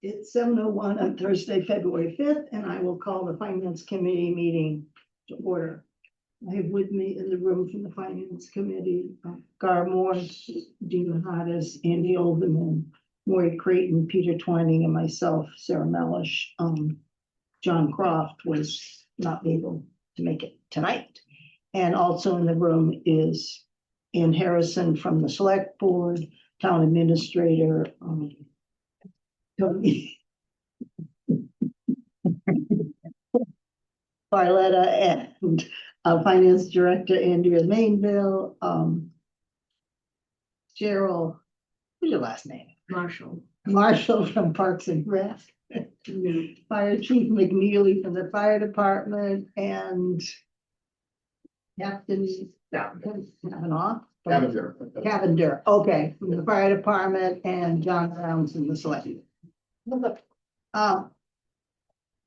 It's 7:01 on Thursday, February 5th, and I will call the Finance Committee meeting to order. I have with me in the room from the Finance Committee, Gar Morse, Dina Hodges, Andy Olderman, Maury Creighton, Peter Twining, and myself, Sarah Melish. John Croft was not able to make it tonight. And also in the room is Ann Harrison from the Select Board, Town Administrator, Tony Barletta, and Finance Director Andrea Mainville, Cheryl, what's your last name? Marshall from Parks and Rec, Fire Chief McNeely from the Fire Department, and Captain Cavanaugh. Cavender, okay, from the Fire Department, and John Brown's from the Select.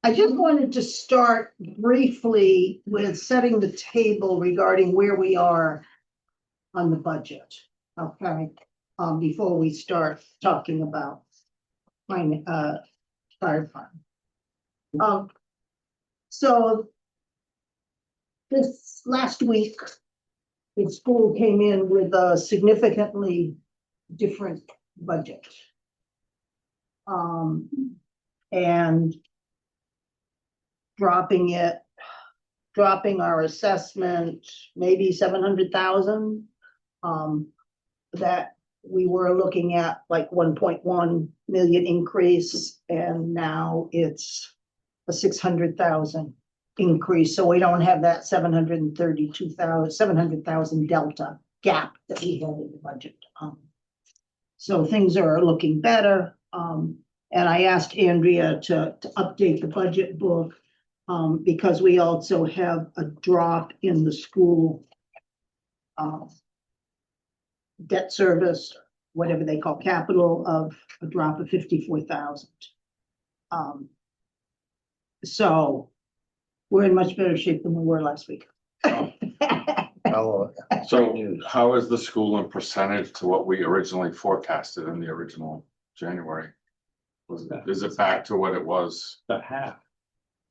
I just wanted to start briefly with setting the table regarding where we are on the budget, okay? Before we start talking about fire department. So this last week, the school came in with a significantly different budget. And dropping our assessment, maybe 700,000. That we were looking at like 1.1 million increase, and now it's a 600,000 increase. So we don't have that 700,000 delta gap that we had in the budget. So things are looking better. And I asked Andrea to update the budget book because we also have a drop in the school debt service, whatever they call capital, of a drop of 54,000. So we're in much better shape than we were last week. So how is the school in percentage to what we originally forecasted in the original January? Is it back to what it was? About half.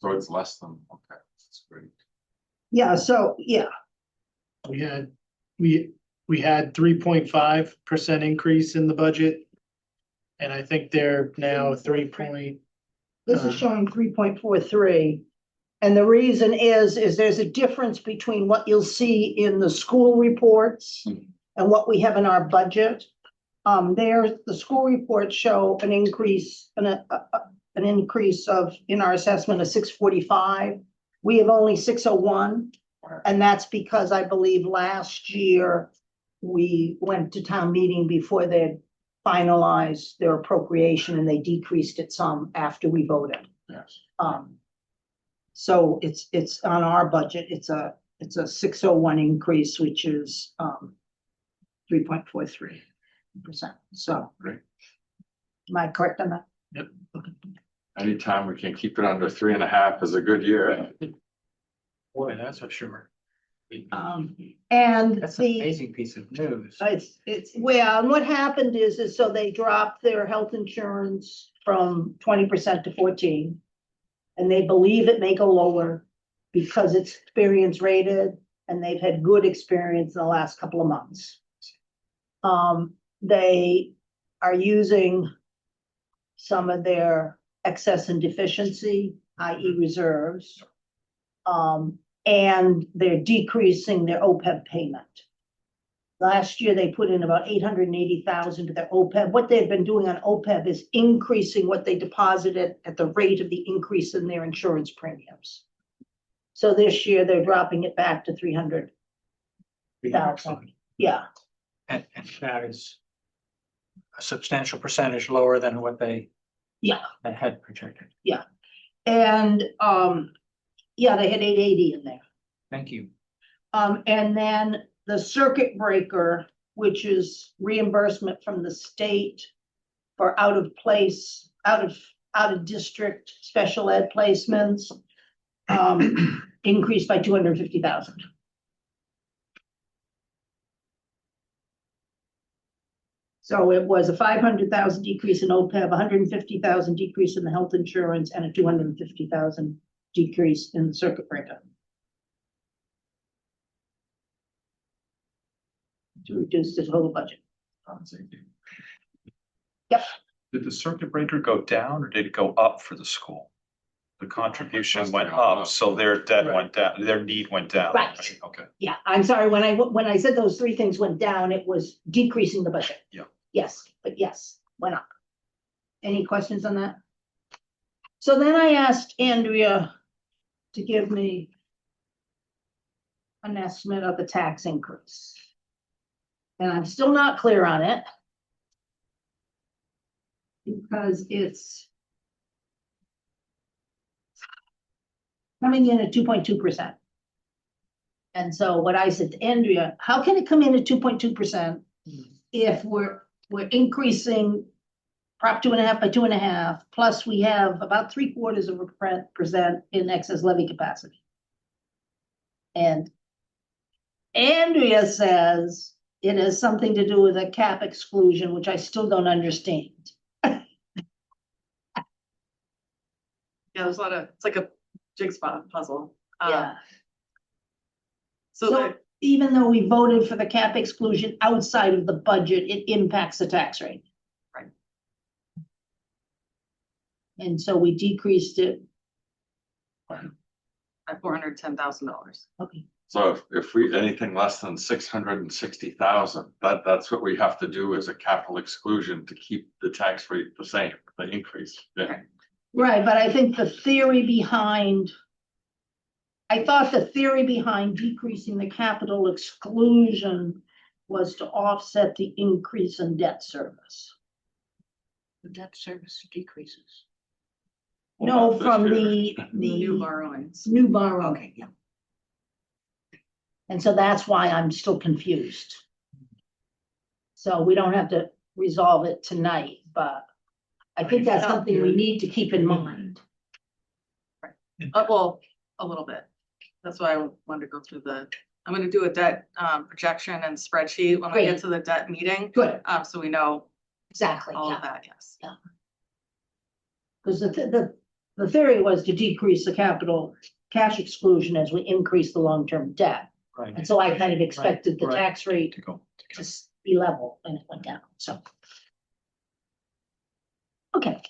So it's less than, okay, that's great. Yeah, so yeah. We had 3.5% increase in the budget. And I think they're now 3. This is showing 3.43. And the reason is there's a difference between what you'll see in the school reports and what we have in our budget. The school reports show an increase of in our assessment of 645. We have only 601. And that's because I believe last year we went to town meeting before they finalized their appropriation, and they decreased it some after we voted. Yes. So it's on our budget, it's a 601 increase, which is 3.43%. So Great. am I correct on that? Yep. Anytime we can keep it under 3.5 is a good year. Boy, that's for sure. And That's an amazing piece of news. it's well, and what happened is so they dropped their health insurance from 20% to 14%. And they believe it may go lower because it's experience rated, and they've had good experience in the last couple of months. They are using some of their excess and deficiency, i.e. reserves. And they're decreasing their OPEB payment. Last year, they put in about 880,000 to their OPEB. What they've been doing on OPEB is increasing what they deposited at the rate of the increase in their insurance premiums. So this year, they're dropping it back to 300,000. Yeah. And that is a substantial percentage lower than what they had projected. Yeah. And yeah, they had 880 in there. Thank you. And then the circuit breaker, which is reimbursement from the state for out of district special ed placements, increased by 250,000. So it was a 500,000 decrease in OPEB, 150,000 decrease in the health insurance, and a 250,000 decrease in the circuit breaker. To reduce the total budget. Yep. Did the circuit breaker go down or did it go up for the school? The contribution Must went have gone up, up. so their debt Right. went down, their need went down. Right. Okay. Yeah, I'm sorry, when I said those three things went down, it was decreasing the budget. Yeah. Yes, but yes, went up. Any questions on that? So then I asked Andrea to give me an estimate of the tax increase. And I'm still not clear on it. Because it's coming in at 2.2%. And so what I said to Andrea, how can it come in at 2.2% if we're increasing Prop 2.5 by 2.5, plus we have about 0.75% in excess levy capacity. And Andrea says it has something to do with a cap exclusion, which I still don't understand. Yeah, there's a lot of, it's like a jigsaw puzzle. Yeah. So So the, even though we voted for the cap exclusion outside of the budget, it impacts the tax rate. Right. And so we decreased it. at $410,000. Okay. So if we, anything less than 660,000, that's what we have to do as a capital exclusion to keep the tax rate the same, the increase. Yeah. Right, but I think the theory behind. I thought the theory behind decreasing the capital exclusion was to offset the increase in debt service. The debt service decreases. No, This from year. the New borrowings. new borrow. Okay, yeah. And so that's why I'm still confused. So we don't have to resolve it tonight, but I think that's something we need to keep in mind. Well, a little bit. That's why I wanted to go through I'm gonna do a debt projection and spreadsheet when we Great. get to the debt meeting. Good, So we know exactly, all yeah. of that, yes. Because the theory was to decrease the capital cash exclusion as we increase the long-term debt. Right. And so I kind of expected the right. tax rate To go. to be level and it went down, so. Okay,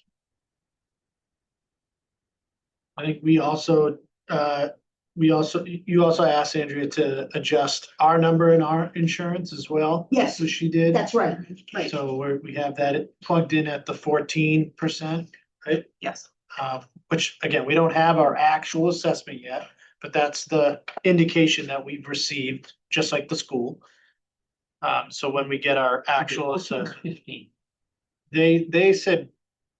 I think you also asked Andrea to adjust our number in our insurance as well. Yes. So she did. that's right, right. So we have that plugged in at the 14%, right? Yes. Which again, we don't have our actual assessment yet, but that's the indication that we've received, just like the school. So when we get our actual assessment, 15. they said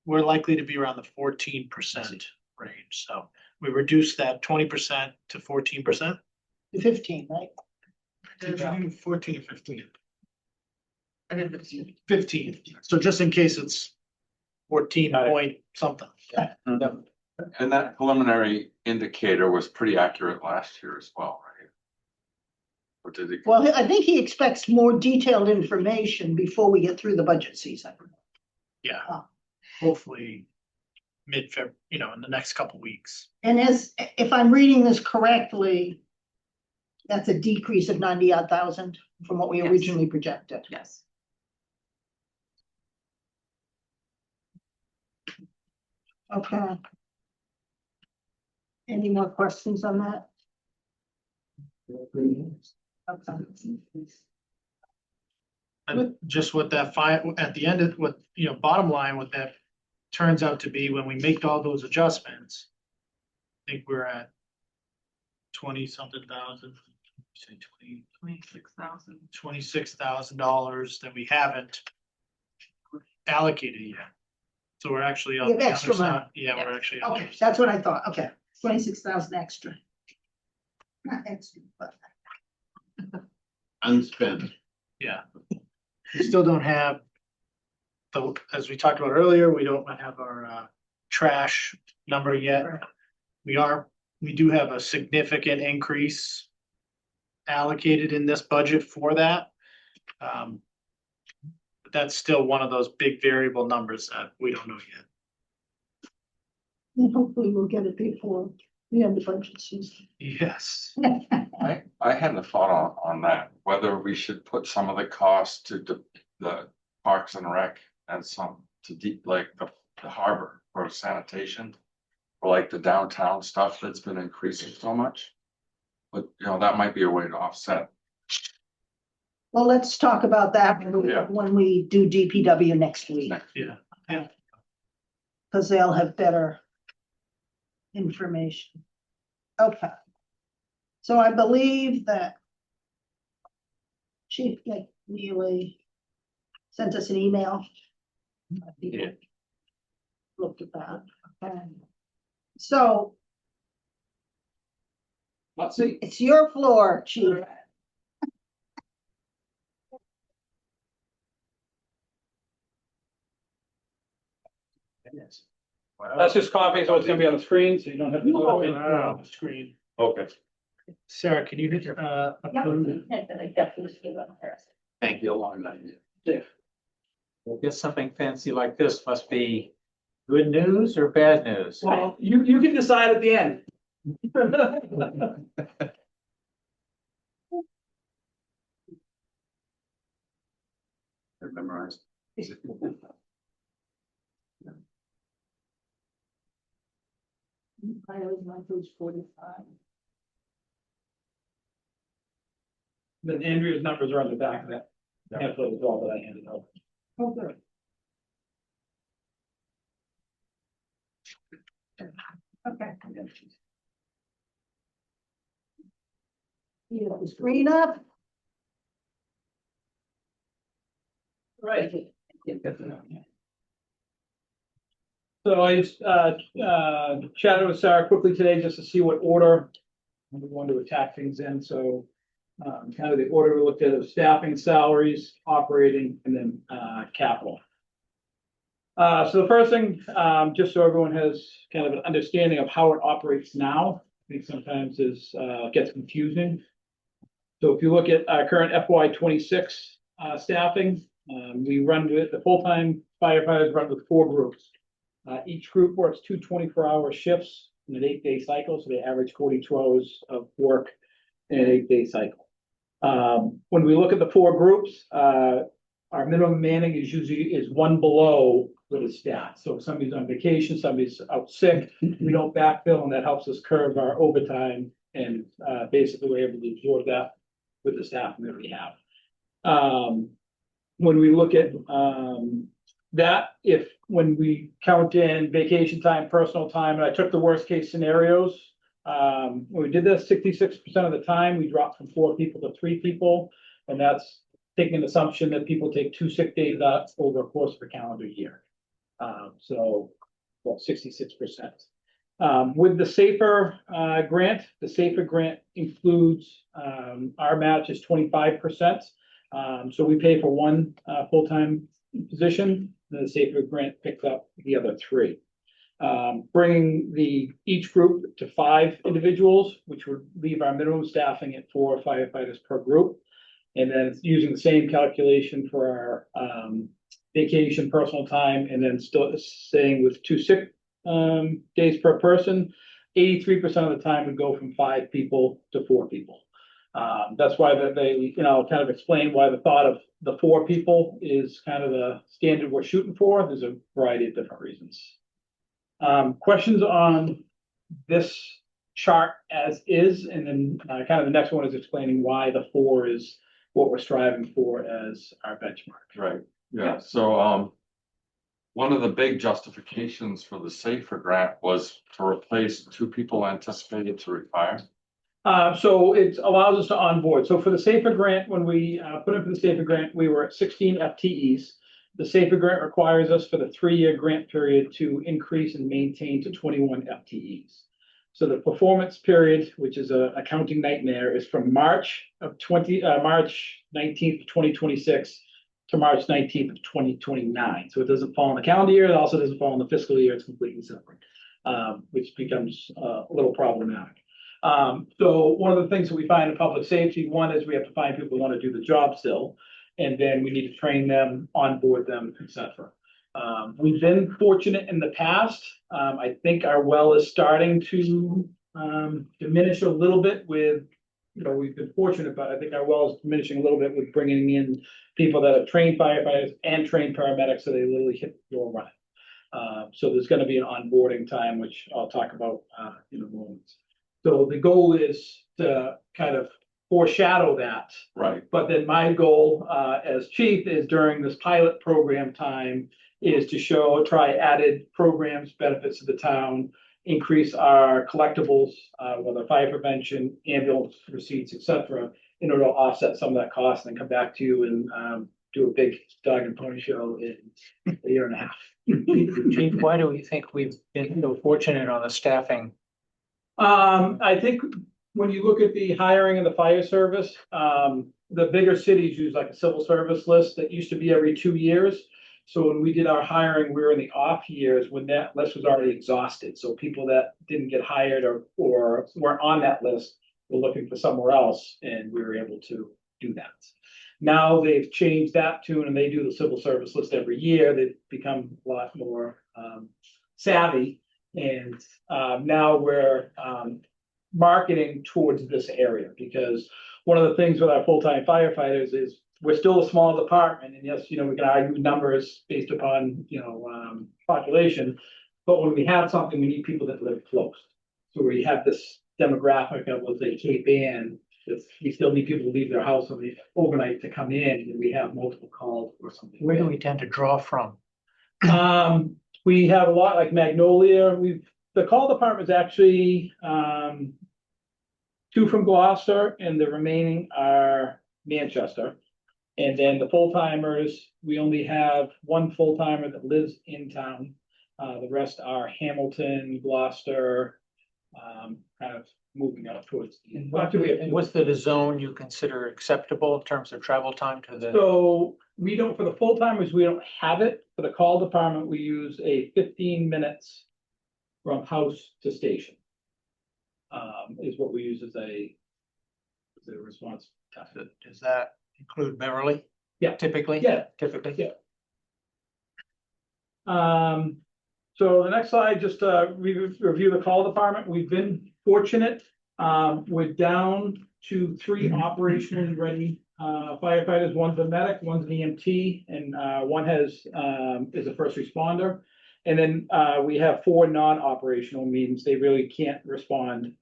we're likely to be around the 14% range. So we reduced that 20% to 14%. 15, right? 14 or 15. I did 15. 15. So just in case it's 14 point something. And that preliminary indicator was pretty accurate last year as well, right? Or did it? Well, I think he expects more detailed information before we get through the budget season. Yeah. Oh. Hopefully mid-Feb, in the next couple weeks. And if I'm reading this correctly, that's a decrease of 90-odd thousand from what we Yes. originally projected. Yes. Okay. Any more questions on that? Okay. And just what that at the end of what, bottom line, what that turns out to be when we make all those adjustments. I think we're at 20-something thousand, say 26,000. $26,000 that we haven't allocated yet. So we're actually We on have the other extra money. side. Yeah, we're actually. on the Okay, other side. that's what I thought. Okay, 26,000 extra. Not extra, but. Unspent. Yeah. We still don't have, as we talked about earlier, we don't have our trash number yet. We do have a significant increase allocated in this budget for that. But that's still one of those big variable numbers that we don't know yet. And hopefully we'll get it before the end of budget season. Yes. I had a thought on that, whether we should put some of the costs to the Parks and Rec and some to deep, like the harbor for sanitation. Or like the downtown stuff that's been increasing so much. But, you know, that might be a way to offset. Well, let's talk about that Yeah. when we do DPW next week, Yeah. because they'll have better information. Okay. So I believe that Chief McNeely sent us an email. Yeah. Looked at that. Okay. So Let's see. it's your floor, Chief. That's just copying, so it's gonna be on the screen, so you don't have to. Oh, do it. on the screen. Okay. Sarah, can you hit your, approve? Thank you. Along that. Well, guess something fancy like this must be good news or bad news? Well, you can decide at the end. Memorized. I always want those 45. Then Andrea's numbers are on the back of that. Pamphlet as well that I handed out. Oh, good. Okay. You have the screen up. Right. So I just chatted with Sarah quickly today just to see what order we want to attack things in. So kind of the order we looked at was staffing, salaries, operating, and then capital. So the first thing, just so everyone has kind of an understanding of how it operates now, I think sometimes is gets confusing. So if you look at our current FY 26 staffing, we run with the full-time firefighters run with 4 groups. Each group works 2 24-hour shifts in an 8-day cycle, so they average 42 hours of work in an 8-day cycle. When we look at the 4 groups, our minimum manning is usually 1 below with the staff. So if somebody's on vacation, somebody's out sick, we don't backfill, and that helps us curb our overtime, and basically we're able to absorb that with the staff that we have. When we look at that, when we count in vacation time, personal time, and I took the worst case scenarios, when we did this, 66% of the time, we dropped from 4 people to 3 people, and that's taking an assumption that people take 2 sick days out over a course of a calendar year. So, well, 66%. With the SAFER grant, the SAFER grant includes our match is 25%. So we pay for 1 full-time position, the SAFER grant picks up the other 3. Bringing each group to 5 individuals, which would leave our minimum staffing at 4 firefighters per group. And then using the same calculation for our vacation, personal time, and then still staying with 2 sick days per person, 83% of the time would go from 5 people to 4 people. That's why they, kind of explain why the thought of the 4 people is kind of the standard we're shooting for. There's a variety of different reasons. Questions on this chart as is, and then kind of the next one is explaining why the 4 is what we're striving for as our benchmark. Right, yeah, so, one of the big justifications for the SAFER grant was to replace 2 people anticipated to retire. So it allows us to onboard. So for the SAFER grant, when we put in for the SAFER grant, we were at 16 FTEs. The SAFER grant requires us for the 3-year grant period to increase and maintain to 21 FTEs. So the performance period, which is an accounting nightmare, is from March 19th, 2026 to March 19th of 2029. So it doesn't fall in the calendar year. It also doesn't fall in the fiscal year. It's completely separate, which becomes a little problematic. So one of the things that we find in public safety, one is we have to find people who want to do the job still. And then we need to train them, onboard them, et cetera. We've been fortunate in the past. I think our well is starting to diminish a little bit with, we've been fortunate, but I think our well is diminishing a little bit with bringing in people that are trained firefighters and trained paramedics, so they literally hit the door running. So there's gonna be an onboarding time, which I'll talk about in a moment. So the goal is to kind of foreshadow that. Right. But then my goal as chief is during this pilot program time is to try added programs, benefits to the town, increase our collectibles, whether fire prevention, ambulance receipts, et cetera, in order to offset some of that cost and then come back to you and do a big dog and pony show in a year and a half. Chief, why do we think we've been so fortunate on the staffing? I think when you look at the hiring of the fire service, the bigger cities use like a civil service list that used to be every 2 years. So when we did our hiring, we were in the off years when that list was already exhausted. So people that didn't get hired or weren't on that list were looking for somewhere else, and we were able to do that. Now they've changed that tune and they do the civil service list every year. They've become a lot more savvy, and now we're marketing towards this area, because one of the things with our full-time firefighters is we're still a small department, and yes, we can argue numbers based upon, population, but when we have something, we need people that live close. So we have this demographic of, let's say, Cape Ann, we still need people to leave their house overnight to come in, and we have multiple calls or something. Where do we tend to draw from? We have a lot like Magnolia. The call department is actually 2 from Gloucester, and the remaining are Manchester. And then the full timers, we only have 1 full timer that lives in town. The rest are Hamilton, Gloucester, kind of moving up towards. What's the zone you consider acceptable in terms of travel time to the? So we don't, for the full timers, we don't have it. For the call department, we use a 15 minutes from house to station. Is what we use as a response time. Does that include Beverly? Yeah. Typically? Yeah. Typically? Yeah. So the next slide, just review the call department. We've been fortunate. We're down to 3 operationally ready firefighters. One's a medic, one's an EMT, and one is a first responder. And then we have 4 non-operational, means they really can't respond.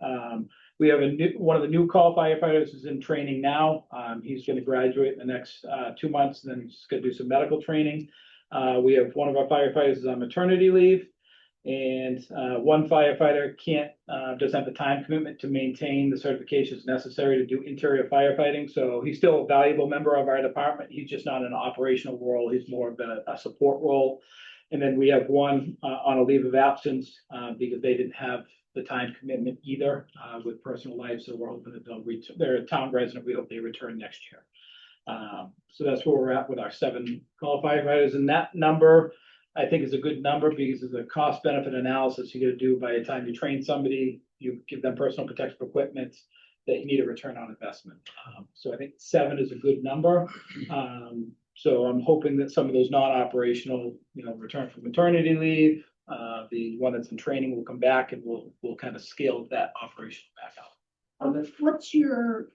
We have one of the new call firefighters is in training now. He's going to graduate in the next 2 months, and then he's going to do some medical training. We have one of our firefighters is on maternity leave, and one firefighter doesn't have the time commitment to maintain the certifications necessary to do interior firefighting. So he's still a valuable member of our department. He's just not in an operational role. He's more of a support role. And then we have one on a leave of absence because they didn't have the time commitment either with personal life. So we're hoping that they'll return. They're a town resident. We hope they return next year. So that's where we're at with our 7 call firefighters. And that number, I think, is a good number because of the cost benefit analysis you got to do by the time you train somebody, you give them personal protective equipment, that you need a return on investment. So I think 7 is a good number. So I'm hoping that some of those non-operational, return from maternity leave, the one that's in training will come back, and we'll kind of scale that operation back out. What's your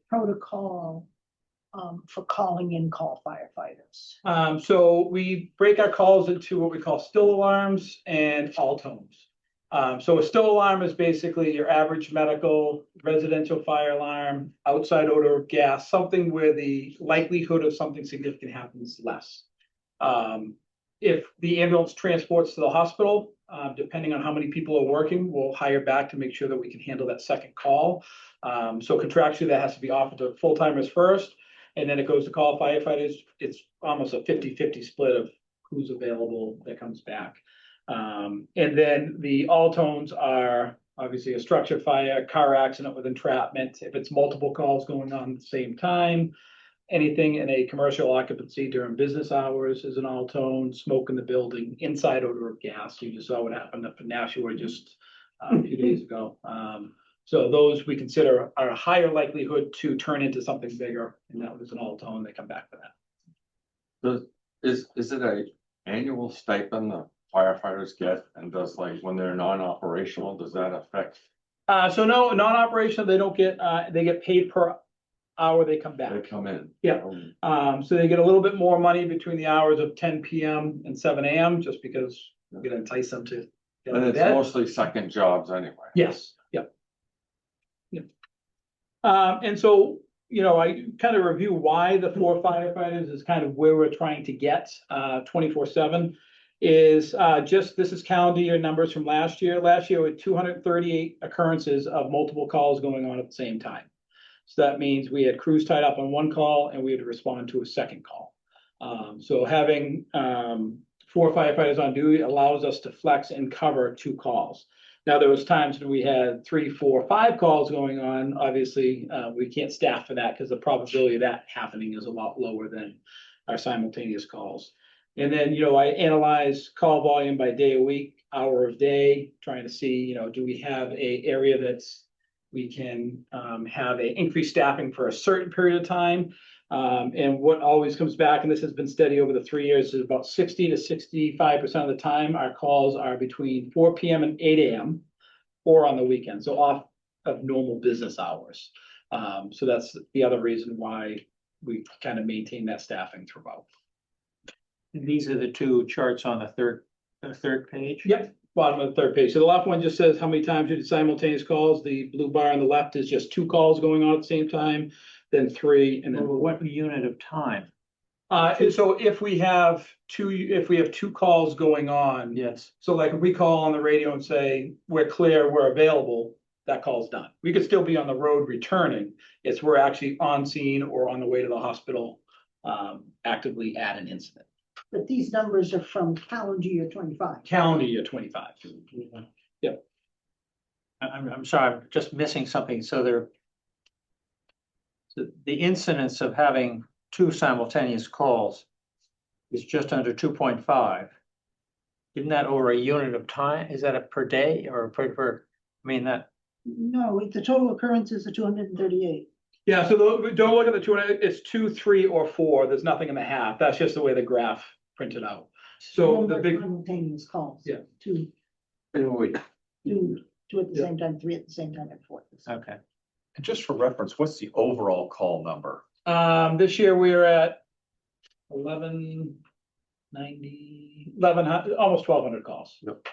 protocol for calling in call firefighters? So we break our calls into what we call still alarms and all tones. So a still alarm is basically your average medical residential fire alarm, outside odor of gas, something where the likelihood of something significant happens less. If the ambulance transports to the hospital, depending on how many people are working, we'll hire back to make sure that we can handle that second call. So contractually, that has to be offered to full timers first, and then it goes to call firefighters. It's almost a 50-50 split of who's available that comes back. And then the all tones are obviously a structure fire, car accident with entrapment. If it's multiple calls going on at the same time, anything in a commercial occupancy during business hours is an all tone, smoke in the building, inside odor of gas. You just saw what happened up in Nashua just a few days ago. So those we consider are a higher likelihood to turn into something bigger, and that was an all tone. They come back for that. Is it a annual stipend the firefighters get, and does like when they're non-operational, does that affect? So no, non-operational, they don't get, they get paid per hour they come They back. come in? Yeah. So they get a little bit more money between the hours of 10 PM and 7 AM, just because we're gonna entice them to get out And of it's bed. mostly second jobs anyway. Yes, yep. Yep. And so, you know, I kind of review why the 4 firefighters is kind of where we're trying to get, 24/7. Is, just, this is calendar year numbers from last year. Last year, we had 238 occurrences of multiple calls going on at the same time. So that means we had crews tied up on one call and we had to respond to a second call. So having, 4 firefighters on duty allows us to flex and cover 2 calls. Now, there was times when we had 3, 4, 5 calls going on. Obviously, we can't staff for that because the probability of that happening is a lot lower than our simultaneous calls. And then, you know, I analyze call volume by day of week, hour of day, trying to see, you know, do we have a area that's, we can have a increased staffing for a certain period of time. And what always comes back, and this has been steady over the 3 years, is about 60 to 65% of the time, our calls are between 4 PM and 8 AM or on the weekend, so off of normal business hours. So that's the other reason why we kind of maintain that staffing throughout. And these are the 2 charts on the third page? Yep, bottom of the 3rd page. So the left one just says how many times you did simultaneous calls. The blue bar on the left is just 2 calls going on at the same time, then 3, and then Well, what unit of time? and so if we have 2 calls going on. Yes. So like if we call on the radio and say, we're clear, we're available, that call's done. We could still be on the road returning. It's we're actually on scene or on the way to the hospital, actively at an incident. But these numbers are from calendar year 25. Calendar year 25. I'm sorry, I'm just missing something. So the incidence of having 2 simultaneous calls is just under 2.5. Isn't that over a unit of time? Is that a per day or per, I mean, that, No, the total occurrences are 238. Yeah, so don't look at the 2, it's 2, 3, or 4. There's nothing in the half. That's just the way the graph printed out. So the big, Simultaneous calls. Yeah. 2 Wait, 2 at the same time, 3 at the same time, and 4 at the same time. okay. And just for reference, what's the overall call number? this year we are at 1100, almost 1,200 calls. Yep.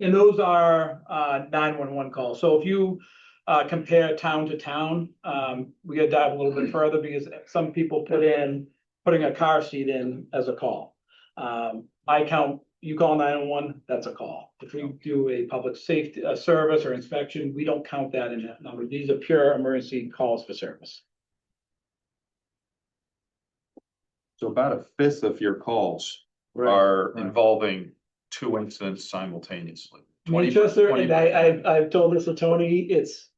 And those are 911 calls. So if you compare town to town, we gotta dive a little bit further because some people putting a car seat in as a call. I count, you call 911, that's a call. If we do a public safety service or inspection, we don't count that in that number. These are pure emergency calls for service. So about 1/5 of your calls Right, are right. involving 2 incidents simultaneously. 20 Manchester, 20 and I've told this to Tony, it's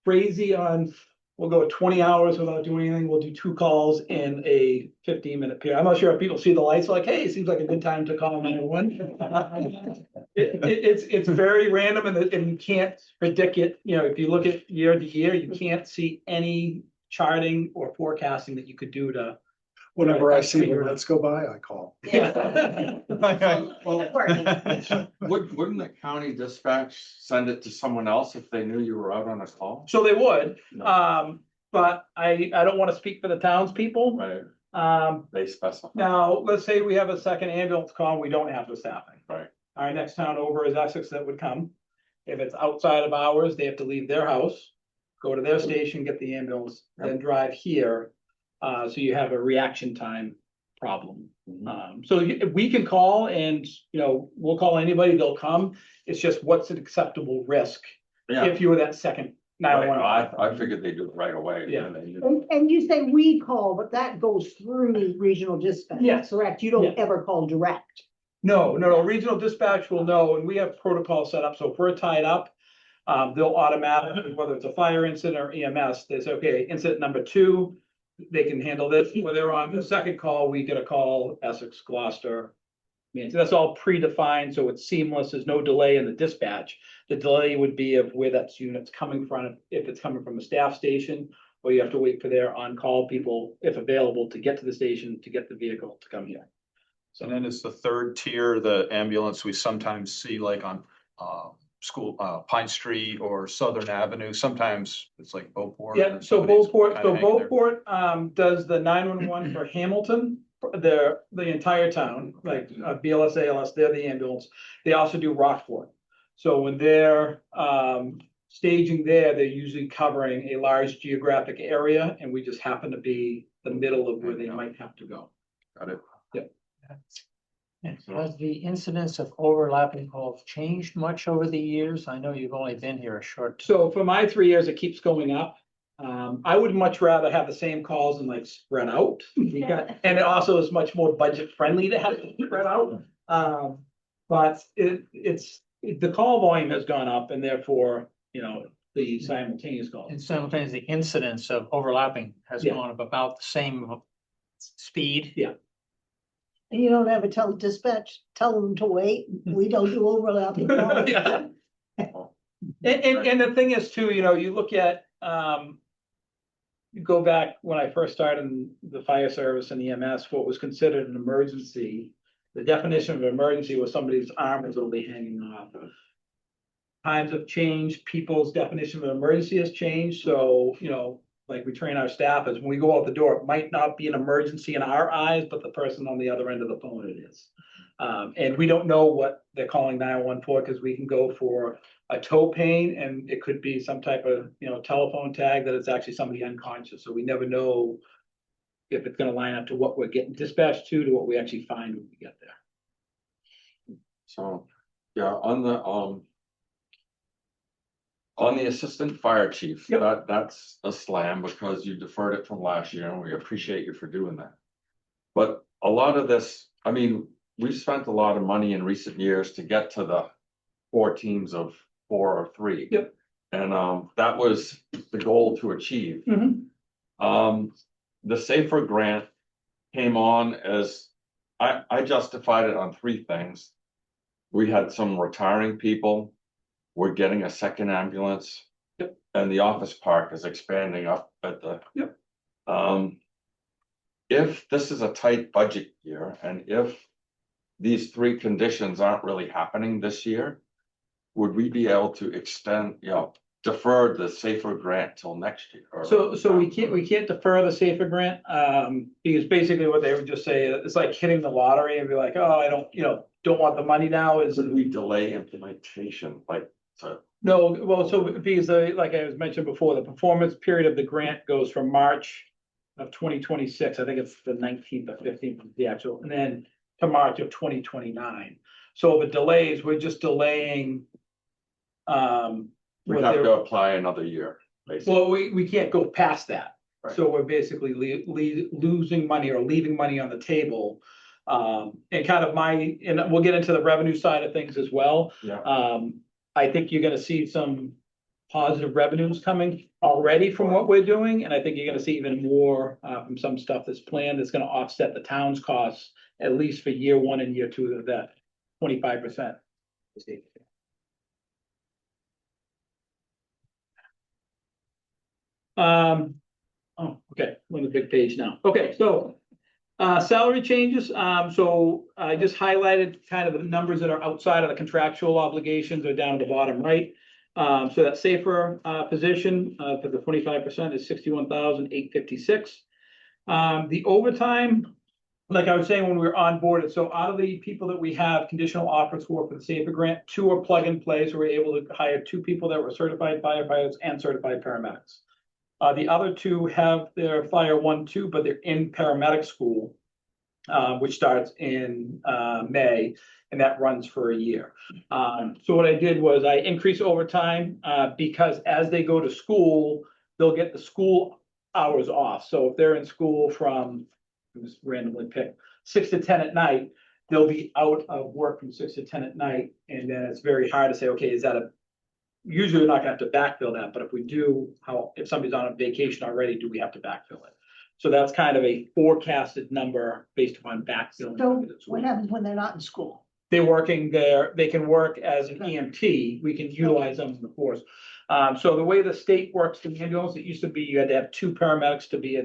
crazy on, we'll go 20 hours without doing anything, we'll do 2 calls in a 15-minute period. I'm not sure if people see the lights, like, hey, it seems like a good time to call 911. It's very random and you can't predict it, you know, if you look at year to year, you can't see any charting or forecasting that you could do to. Whenever I see the lights go by, I call. Wouldn't the county dispatch send it to someone else if they knew you were out on a call? So they would, No. but I don't want to speak for the townspeople. Right, they specify. Now, let's say we have a second ambulance call, we don't have the staffing. Right. Our next town over is Essex that would come. If it's outside of hours, they have to leave their house, go to their station, get the ambulance, then drive here. So you have a reaction time problem. So we can call and, you know, we'll call anybody, they'll come. It's just what's an acceptable risk Yeah, if you were that second right, 911. I figured they do it right away. Yeah. And you say we call, but that goes through regional dispatch. Yes. Correct? You don't Yeah. ever call direct. No, regional dispatch will know, and we have protocol set up, so if we're tied up, they'll automatically, whether it's a fire incident or EMS, they say, okay, incident number 2, they can handle this, when they're on the second call, we get a call, Essex, Gloucester. I mean, so that's all predefined, so it's seamless, there's no delay in the dispatch. The delay would be of where that unit's coming from, if it's coming from a staff station, or you have to wait for their on-call people, if available, to get to the station, to get the vehicle to come here. And then is the third tier, the ambulance we sometimes see like on Pine Street or Southern Avenue. Sometimes it's like Beauport. Yeah, or so somebody's Beauport, kinda hanging there. does the 911 for Hamilton, the entire town, like BLS, ALS, they're the ambulance. They also do Rockport. So when they're staging there, they're usually covering a large geographic area, and we just happen to be the middle of where they might have to go. Got it. And has the incidence of overlapping calls changed much over the years? I know you've only been here a short. So for my 3 years, it keeps going up. I would much rather have the same calls and like spread out. And it also is much more budget friendly to have it spread out. But the call volume has gone up, and therefore, the simultaneous calls. And simultaneously, the incidence of overlapping has Yeah. gone up about the same speed. Yeah. And you don't ever tell dispatch, tell them to wait. We don't do overlapping. calls. Yeah. And the thing is too, you look at, you go back when I first started in the fire service and EMS, what was considered an emergency. The definition of emergency was somebody's arm was only hanging off. Times have changed, people's definition of emergency has changed, so, like we train our staff as when we go out the door, it might not be an emergency in our eyes, but the person on the other end of the phone it is. And we don't know what they're calling 911 for, because we can go for a toe pain and it could be some type of, telephone tag that it's actually somebody unconscious. So we never know if it's gonna line up to what we're getting dispatched to what we actually find when we get there. So, yeah, on the assistant fire chief, Yep. that's a slam because you deferred it from last year and we appreciate you for doing that. But a lot of this, I mean, we've spent a lot of money in recent years to get to the 4 teams of 4 or 3. Yep. And that was the goal to achieve. The Safer grant came on as, I justified it on 3 things. We had some retiring people. We're getting a second ambulance. Yep. And the office park is expanding up at the. Yep. If this is a tight budget year and if these 3 conditions aren't really happening this year, would we be able to extend, defer the Safer grant till next year? Or- So we can't defer the Safer grant, because basically what they would just say, it's like hitting the lottery and be like, oh, I don't want the money now, is. Would we delay implementation, No, well, so because like I was mentioned before, the performance period of the grant goes from March of 2026, I think it's the 19th or 15th of the actual, and then to March of 2029. So the delays, we're just delaying. we have to apply another year, basically. Well, we can't go past that. Right. So we're basically losing money or leaving money on the table. And kind of and we'll get into the revenue side of things as well. Yeah. I think you're gonna see some positive revenues coming already from what we're doing, and I think you're gonna see even more from some stuff that's planned that's gonna offset the town's costs, at least for year 1 and year 2 of that 25%. Okay, we're on the big page now. Okay, so salary changes. So I just highlighted kind of the numbers that are outside of the contractual obligations are down at the bottom right. So that Safer position for the 25% is 61,856. The overtime, like I was saying when we were on board, so out of the people that we have conditional offers for the Safer grant, 2 are plug and play. So we're able to hire 2 people that were certified firefighters and certified paramedics. The other 2 have their Fire 1, 2, but they're in paramedic school, which starts in May, and that runs for a year. So what I did was I increased overtime because as they go to school, they'll get the school hours off. So if they're in school from, just randomly pick, 6 to 10 at night, they'll be out of work from 6 to 10 at night, and then it's very hard to say, okay, is that usually we're not gonna have to backfill that, but if we do, if somebody's on a vacation already, do we have to backfill it? So that's kind of a forecasted number based upon backfilling. So what happens when they're not in school? they're working there, they can work as an EMT, we can utilize them in the force. So the way the state works the ambulance, it used to be you had to have 2 paramedics to be a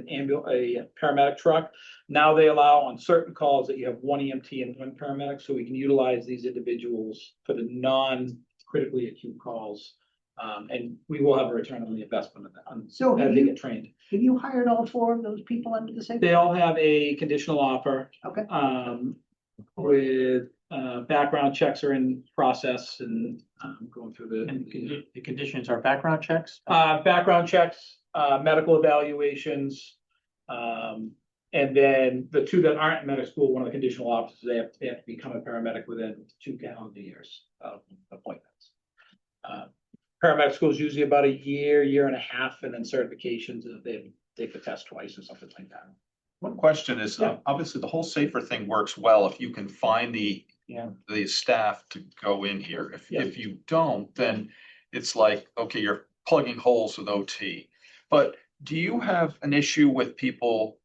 paramedic truck. Now they allow on certain calls that you have 1 EMT and 1 paramedic, so we can utilize these individuals for the non-critically acute calls. And we will have a return on the investment of that, So as they get trained. have you hired all 4 of those people under the same? They all have a conditional offer. Okay. With, background checks are in process and, going through And the. the conditions are background checks? Background checks, medical evaluations. And then the 2 that aren't in medical school, one of the conditional officers, they have to become a paramedic within 2 calendar years of appointments. Paramedic school is usually about a year and a half, and then certifications, if they take the test twice or something like that. One question is, Yeah. obviously, the whole safer thing works well if you can find the staff to go in here. Yeah. If you don't, then it's like, okay, you're plugging holes with OT. But do you have an issue with people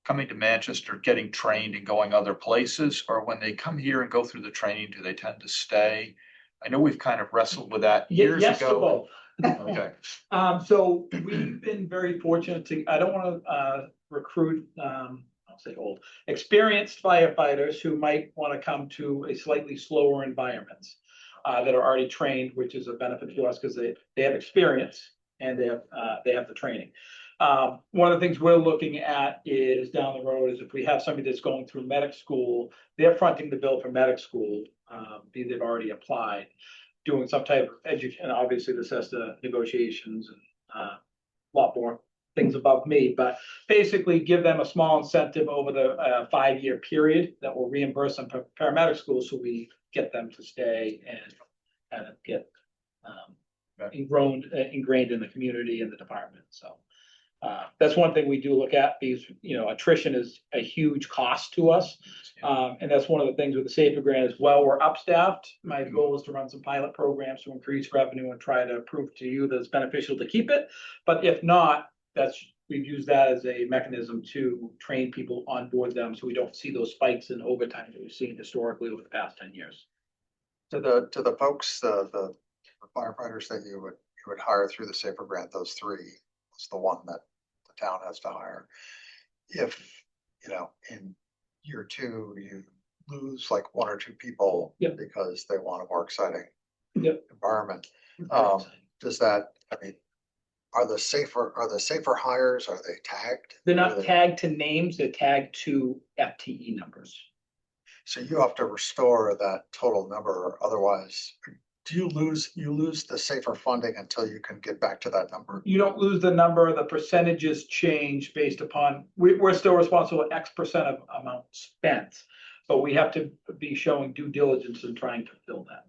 coming to Manchester, getting trained and going other places? Or when they come here and go through the training, do they tend to stay? I know we've kind of wrestled with that years Yes to ago. both. Okay, So we've been very fortunate to, I don't wanna recruit, I'll say old, experienced firefighters who might wanna come to a slightly slower environment. That are already trained, which is a benefit to us because they have experience and they have the training. One of the things we're looking at is down the road is if we have somebody that's going through medic school, they're fronting the bill for medic school, they've already applied, doing some type of education, and obviously this has to negotiations and a lot more things above me, but basically give them a small incentive over the 5-year period that will reimburse them for paramedic school, so we get them to stay and kind of get ingrained in the community and the department, so. That's one thing we do look at, because, attrition is a huge cost to us. And that's one of the things with the Safer Grant as well. We're upstaffed. My goal is to run some pilot programs to increase revenue and try to prove to you that it's beneficial to keep it. But if not, we've used that as a mechanism to train people, onboard them, so we don't see those spikes in overtime that we've seen historically over the past 10 years. To the folks, the firefighters that you would hire through the Safer Grant, those 3, is the one that the town has to hire. If, in year 2, you lose like 1 or 2 people. Yep. Because they want a more exciting. Yep. Environment, does that, are the safer hires, are they tagged? They're not tagged to names, they're tagged to FTE numbers. So you have to restore that total number, or otherwise, do you lose the safer funding until you can get back to that number? You don't lose the number, the percentages change based upon, we're still responsible for X% of amount spent. But we have to be showing due diligence in trying to fill that.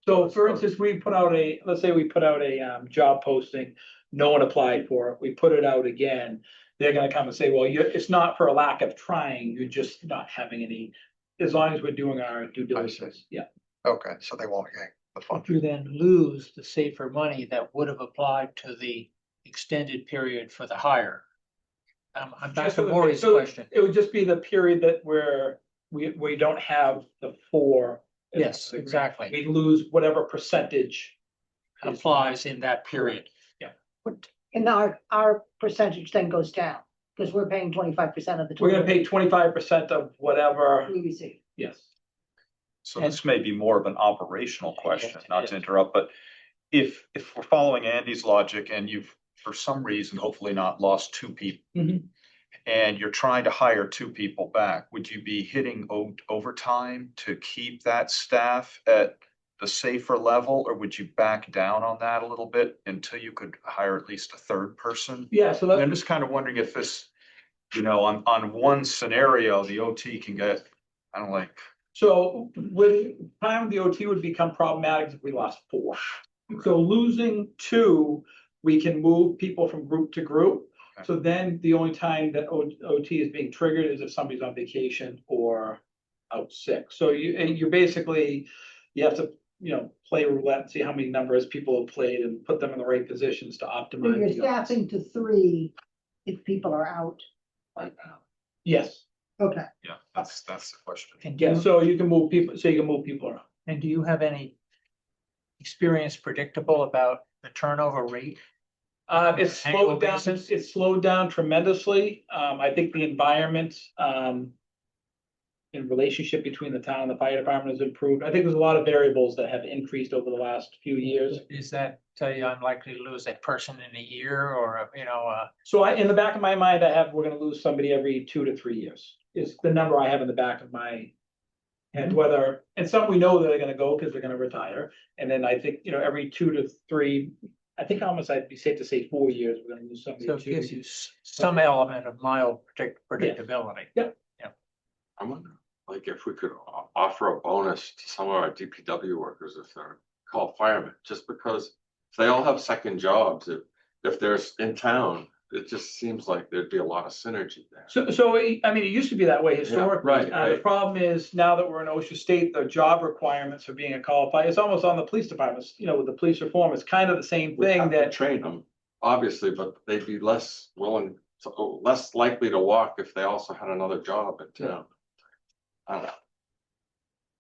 So for instance, let's say we put out a job posting, no one applied for it, we put it out again. They're gonna come and say, well, it's not for a lack of trying, you're just not having any, as long as we're doing our due diligence, yeah. Okay, so they won't yank the But you funding. then lose the safer money that would have applied to the extended period for the hire. I'm back Just to for the- Maury's so question. It would just be the period that we don't have the 4. Yes, exactly. We lose whatever percentage. is- Applies in that period. And our percentage then goes down, because we're paying 25% of the. We're gonna pay 25% of whatever, We receive. yes. so this may be more of an operational question, not to interrupt, but if we're following Andy's logic and you've, for some reason, hopefully not lost 2 people. Mhm. And you're trying to hire 2 people back, would you be hitting overtime to keep that staff at the safer level? Or would you back down on that a little bit until you could hire at least a 3rd person? Yeah, so And that, I'm just kind of wondering if this, on one scenario, the OT can get, I don't like. so when time the OT would become problematic if we lost 4. So losing 2, we can move people from group to group. Okay. So then the only time that OT is being triggered is if somebody's on vacation or out sick. So you basically, you have to, play roulette and see how many numbers people have played and put them in the right positions to So optimize. you're the- staffing to 3 if people are out right now. Yes, Okay, Yeah, that's the question. And Yeah, so you can move people around. and do you have any experience predictable about the turnover rate? It's Annual slowed down, basis? it's slowed down tremendously. I think the environment, in relationship between the town and the fire department has improved. I think there's a lot of variables that have increased over the last few years. Is that tell you I'm likely to lose a person in a year or, So in the back of my mind, we're gonna lose somebody every 2 to 3 years, is the number I have in the back of my head, and some we know that are gonna go because they're gonna retire. And then I think, every 2 to 3, I think almost I'd be safe to say 4 years, we're gonna lose somebody. so it too. gives you some element of mild predictability. I wonder, like, if we could offer a bonus to some of our DPW workers if they're called firemen, just because if they all have second jobs, if they're in town, it just seems like there'd be a lot of synergy there. So, I mean, it used to be that way historically. right, The right. problem is now that we're in Ocean State, the job requirements for being a qualified, it's almost on the police departments, with the police reform, it's kind of the same We thing have to that. train them, obviously, but they'd be less willing, less likely to walk if they also had another job in town. I don't know.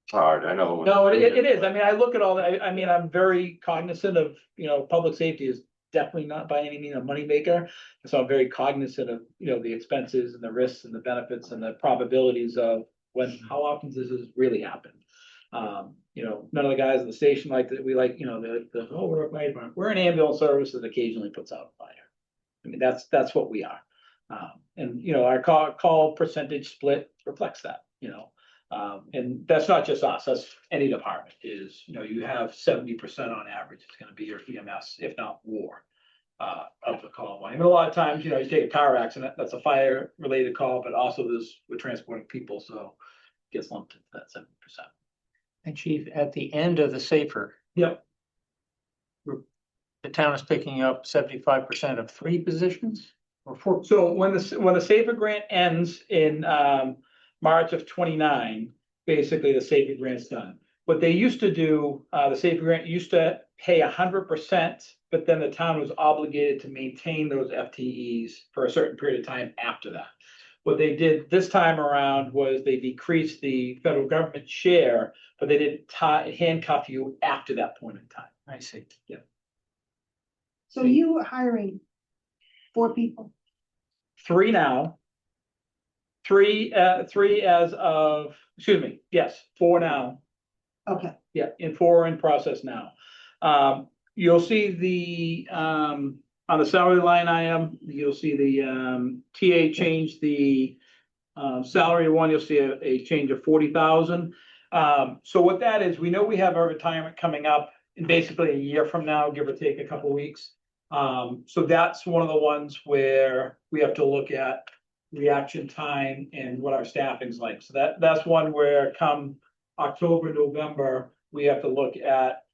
It's hard, I know. No, it is. I mean, I look at all that. I mean, I'm very cognizant of, public safety is definitely not by any means a moneymaker. So I'm very cognizant of, the expenses and the risks and the benefits and the probabilities of how often does this really happen? None of the guys at the station like that. We like, we're a fire department. We're an ambulance service that occasionally puts out a fire. I mean, that's what we are. And, our call percentage split reflects that, and that's not just us, that's any department is, you have 70% on average, it's gonna be your EMS, if not more. Of the call volume. And a lot of times, you take a car accident, that's a fire related call, but also we're transporting people, so it gets lumped into that 70%. And chief, at the end of the SAFER, Yep. the town is picking up 75% of 3 positions or 4. So when the SAFER grant ends in March of 29, basically the SAFER grant's done. What they used to do, the SAFER grant used to pay 100%, but then the town was obligated to maintain those FTEs for a certain period of time after that. What they did this time around was they decreased the federal government share, but they didn't handcuff you after that point in time. I see. Yeah. so you were hiring 4 people? 3 now. 3 as of, excuse me, yes, 4 now. Okay, Yeah, and 4 are in process now. You'll see the, on the salary line item, you'll see the, TA change the, salary one, you'll see a change of 40,000. So what that is, we know we have our retirement coming up in basically a year from now, give or take a couple weeks. So that's one of the ones where we have to look at reaction time and what our staffing's like. So that's one where come October, November, we have to look at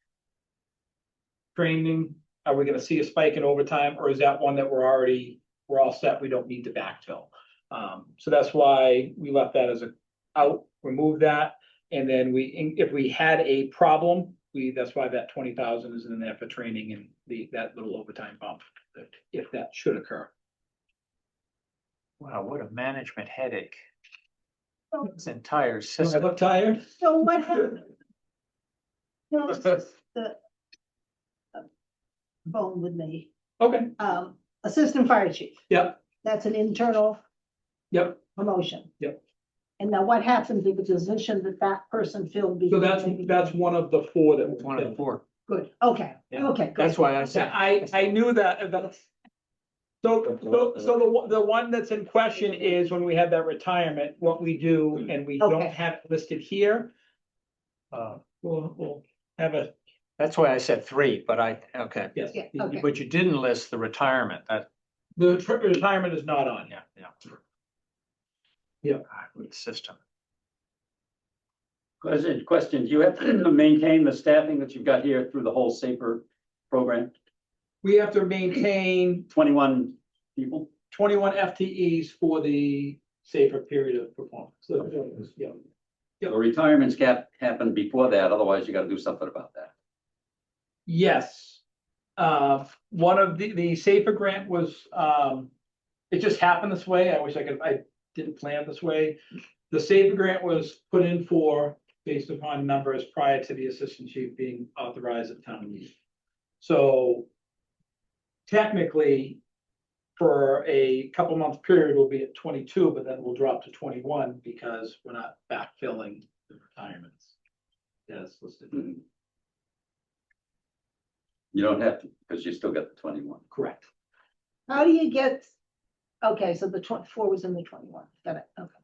training. Are we gonna see a spike in overtime, or is that one that we're all set, we don't need to backfill? So that's why we left that as remove that, and then if we had a problem, that's why that 20,000 is in there for training and that little overtime bump, if that should occur. Wow, what a management headache. This entire I system. look tired? so what happened? No, it's just the bone with me. Okay, Assistant fire chief, yep, that's an internal yep. promotion. Yep. And now what happens if the position that person filled? So because that's one of the 4 that. One of the 4. Good, okay, Yeah. okay, good. That's why I said. I knew that. So the one that's in question is when we have that retirement, what we do, and we don't Okay. have it listed here. Uh, We'll have a, That's why I said 3, but okay. yes. Yeah, okay. But you didn't list the retirement, The retirement is not on. yeah. Yeah. God, what a system. Question, do you have to maintain the staffing that you've got here through the whole SAFER program? We have to maintain 21 people? 21 FTEs for the safer period of performance. So, yeah. The retirements gap happened before that, otherwise you gotta do something about that. Yes. One of the SAFER grant was, it just happened this way. I wish I didn't plan this way. The SAFER grant was put in for based upon numbers prior to the assistant chief being authorized at town meeting. So technically, for a couple month period, we'll be at 22, but then we'll drop to 21 because we're not backfilling the retirements. As listed. Mhm. You don't have to, because you still got the 21. Correct. How do you get, okay, so the 24 was in the 21, got it, okay.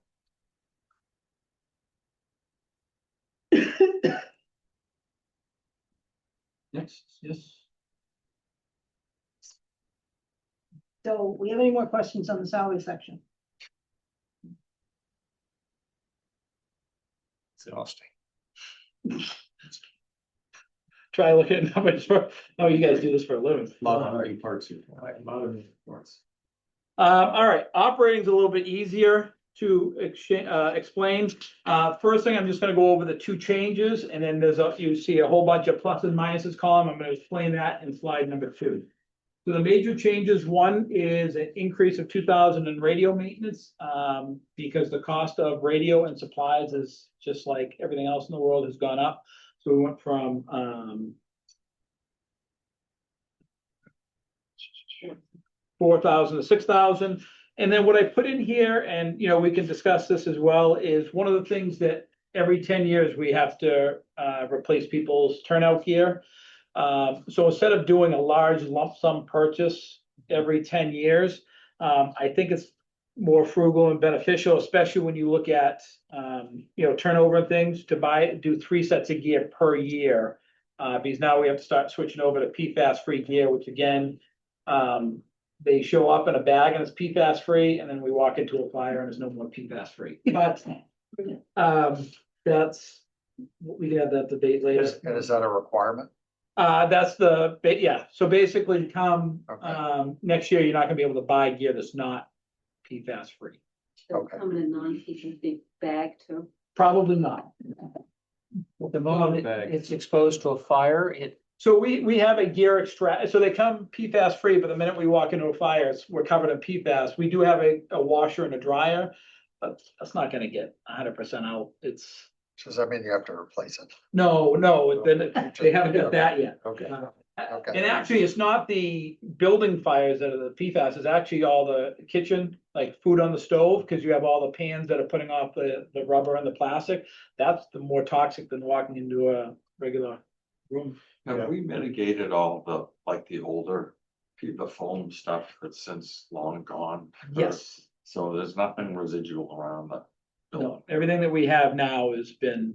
Yes, yes. So we have any more questions on the salary section? Exhausting. Try looking at numbers for, oh, you guys do this for a living. Moderating parts. All right, operating's a little bit easier to explain. First thing, I'm just gonna go over the two changes, and then you see a whole bunch of plus and minuses column. I'm gonna explain that in slide number 2. So the major changes, one is an increase of 2,000 in radio maintenance, because the cost of radio and supplies is just like everything else in the world has gone up. So we went from 4,000 to 6,000. And then what I put in here, and we can discuss this as well, is one of the things that every 10 years we have to replace people's turnout gear. So instead of doing a large lump sum purchase every 10 years, I think it's more frugal and beneficial, especially when you look at turnover and things, to do 3 sets of gear per year. Because now we have to start switching over to PFAS free gear, which again, they show up in a bag and it's PFAS free, and then we walk into a fire and there's no more PFAS free. But that's we have that debate later. And is that a requirement? That's so basically come Okay. next year, you're not gonna be able to buy gear that's not PFAS free. Okay. Come in a non-PFAS bag too. Probably not. The moment it's exposed to a fire, So we have a gear extract, so they come PFAS free, but the minute we walk into a fire, we're covered in PFAS. We do have a washer and a dryer, but that's not gonna get 100% out. It's, Does that mean you have to replace it? no, they haven't got that yet. Okay. Okay. And actually, it's not the building fires that are the PFAS, it's actually all the kitchen, like food on the stove, because you have all the pans that are putting off the rubber and the plastic. That's the more toxic than walking into a regular room. Have we mitigated all the older, the foam stuff that's since long gone? Yes. So there's nothing residual around that. No, everything that we have now has been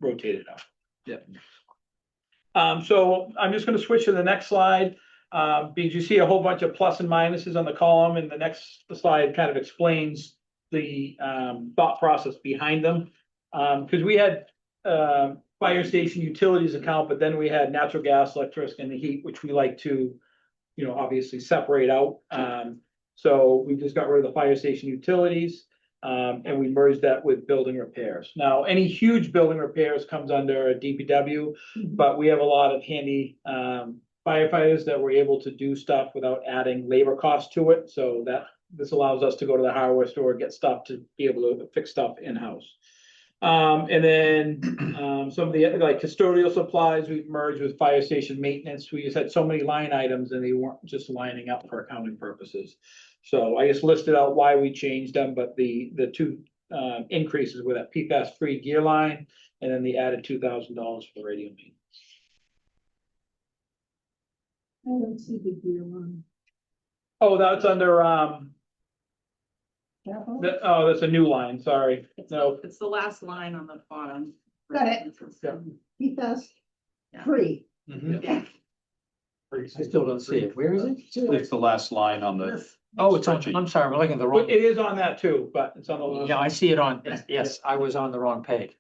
rotated out. Yeah. So I'm just gonna switch to the next slide, because you see a whole bunch of plus and minuses on the column, and the next slide kind of explains the thought process behind them. Because we had fire station utilities account, but then we had natural gas, electricity, and the heat, which we like to, obviously separate out. So we just got rid of the fire station utilities. And we merged that with building repairs. Now, any huge building repairs comes under a DPW, but we have a lot of handy firefighters that were able to do stuff without adding labor costs to it. So this allows us to go to the hardware store, get stuff to be able to fix stuff in-house. And then some of the like custodial supplies, we've merged with fire station maintenance. We just had so many line items and they weren't just lining up for accounting purposes. So I just listed out why we changed them, but the two increases were that PFAS free gear line and then the added $2,000 for the radio maintenance. I don't see the gear line. Oh, that's under Capital? that's a new line, sorry. No, It's the last line on the bottom. Got it. Yeah. PFAS Yeah. free. Mhm. Yeah. I still don't see it. Where is it? It's the last line on the. Oh, it's on, I'm sorry, I'm looking at the But wrong. it is on that too, but it's on the. Yeah, I see it on, yes, I was on the wrong page.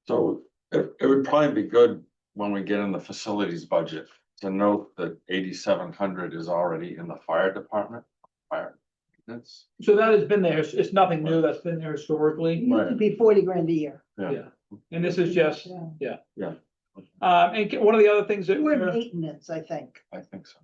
So it would probably be good when we get in the facilities budget to note that 8,700 is already in the fire department. Fire. That's, So that has been there. It's nothing new. That's been there historically. It used to be 40 grand a year. yeah. And this is just, Yeah. and one of the other things that We're maintenance, I think. I think so.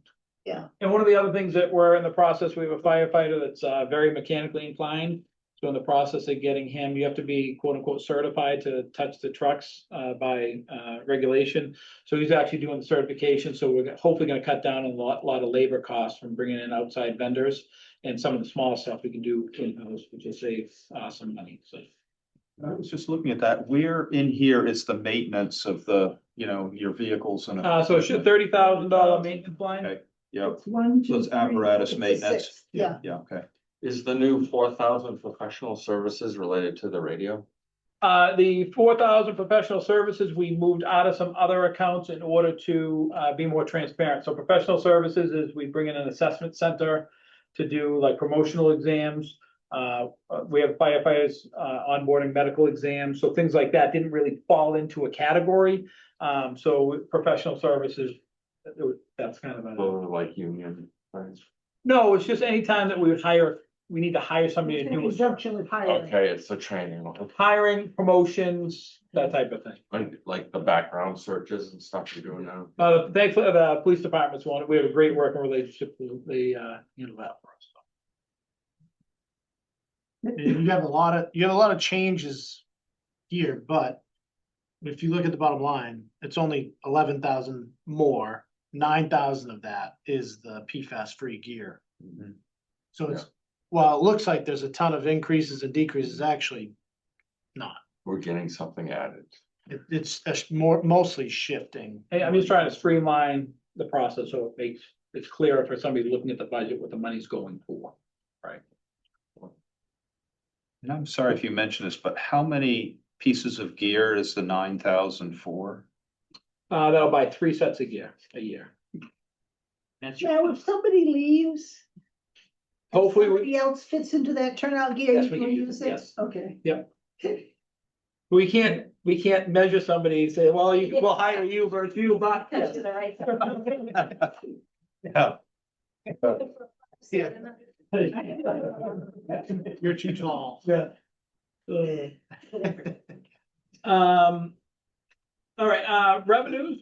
And one of the other things that we're in the process, we have a firefighter that's very mechanically inclined. So in the process of getting him, you have to be quote unquote certified to touch the trucks by regulation. So he's actually doing the certification. So we're hopefully gonna cut down on a lot of labor costs from bringing in outside vendors. And some of the small stuff we can do in-house, which will save some money, so. I was just looking at that. Where in here is the maintenance of the, you know, your vehicles and? So it should $30,000 maintenance line. Okay. Yep, It's one, So two, it's three, apparatus it's a maintenance. six. Yeah, yeah, okay. Is the new 4,000 professional services related to the radio? The 4,000 professional services, we moved out of some other accounts in order to be more transparent. So professional services is we bring in an assessment center to do like promotional exams. We have firefighters onboarding medical exams, so things like that didn't really fall into a category. So professional services, that's kind of a. Or like union, right? No, it's just anytime that we would hire, we need to hire somebody to in do it. conjunction with hiring. Okay, it's the training, one. Hiring, promotions, that type of thing. Like the background searches and stuff you're doing now. Thankfully, the police department's one, we have a great working relationship, they handle that for us. And you have a lot of changes here, but if you look at the bottom line, it's only 11,000 more. 9,000 of that is the PFAS free gear. So it's, while it looks like there's a ton of increases and decreases, actually not. We're getting something added. It's mostly shifting. Hey, I'm just trying to streamline the process so it's clearer for somebody looking at the budget what the money's going for, right? And I'm sorry if you mentioned this, but how many pieces of gear is the 9,000 for? That'll buy 3 sets of gear a year. Now, if somebody leaves. Hopefully, Somebody else fits into that turnout gear, Yes, you we can can use use it, it, yes. okay. we can't measure somebody and say, well, we'll hire you for a few bucks. Touch to the right. Yeah. You're too tall. Yeah. All right, revenues,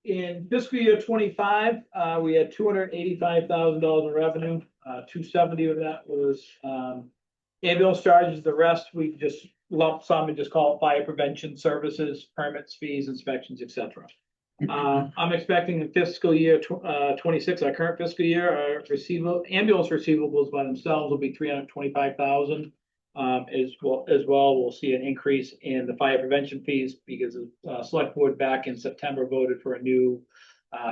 in fiscal year 25, we had $285,000 in revenue. 270 of that was, ambulance charges. The rest, we just lump sum and just call it fire prevention services, permits, fees, inspections, etc. I'm expecting in fiscal year 26, our current fiscal year, our ambulance receivables by themselves will be 325,000. As well, we'll see an increase in the fire prevention fees because the select board back in September voted for a new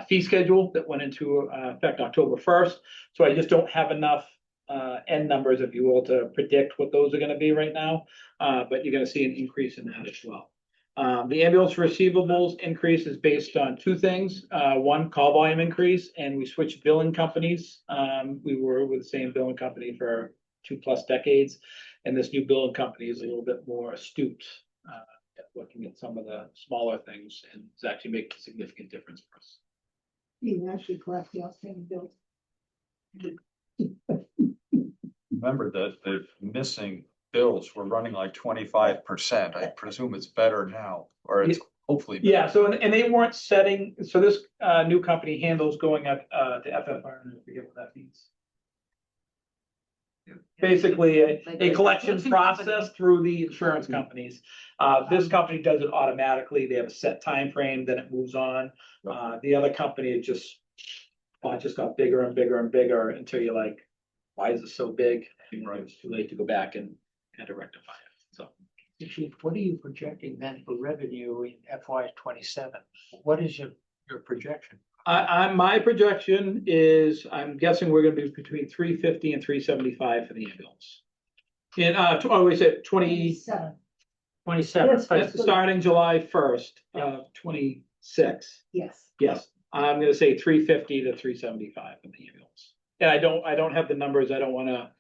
fee schedule that went into effect October 1st. So I just don't have enough end numbers, if you will, to predict what those are going to be right now. But you're going to see an increase in that as well. The ambulance receivables increase is based on 2 things. One, call volume increase, and we switched billing companies. We were with the same billing company for 2+ decades. And this new billing company is a little bit more astute at looking at some of the smaller things, and it's actually making a significant difference for us. You can actually collect the outstanding bills. Remember that the missing bills were running like 25%. I presume it's better now, or it's hopefully. Better. Yeah, so, and they weren't setting, so this new company handles going up to FFR, and I forget what that means. Basically, a collection process through the insurance companies. This company does it automatically. They have a set time frame, then it moves on. The other company, it just got bigger and bigger and bigger until you're like, why is it so big? And it's too late to go back and kind of rectify it. So, Chief, what are you projecting then for revenue in FY 27? What is your projection? my projection is, I'm guessing we're gonna be between 350 and 375 for the ambulance. And, we said 27. 27. Yes, yes. starting July 1st, 26. Yes. Yes, I'm gonna say 350 to 375 for the ambulance. And I don't have the numbers. I don't wanna,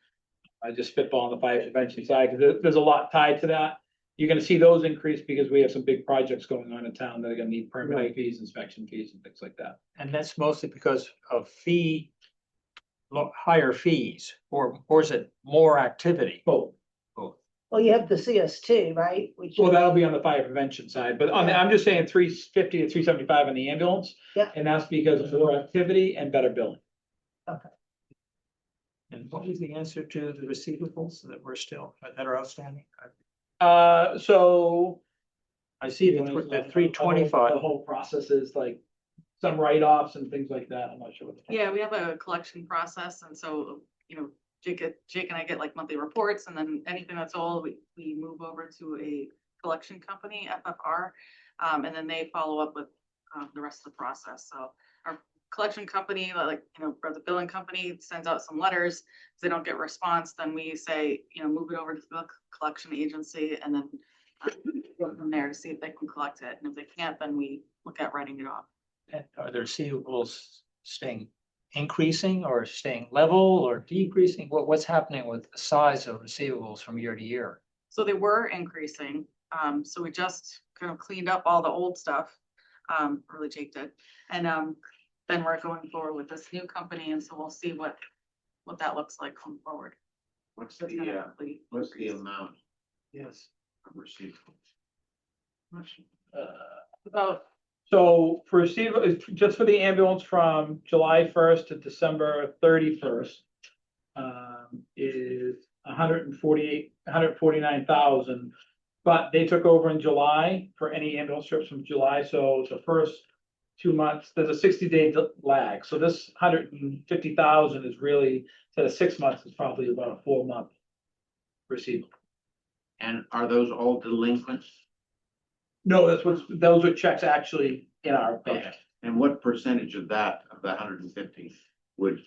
I just spitball on the fire prevention side, because there's a lot tied to that. You're gonna see those increase because we have some big projects going on in town that are gonna need permit fees, inspection fees, and things like that. And that's mostly because of higher fees, or is it more activity? Both. Both. Well, you have the CST, right? Which, Well, that'll be on the fire prevention side, but I'm just saying 350 to 375 on the ambulance. Yeah. And that's because of more activity and better billing. And what was the answer to the receivables that were still, that are outstanding? So. I see the The 325. whole process is like some write-offs and things like that. I'm not sure what. Yeah, we have a collection process, and so, Jake and I get like monthly reports, and then anything that's old, we move over to a collection company, FFR. And then they follow up with, the rest of the process, so our collection company, or the billing company sends out some letters. If they don't get response, then we say, move it over to the collection agency, and then go from there to see if they can collect it, and if they can't, then we look at writing it off. And are the receivables staying increasing or staying level or decreasing? What's happening with the size of receivables from year to year? So they were increasing, so we just kind of cleaned up all the old stuff, really Jake did. And then we're going forward with this new company, and so we'll see what that looks like going forward. What's That's the, gonna hopefully what's the increase. amount Yes. of receivables? About, So for receiver, just for the ambulance from July 1st to December 31st. Is 149,000. But they took over in July for any ambulance trips from July, so the first 2 months, there's a 60-day lag. So this 150,000 is really, instead of 6 months, it's probably about a 4-month receivable. And are those all delinquents? No, those are checks actually in our bank. And what percentage of that, of the 150 would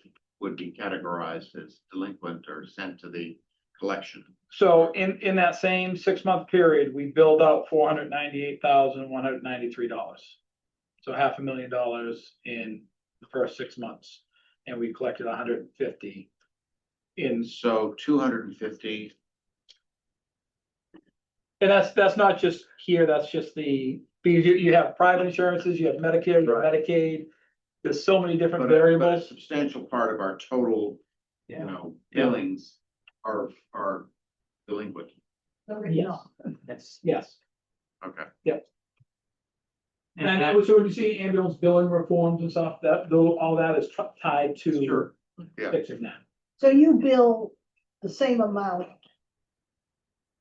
be categorized as delinquent or sent to the collection? So in that same 6-month period, we billed out $498,193. So $500,000 in the first 6 months, and we collected 150 in. So 250, And that's not just here, that's just because you have private insurances, you have Medicare, you have Medicaid. There's so many different but a variables. substantial part of our total, billings are delinquent. Yes. Yes. Okay. And I was sure you see ambulance billing reforms and stuff, all that is tied to. Sure. Yeah. Fixing that. so you bill the same amount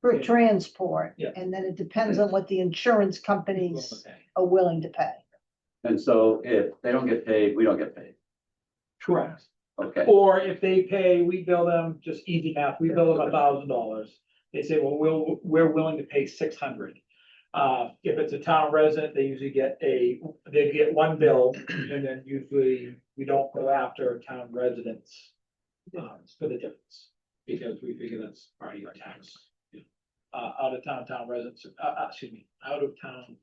for Yeah. transport, Yeah. and then it depends on what the insurance companies Okay. are willing to pay. And so if they don't get paid, we don't get paid. Correct. Okay, Or if they pay, we bill them, just easy math, we bill them $1,000. They say, well, we're willing to pay 600. If it's a town resident, they usually they get one bill, and then usually we don't go after town residents. For the difference, because we figure that's part of your tax. Out of town residents, out of town,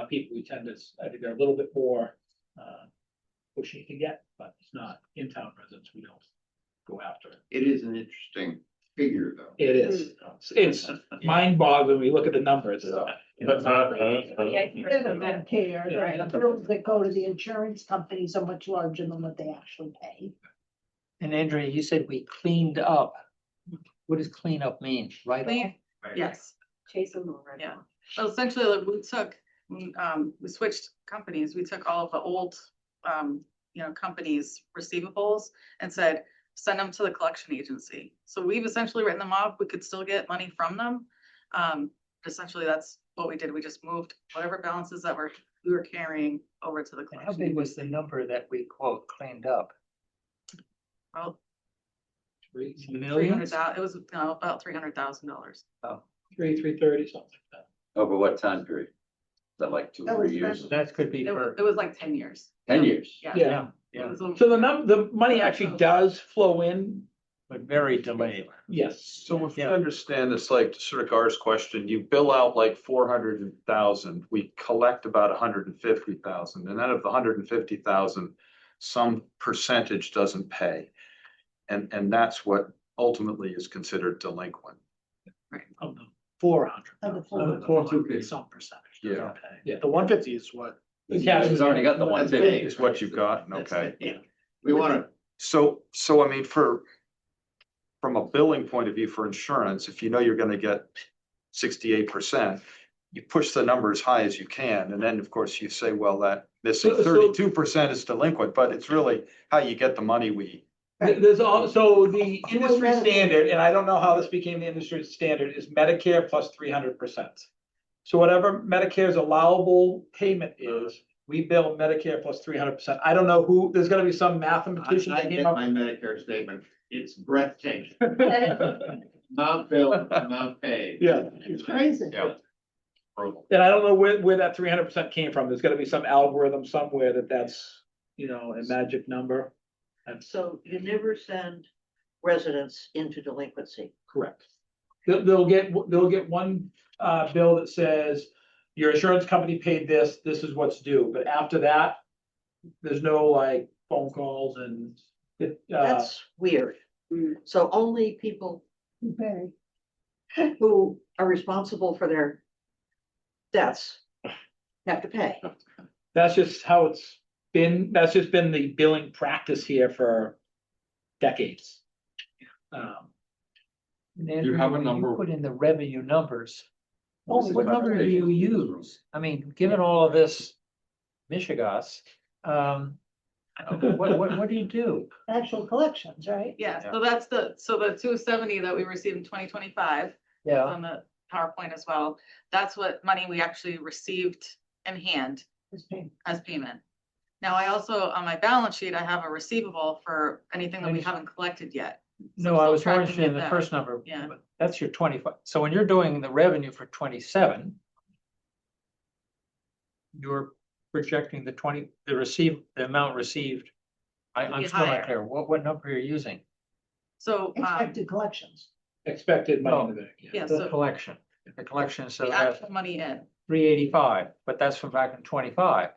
people, we tend to, I think they're a little bit more, pushy to get, but it's not in town residents, we don't go after it. It is an interesting figure, though. It is, it's mind boggling when we look at the numbers. Medicare, the bills that go to the insurance companies are much larger than what they actually pay. And Andrea, you said we cleaned up. What does clean up mean? Right? clean, yes. Chase them over. Yeah. So essentially, like, we switched companies. We took all of the old, companies' receivables and said, send them to the collection agency. So we've essentially written them off. We could still get money from them. Essentially, that's what we did. We just moved whatever balances that we were carrying over to the And how collection. big was the number that we quote cleaned up? Well, Millions? $300,000, it was about $300,000. 330, something like that. over what time period? Is that like 2 That or was 3 years? That could be It for, was like 10 years. 10 years? Yeah. Yeah. It was a- So the money actually does flow in, but very delayed. yes. So if you Yeah. understand this, like sort of Gar's question, you bill out like 400,000, we collect about 150,000, and then of the 150,000, some percentage doesn't pay. And that's what ultimately is considered delinquent. Of the 400. Of the Of 400. the 400, some percentage. Yeah. Yeah, the 150 is what. The cash He's already got the 150. Is what you've got, That's okay. it, Yeah. We want to, So I mean, for from a billing point of view for insurance, if you know you're gonna get 68%, you push the number as high as you can, and then, of course, you say, well, that missing So- 32% is delinquent, but it's really how you get the money There's also the industry standard, and I don't know how this became the industry standard, is Medicare plus 300%. So whatever Medicare's allowable payment is, we bill Medicare plus 300%. I don't know who, there's gonna be some mathematician I that came get up. my Medicare statement. It's breathtaking. Amount billed, amount paid. Yeah. It's crazy. Yeah. And I don't know where that 300% came from. There's gotta be some algorithm somewhere that's, you know, a magic number. And So you never send residents into delinquency. correct. They'll get one bill that says, your insurance company paid this, this is what's due, but after that, there's no like phone calls and That's weird. So only people Okay. who are responsible for their deaths have to pay. that's just how it's been, that's just been the billing practice here for decades. Andrew, have a when number? Put in the revenue numbers. Oh, What number do you use? I mean, given all of this Michigas, what do you do? Actual collections, right? Yeah, so that's the 270 that we received in 2025. Yeah, On the PowerPoint as well. That's what money we actually received in hand It's paid. as payment. Now, I also, on my balance sheet, I have a receivable for anything that we haven't collected yet. no, I was more interested in the first number. Yeah. but That's your 25. So when you're doing the revenue for 27, you're projecting the amount received. I'm Be still higher. not clear. What number you're using? So, Expected collections. Expected money in the bank. yeah, The so collection. The collection, so the that's actual money in. 385, but that's from back in 25.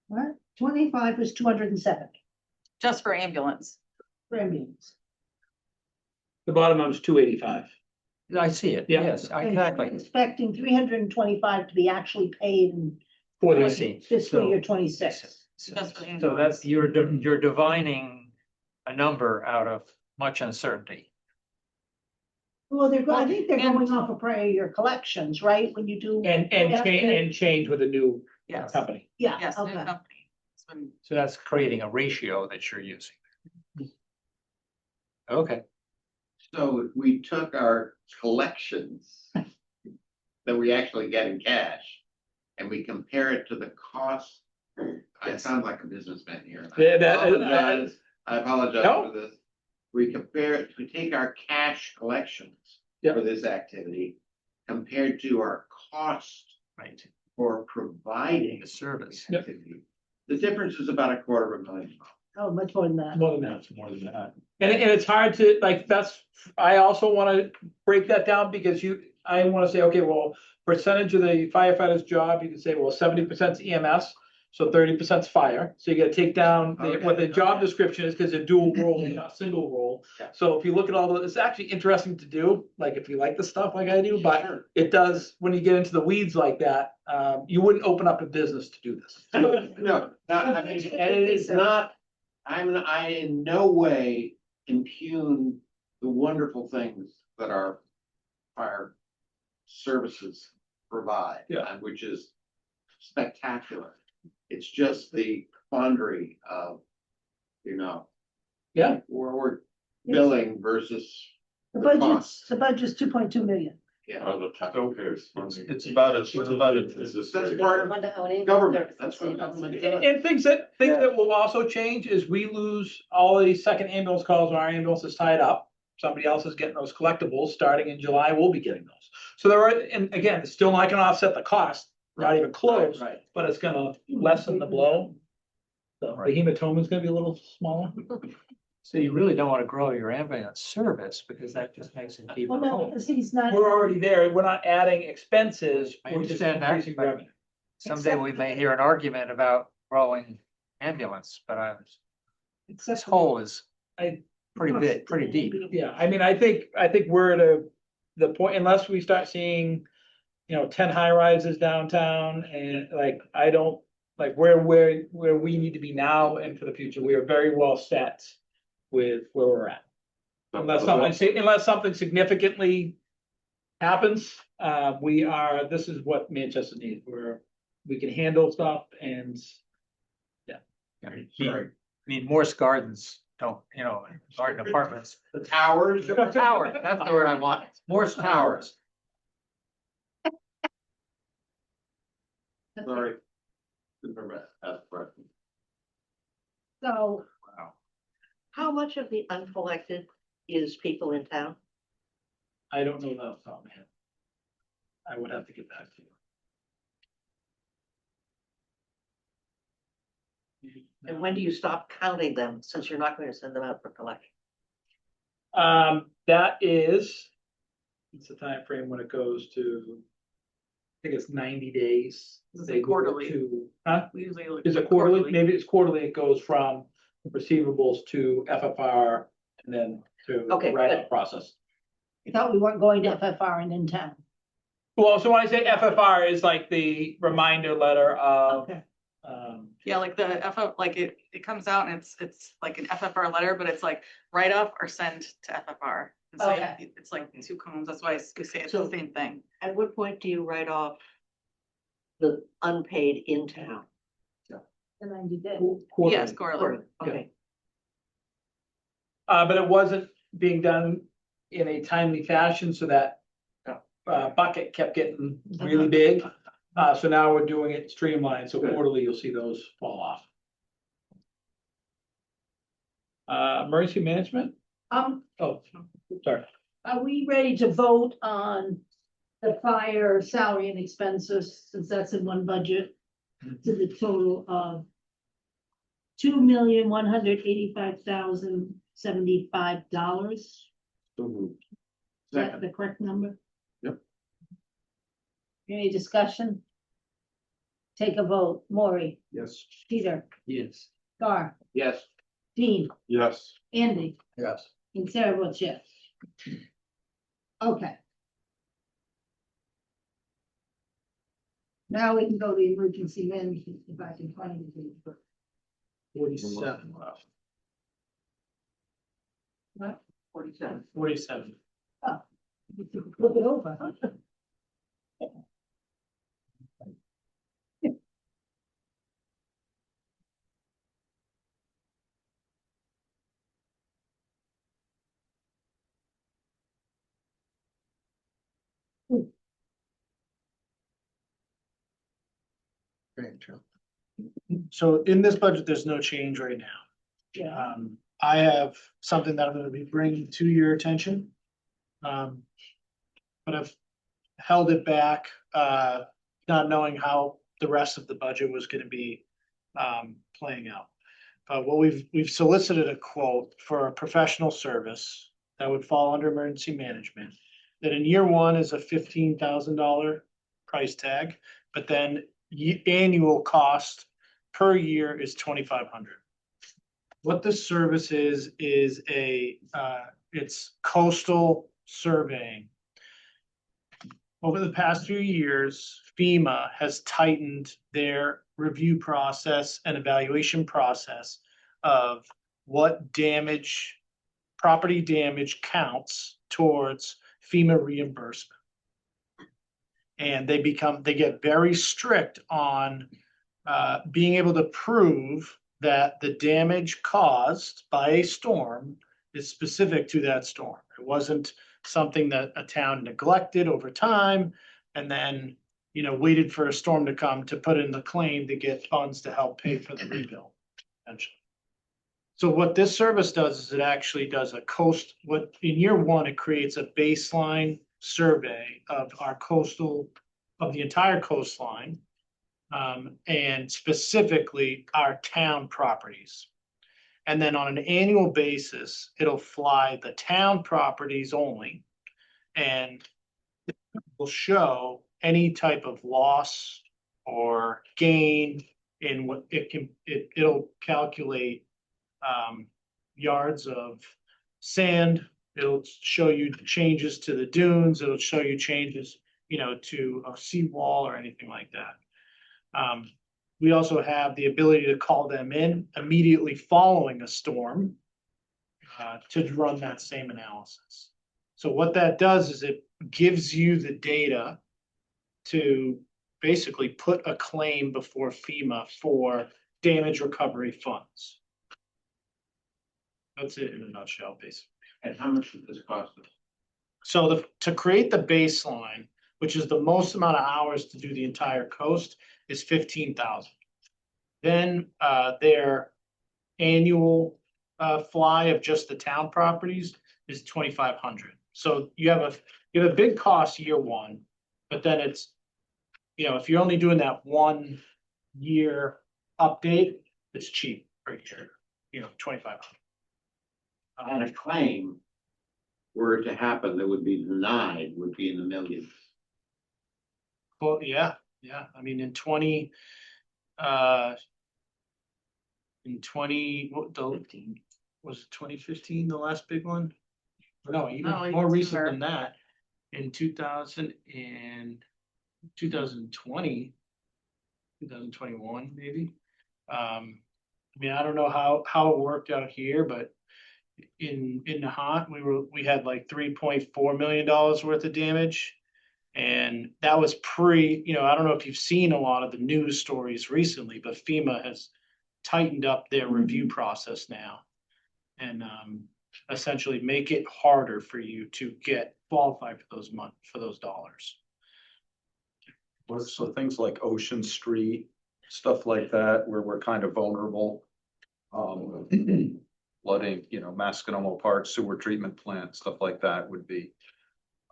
What? 25 was 207 Just for ambulance. premiums. The bottom line was 285. I see it, Yeah. yes, exactly. Expecting 325 to be actually paid in For I the, see. fiscal So- year 26. Just for So that's, ambulance. you're divining a number out of much uncertainty. Well, I think they're And- going off of prior year collections, right? When you do. and change with a new Yes, company. Yeah, yes, new okay. company. It's been, So that's creating a ratio that you're using. Okay, So if we took our collections that we actually get in cash and we compare it to the cost, I sound like a businessman here. I apologize No. for this. We compare it, we take our cash collections Yeah. for this activity compared to our cost right, for providing the service. Yep. activity. The difference is about $250,000. Oh, much more than that. More than that. More than that. And it's hard to, like, I also wanna break that down because I wanna say, okay, well, percentage of the firefighter's job, you can say, well, 70% is EMS, so 30% is fire. So you gotta take down what the job description is, cause they're dual role, not single role. Yeah. So if you look at all those, it's actually interesting to do, like, if you like the stuff like I do, but it does, when you get into the weeds like that, you wouldn't open up a business to do this. No, I mean, and it is not, I in no way impugn the wonderful things that our fire services provide. Yeah. Which is spectacular. It's just the quandary of, Yeah. where we're billing versus The the cost. budget's 2.2 million. Yeah, Other taxpayers. It's about that's part Wonder how an of ambulance government, service that's is what able to government do does. it. And things that will also change is we lose all the second ambulance calls when our ambulance is tied up. Somebody else is getting those collectibles. Starting in July, we'll be getting those. So there are, and again, it's still not gonna offset the cost, not even close, Right. but it's gonna lessen the blow. The hematoma is gonna be a little smaller. So you really don't want to grow your ambulance service because that just makes it deeper. Well, no, because he's not. We're already there. We're not adding expenses. I We're just understand that, increasing but- revenue. Someday we may hear an argument about growing ambulance, but this hole is pretty big, pretty deep. Yeah, I mean, I think we're at the point, unless we start seeing, 10 high rises downtown and I don't, where we need to be now and for the future, we are very well set with where we're at. Unless something significantly happens, this is what Manchester needs, where we can handle stuff and. I mean, Morse Gardens don't, garden apartments. The towers. Tower, that's the word I want. Morse towers. Sorry. That's correct. So Wow. how much of the uncollected is people in town? I don't know that off the top of my head. I would have to get back to you. And when do you stop counting them, since you're not going to send them out for collection? That is, it's a time frame when it goes to, I think it's 90 days. Is it They go quarterly? Huh? We usually look. Is it quarterly? Maybe it's quarterly. It goes from receivables to FFR and then to Okay, the write-up good. process. I thought we weren't going to FFR and in town. Well, so when I say FFR is like the reminder letter of, Okay. Yeah, like the FF, like it comes out and it's like an FFR letter, but it's like write up or send to FFR. And so Okay. it's like two columns. That's why we say it's So- the same thing. At what point do you write off the unpaid in town? The 90 days. quarterly. Yes, quarterly. Okay, But it wasn't being done in a timely fashion, so that bucket kept getting really big. So now we're doing it streamlined, so quarterly you'll see those fall off. Emergency management? Oh, sorry. Are we ready to vote on the fire salary and expenses, since that's in one budget, to the total of $2,185,075? Is that the correct number? Yep. Any discussion? Take a vote. Maury, Yes. Peter, Yes. Gar, Yes. Dean, Yes. Andy, Yes. and Sarah votes yes. Okay. Now we can go to emergency management, if I can find it. 47 left. What? 47. 47. Look it over, huh? So in this budget, there's no change right now. Yeah. I have something that I'm gonna be bringing to your attention. But I've held it back, not knowing how the rest of the budget was gonna be, playing out. What we've solicited a quote for a professional service that would fall under emergency management. That in year one is a $15,000 price tag, but then annual cost per year is $2,500. What this service is it's coastal surveying. Over the past few years, FEMA has tightened their review process and evaluation process of what damage, property damage counts towards FEMA reimbursement. And they get very strict on being able to prove that the damage caused by a storm is specific to that storm. It wasn't something that a town neglected over time and then, waited for a storm to come to put in the claim to get funds to help pay for the rebuild. Essentially. So what this service does is it actually does in year one, it creates a baseline survey of the entire coastline. And specifically our town properties. And then on an annual basis, it'll fly the town properties only. And will show any type of loss or gain in what it'll calculate yards of sand. It'll show you changes to the dunes. It'll show you changes, to a seawall or anything like that. We also have the ability to call them in immediately following a storm. to run that same analysis. So what that does is it gives you the data to basically put a claim before FEMA for damage recovery funds. That's it in a nutshell, basically. And how much does this cost us? So to create the baseline, which is the most amount of hours to do the entire coast, is 15,000. Then their annual fly of just the town properties is 2,500. So you have a big cost year one, but then it's, if you're only doing that 1 year update, it's cheap per year, 2,500. And a claim were it to happen that would be denied would be in the millions. Well, yeah. I mean, in 20, was it 2015, the last big one? No, even No, more it's recent sooner. than that. In 2020, 2021, maybe. I mean, I don't know how it worked out here, but in Nahant, we had like $3.4 million worth of damage. And that was I don't know if you've seen a lot of the news stories recently, but FEMA has tightened up their review process now. And essentially make it harder for you to get qualified for those dollars. So things like Ocean Street, stuff like that, where we're kind of vulnerable. Flooding, Masconomo Park sewer treatment plant, stuff like that would be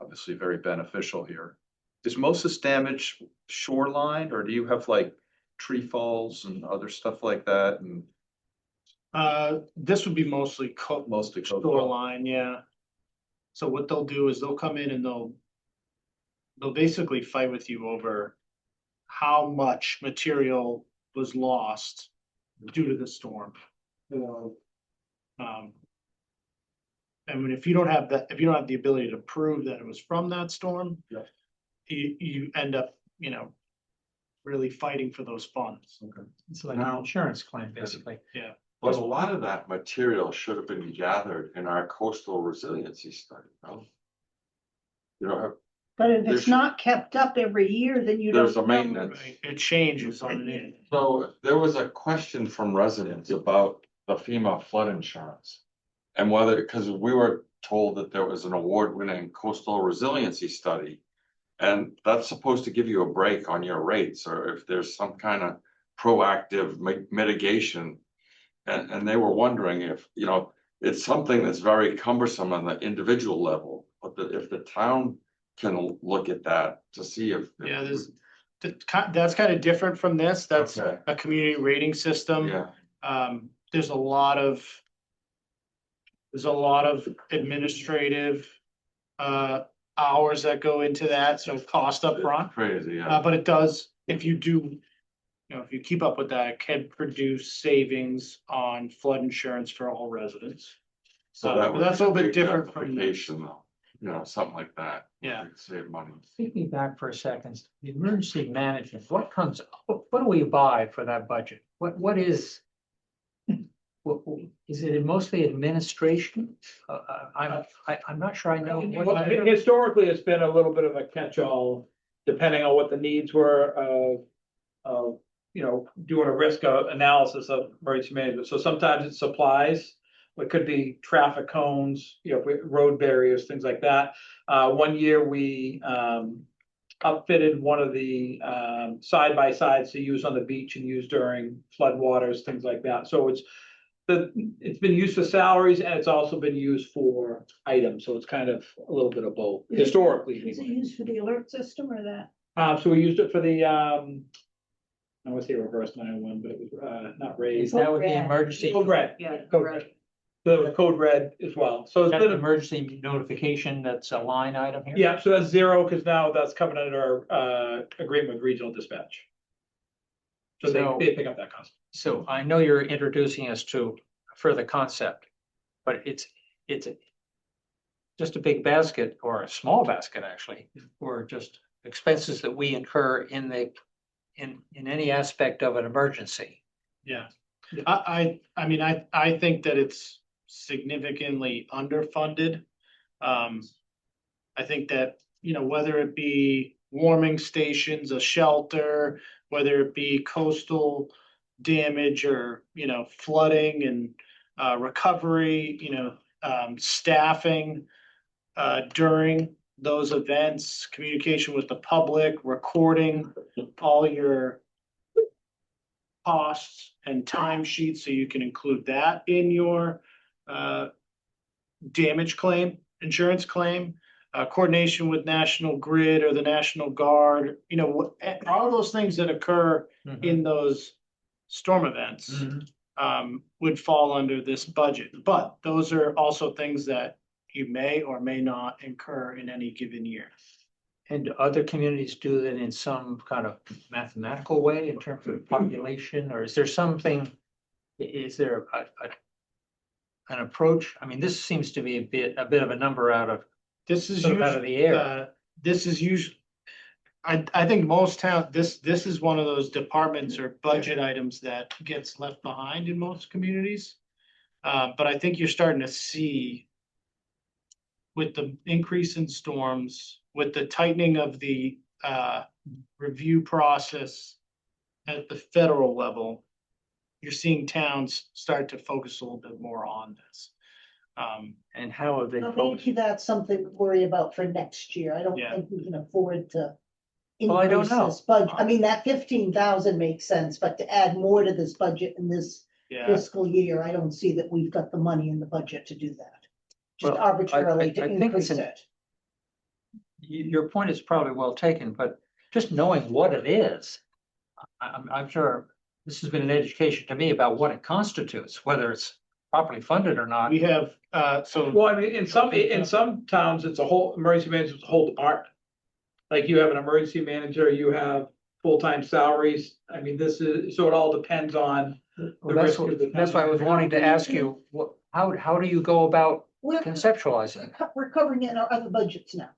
obviously very beneficial here. Is most of this damage shoreline, or do you have like tree falls and other stuff like that? And This would be mostly mostly shoreline, yeah. So what they'll do is they'll come in and they'll basically fight with you over how much material was lost due to the storm. And if you don't have the ability to prove that it was from that storm, Yeah. you end up, really fighting for those funds. It's like an Now- insurance claim, basically. But a lot of that material should have been gathered in our coastal resiliency study, no? But if There it's should- not kept up every year, then you don't. There's a know. maintenance. Right, it changes on it. So there was a question from residents about the FEMA flood insurance. And whether, because we were told that there was an award-winning coastal resiliency study. And that's supposed to give you a break on your rates, or if there's some kind of proactive mitigation. And they were wondering if, it's something that's very cumbersome on the individual level, but if the town can look at that to see if. Yeah, that's kind of different from this. That's Okay. a community rating system. Yeah, There's a lot of administrative hours that go into that, so cost up front. crazy, yeah. But it does, if you keep up with that, it can produce savings on flood insurance for all residents. So that but would that's be a little bit big different from this. justification, though, something like that. Yeah. Would Save money. Take me back for a second. The emergency management, what do we buy for that budget? What is? Is it mostly administration? I'm not sure I know. Well, historically, it's been a little bit of a catch-all, depending on what the needs were of doing a risk analysis of emergency management. So sometimes it's supplies. It could be traffic cones, road barriers, things like that. 1 year we outfitted one of the side-by-sides to use on the beach and use during flood waters, things like that. So it's been used for salaries and it's also been used for items. So it's kind of a little bit of both historically. Is it anyway. used for the alert system or that? So we used it for the I want to say reverse 911, but it was not Is raised. that with the emergency? Code red. Yeah, Code right. red. The code red as well. So it's That been, emergency notification, that's a line item here? yeah, so that's 0 because now that's coming under our agreement with regional dispatch. So So- they pick up that cost. So I know you're introducing us to a further concept, but it's just a big basket or a small basket actually, or just expenses that we incur in any aspect of an emergency. Yeah, I mean, I think that it's significantly underfunded. I think that, you know, whether it be warming stations, a shelter, whether it be coastal damage or, you know, flooding and recovery, you know, staffing during those events, communication with the public, recording all your costs and timesheets, so you can include that in your damage claim, insurance claim, coordination with National Grid or the National Guard, you know, all those things that occur in those storm events would fall under this budget. But those are also things that you may or may not incur in any given year. And do other communities do that in some kind of mathematical way in terms of population, or is there something? Is there an approach? I mean, this seems to be a bit of a number out of the air. This is usually, I think most towns, this is one of those departments or budget items that gets left behind in most communities. But I think you're starting to see with the increase in storms, with the tightening of the review process at the federal level, you're seeing towns start to focus a little bit more on this. And how have they Well, focused? maybe that's something to worry about for next year. I don't Yeah. think we can afford to Well, I don't increase know. this budget. I mean, that 15,000 makes sense, but to add more to this budget in this Yeah, fiscal year, I don't see that we've got the money in the budget to do that. Just Well, arbitrarily to I think it's increase an- it. Your point is probably well taken, but just knowing what it is, I'm sure this has been an education to me about what it constitutes, whether it's properly funded or not. we have, so. Well, I mean, in some towns, it's a whole, emergency management, it's a whole department. Like you have an emergency manager, you have full-time salaries. I mean, this is, so it all depends on. Well, that's that's why I was wanting to ask you, how do you go about We're, conceptualizing? we're covering it in our other budgets now.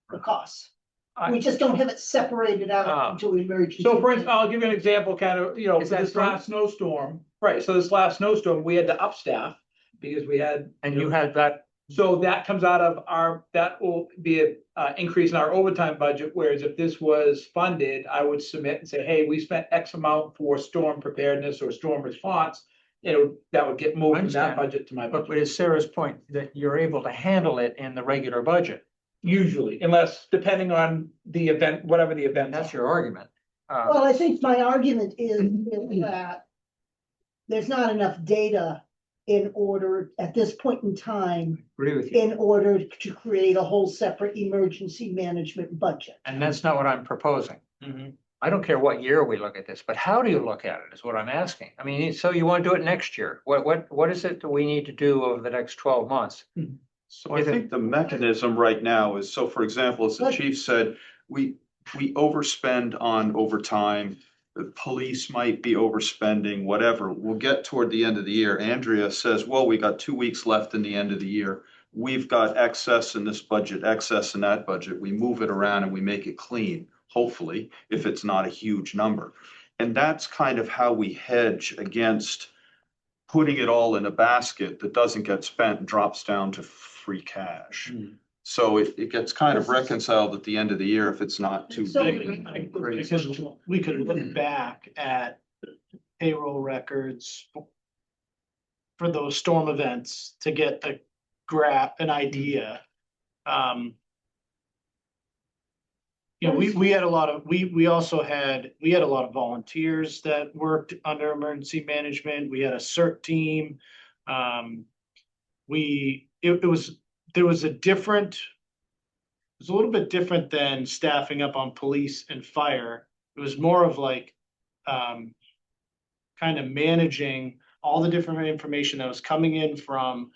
The costs. I- We just don't have it separated Ah. out into emergency. So for instance, I'll give you an example, kind of, you know, Is for that this true? last snowstorm, right, so this last snowstorm, we had to upstaff because we had. And you had that, So that comes out of that will be a increase in our overtime budget, whereas if this was funded, I would submit and say, hey, we spent X amount for storm preparedness or storm response. That would get moved from that understand. budget to my but budget, it's Sarah's point that you're able to handle it in the regular budget. usually, unless, depending on the event, whatever the event. And that's your argument. Well, I think my argument is that there's not enough data in order, at this point in time, Agree with you. in order to create a whole separate emergency management budget. And that's not what I'm proposing. I don't care what year we look at this, but how do you look at it is what I'm asking. I mean, so you want to do it next year? What is it that we need to do over the next 12 months? So I think the mechanism right now is, so for example, as the chief said, we overspend on overtime. The police might be overspending, whatever. We'll get toward the end of the year. Andrea says, well, we got 2 weeks left in the end of the year. We've got excess in this budget, excess in that budget. We move it around and we make it clean, hopefully, if it's not a huge number. And that's kind of how we hedge against putting it all in a basket that doesn't get spent and drops down to free cash. So it gets kind of reconciled at the end of the year if it's not too So- big. Because we could look back at payroll records for those storm events to get the an idea. You know, we had a lot of, we also had, we had a lot of volunteers that worked under emergency management. We had a CERT team. There was a different, it was a little bit different than staffing up on police and fire. It was more of like, kind of managing all the different information that was coming in from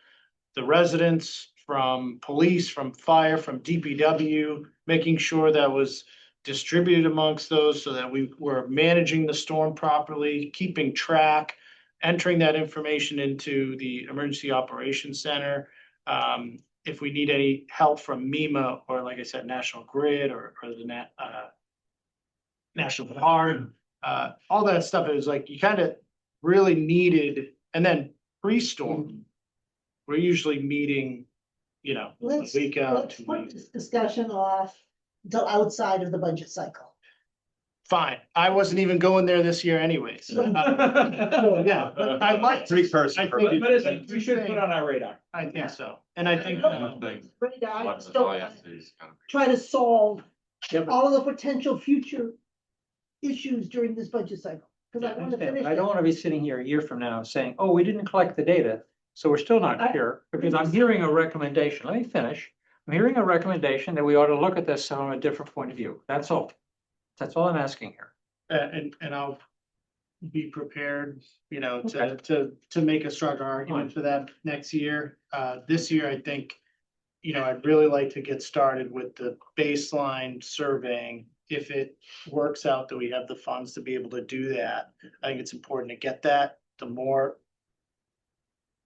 the residents, from police, from fire, from DPW, making sure that was distributed amongst those so that we were managing the storm properly, keeping track, entering that information into the Emergency Operations Center. If we need any help from MEMA or, like I said, National Grid or the National Guard, all that stuff, it was like you kind of really needed, and then pre-storm, we're usually meeting, you know, a Let's, week out. let's put this discussion off until outside of the budget cycle. Fine, I wasn't even going there this year anyways. Yeah, but I like. Three person. I per think- people. But it's, we should put it on our radar. I think so, and I think, One thing, Radar, I what just don't wanna resiliency is gonna be. try to solve Yeah, but- all of the potential future issues during this budget cycle. Cause I I want to understand, finish but I don't it. want to be sitting here a year from now saying, oh, we didn't collect the data, so we're still not here, because I'm hearing a recommendation. Let me finish. I'm hearing a recommendation that we ought to look at this from a different point of view. That's all. That's all I'm asking here. and I'll be prepared, you know, to make a stronger argument for that next year. This year, I think, you know, I'd really like to get started with the baseline surveying. If it works out that we have the funds to be able to do that, I think it's important to get that. The more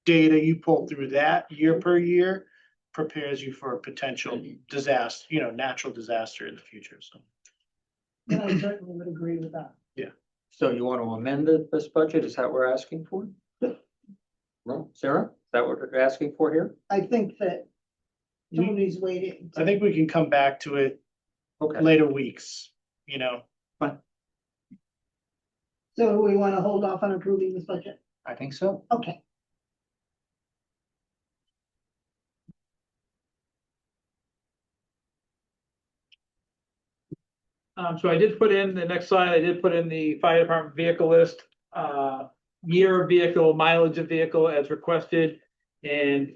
data you pull through that year per year prepares you for a potential disaster, you know, natural disaster in the future, so. And I certainly would agree with that. So you want to amend this budget? Is that what we're asking for? No, Sarah, is that what we're asking for here? I think that Tony's waiting. I think we can come back to it Okay. later weeks, you know. So we want to hold off on approving this budget? I think so. Okay. So I did put in the next slide, I did put in the fire department vehicle list, year of vehicle, mileage of vehicle as requested, and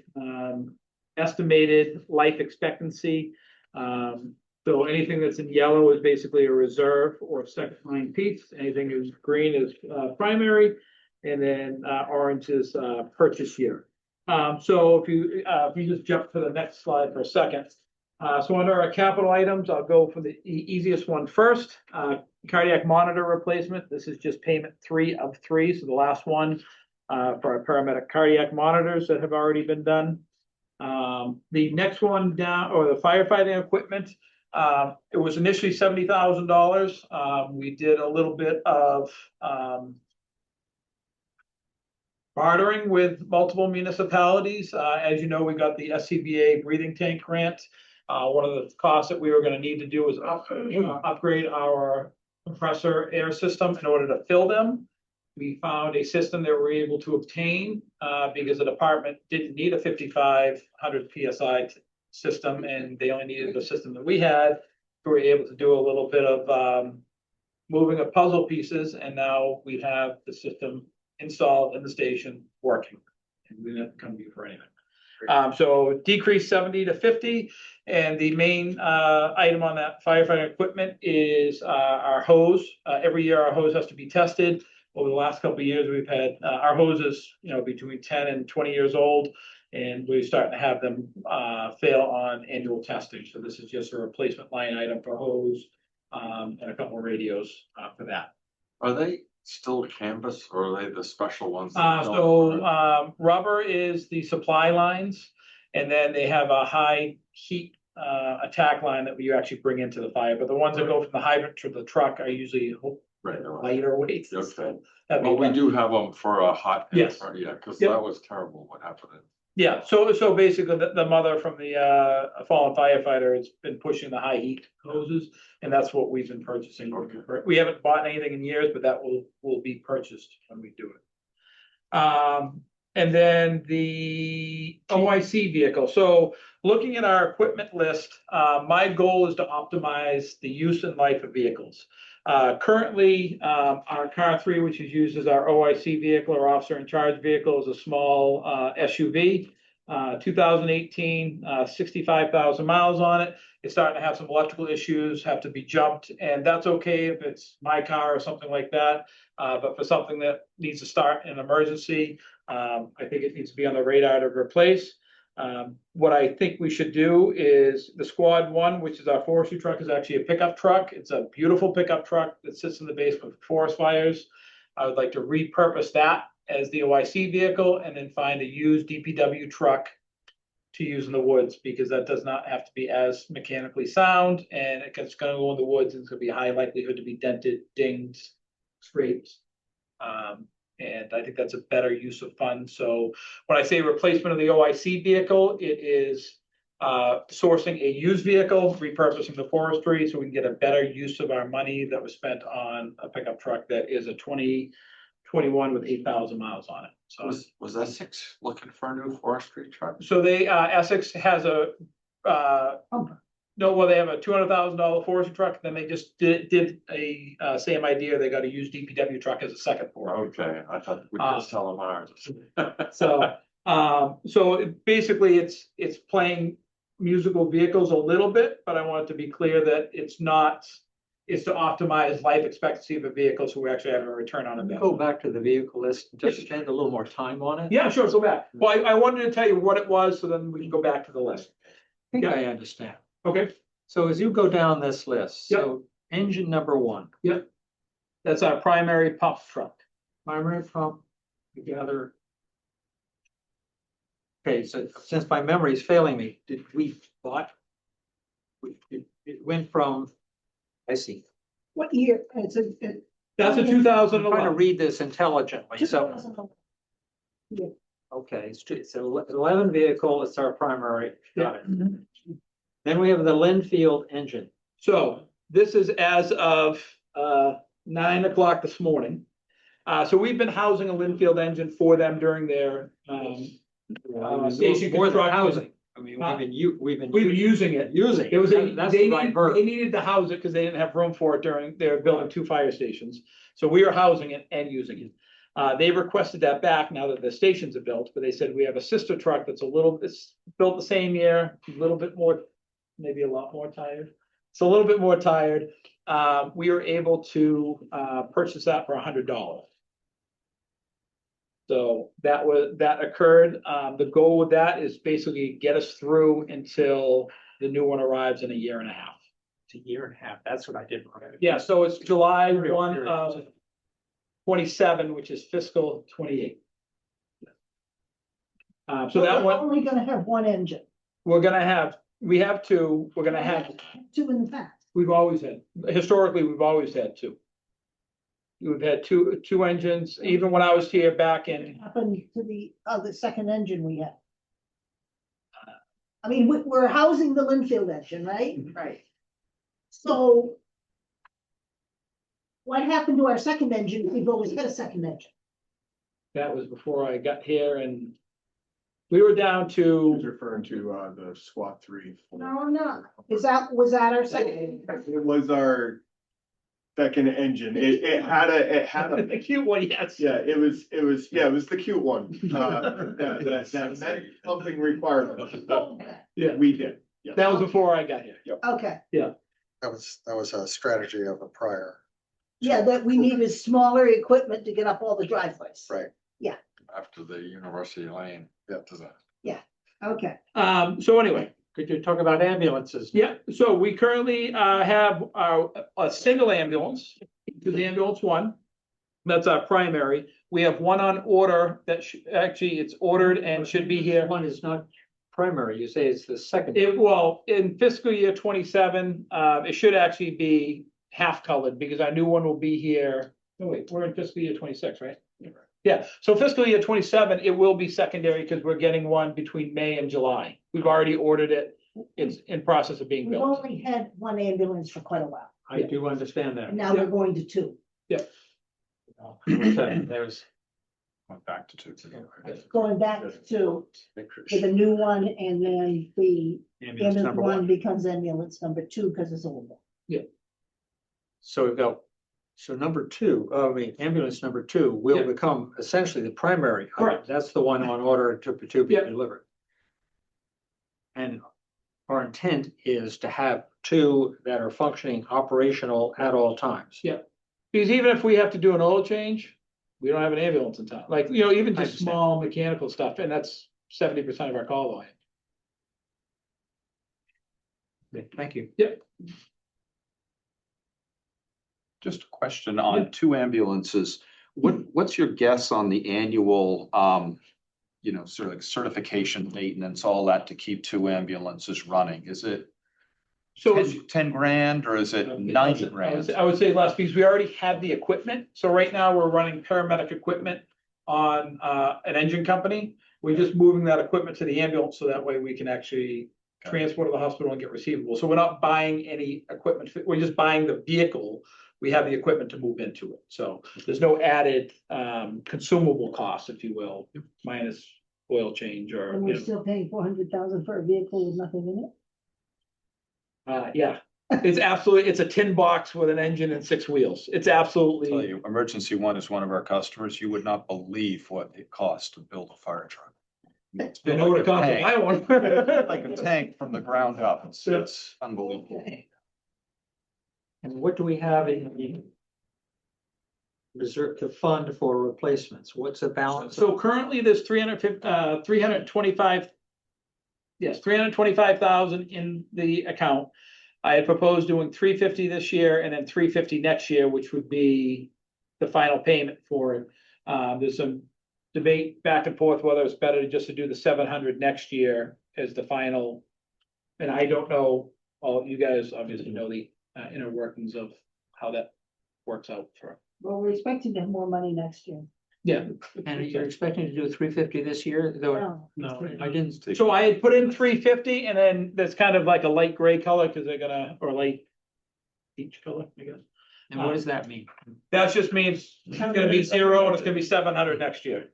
estimated life expectancy. So anything that's in yellow is basically a reserve or second line piece. Anything is green is primary, and then orange is purchase year. So if you just jump to the next slide for a second. So under our capital items, I'll go for the easiest one first. Cardiac monitor replacement. This is just payment 3 of 3. So the last one for our paramedic cardiac monitors that have already been done. The next one down, or the firefighting equipment, it was initially $70,000. We did a little bit of bartering with multiple municipalities. As you know, we got the SCBA breathing tank grant. One of the costs that we were gonna need to do was upgrade our compressor air system in order to fill them. We found a system that we're able to obtain, because the department didn't need a 5,500 PSI system, and they only needed the system that we had. We were able to do a little bit of moving of puzzle pieces, and now we have the system installed in the station working. And we didn't have to come to you for anything. So decrease 70 to 50, and the main item on that firefighting equipment is our hose. Every year our hose has to be tested. Over the last couple of years, we've had our hoses, you know, between 10 and 20 years old, and we're starting to have them fail on annual testing. So this is just a replacement line item for hose and a couple of radios for that. Are they still canvas or are they the special ones? that don't work? Rubber is the supply lines, and then they have a high heat attack line that we actually bring into the fire. But the ones that go from the hydrant to the truck are usually Right, right. lighter weights. Okay. That'd be Well, we fun. do have them for a hot. Yes. Yeah, because Yep. that was terrible what happened. Yeah, so basically the mother from the fallen firefighter has been pushing the high heat hoses, and that's what we've been purchasing. Okay. We haven't bought anything in years, but that will be purchased when we do it. And then the OIC vehicle. So looking at our equipment list, my goal is to optimize the use and life of vehicles. Currently, our car 3, which is used as our OIC vehicle or officer in charge vehicle, is a small SUV. 2018, 65,000 miles on it. It's starting to have some electrical issues, have to be jumped, and that's okay if it's my car or something like that. But for something that needs to start in an emergency, I think it needs to be on the radar to replace. What I think we should do is the Squad 1, which is our forestry truck, is actually a pickup truck. It's a beautiful pickup truck that sits in the basement for forest fires. I would like to repurpose that as the OIC vehicle and then find a used DPW truck to use in the woods, because that does not have to be as mechanically sound, and it's going to go in the woods, and it's going to be a high likelihood to be dented, dinged, scraped. And I think that's a better use of funds. So when I say replacement of the OIC vehicle, it is sourcing a used vehicle, repurposing the forestry, so we can get a better use of our money that was spent on a pickup truck that is a 2021 with 8,000 miles on it. So, Was Essex looking for a new forestry truck? so they, Essex has a, no, well, they have a $200,000 forestry truck, then they just did a, same idea, they got a used DPW truck as a second forestry. Okay, I thought we'd just sell them ours. So basically it's playing musical vehicles a little bit, but I want it to be clear that it's not, it's to optimize life expectancy of a vehicle, so we actually have a return on Go investment. back to the vehicle list, and just spend a little more time on it. Yeah, sure, go back. Well, I wanted to tell you what it was, so then we can go back to the list. I think I understand. Okay, So as you go down this list, so engine number one, that's our primary pump truck. primary pump, together. Okay, so since my memory is failing me, did we bought? It went from, I see. What year? It's That's a I'm trying to 2011. read this intelligently, so, okay, it's an 11 vehicle, it's our primary, got it. Then we have the Linfield engine. So this is as of 9 o'clock this morning. So we've been housing a Linfield engine for them during their station More than construction. housing. I mean, we've been using it. using. It was a, That's they the right needed, verb. they needed to house it because they didn't have room for it during, they were building 2 fire stations. So we are housing it and using it. They requested that back now that the stations are built, but they said we have a sister truck that's it's built the same year, a little bit more, maybe a lot more tired. It's a little bit more tired. We were able to purchase that for $100. So that occurred. The goal with that is basically get us through until the new one arrives in a year and a half. It's a year and a half, that's what I did. Yeah, so it's July Real 1 period. of 27, which is fiscal 28. So that We're one, only gonna have one engine, we have 2, we're gonna have, 2 in the past. historically, we've always had 2. We've had two engines, even when I was here back in, Happened to the other second engine we had. I mean, we're housing the Linfield engine, right? Right. So what happened to our second engine? We've always had a second engine. that was before I got here, and we were down to, referring to the SWAT 3. No. Was that our second? It was our second engine. It had a. the cute one, yes. Yeah, it was the cute one. That met something requirement. Yeah. We did. Yeah. That was before I got here. Okay, That was a strategy of a prior. yeah, that we needed smaller equipment to get up all the driveways. Right. After the University Lane. To the. Okay, So anyway, Could you talk about ambulances? yeah, so we currently have a single ambulance, the ambulance 1. That's our primary. We have 1 on order that actually it's ordered and should be here. One is not primary, you say it's the second. In fiscal year 27, it should actually be half colored because our new one will be here. Oh wait, we're in fiscal year 26, right? Yeah, so fiscal year 27, it will be secondary because we're getting one between May and July. We've already ordered it. It's in process of being we've built. only had 1 ambulance for quite a while, I do understand that. and now we're going to 2. There's, Went back to 2. Going back to the new one, and then the ambulance ambulance number 1 1. becomes ambulance number 2 because it's older. So we've got, so number 2, ambulance number 2 will Yeah. become essentially the primary. Correct. That's the one on order to be Yeah. delivered. And our intent is to have 2 that are functioning operational at all times. Yeah. Because even if we have to do an oil change, we don't have an ambulance in town. Like, even I just understand. small mechanical stuff, and that's 70% of our call volume. Okay, thank you. Just a question on 2 ambulances. What's your guess on the annual, sort of like certification, maintenance, all that to keep 2 ambulances running? Is it So it's, 10 grand, or is it 90 I grand? would say less because we already have the equipment. So right now we're running paramedic equipment on an engine company. We're just moving that equipment to the ambulance so that way we can actually transport to the hospital and get receivable. So we're not buying any equipment. We're just buying the vehicle. We have the equipment to move into it. So there's no added consumable cost, if you will, minus oil change or, And we're still paying 400,000 for a vehicle with nothing in it? yeah. It's absolutely, it's a tin box with an engine and 6 wheels. It's Tell absolutely, you, Emergency One is one of our customers. You would not believe what it costs to build a fire truck. It's they know what it costs to tank. buy one. Like a tank from the ground up. It's unbelievable. And what do we have in the reserve to fund for replacements? What's the balance? So currently there's 325. Yes, 325,000 in the account. I had proposed doing 350 this year and then 350 next year, which would be the final payment for it. There's some debate back and forth whether it's better just to do the 700 next year as the final. And I don't know, all you guys obviously know the inner workings of how that works out for. Well, we're expecting to have more money next year. Yeah. And you're expecting to do 350 this year? Though No, I didn't. so I had put in 350 and then there's kind of like a light gray color because they're gonna, or light peach color, I guess. And what does that mean? That just means it's gonna be 0 and it's gonna be 700 next year.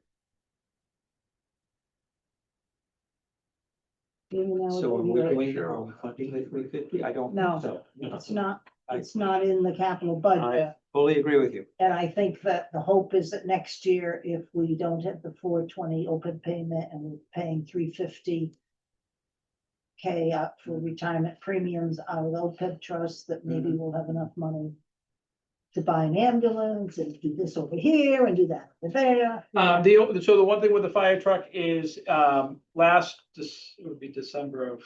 So are we going, are we funding the 350? I don't. No, think so. It's not, it's not in the capital budget. I fully agree with you. And I think that the hope is that next year, if we don't have the 420 OPEB payment and we're paying 350K up for retirement premiums out of the OPEB trust, that maybe we'll have enough money to buy an ambulance and do this over here and do that over there. So the one thing with the fire truck is, it would be December of.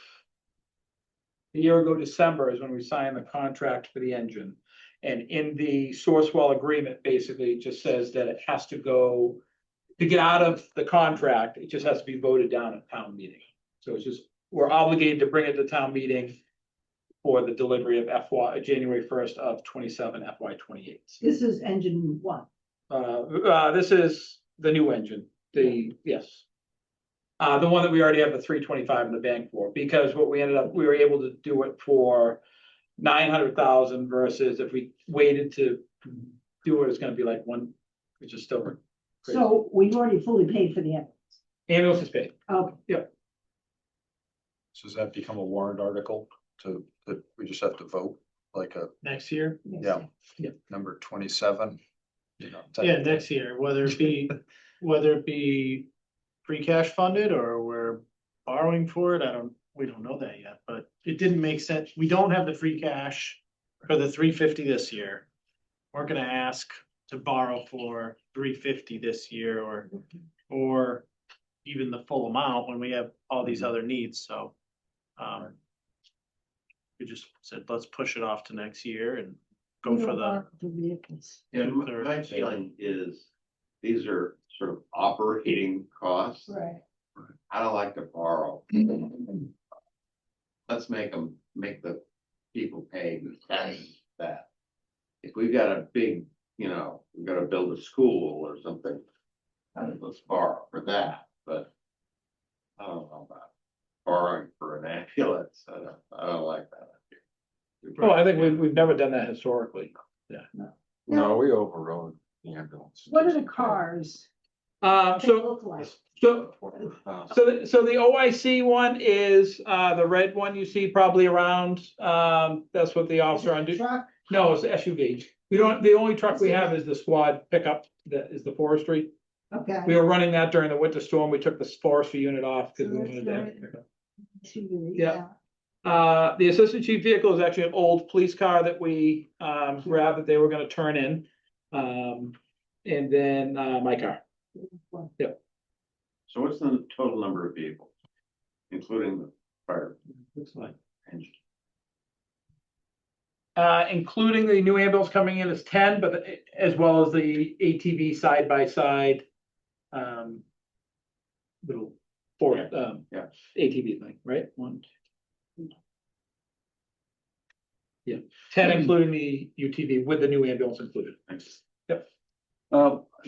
A year ago, December is when we signed the contract for the engine. And in the Sourcewell agreement, basically, it just says that it has to go, to get out of the contract, it just has to be voted down at town meeting. So it's just, we're obligated to bring it to town meeting for the delivery of January 1st of 27 FY 28. This is engine 1. This is the new engine, yes. The one that we already have the 325 in the bank for, because what we were able to do it for 900,000 versus if we waited to do it, it's gonna be like one, which is still crazy. So we've already fully paid for the ambulance. Ambulance is paid. Okay. Yep. So does that become a warrant article that we just have to vote, like a Next year? Yeah. number 27? You know, Yeah, next year, whether it be free cash funded or we're borrowing for it, we don't know that yet, but it didn't make sense. We don't have the free cash for the 350 this year. We're gonna ask to borrow for 350 this year or even the full amount when we have all these other needs, so. We just said, let's push it off to next year and go for the. vehicles. Yeah, my feeling is these are sort of operating costs. Right. I don't like to borrow. Let's make the people pay that. If we've got a big, we've got to build a school or something, let's borrow for that, but I don't know about borrowing for an ambulance. I don't like that. Oh, I think we've never done that historically. No, we overrode the ambulance. What are the cars? They So look like? the OIC one is the red one you see probably around, that's what the officer on duty. Truck? No, it's the SUV. The only truck we have is the squad pickup, that is the forestry. Okay. We were running that during the winter storm. We took the forestry unit off because we wanted to have it pick up. Yeah. The assistant chief vehicle is actually an old police car that we grabbed that they were gonna turn in. And then my car. Yep. So what's the total number of vehicles, including the fire Looks like. engine? Including the new ambulance coming in is 10, but as well as the ATV side by side. Little Ford, Yeah. ATV thing, right? One, 10 including the UTV with the new ambulance included.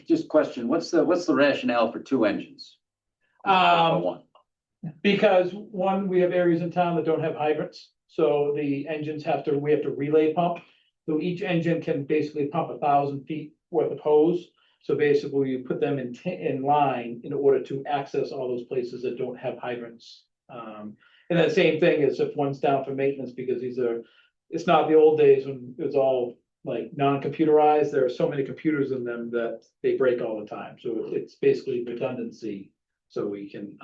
Just question, what's the rationale for 2 engines? Or Um, one? because one, we have areas in town that don't have hydrants, so the engines we have to relay pump. So each engine can basically pump 1,000 feet worth of hose. So basically you put them in line in order to access all those places that don't have hydrants. And the same thing is if one's down for maintenance, because it's not the old days when it was all like non-computerized. There are so many computers in them that they break all the time. So it's basically redundancy. So we don't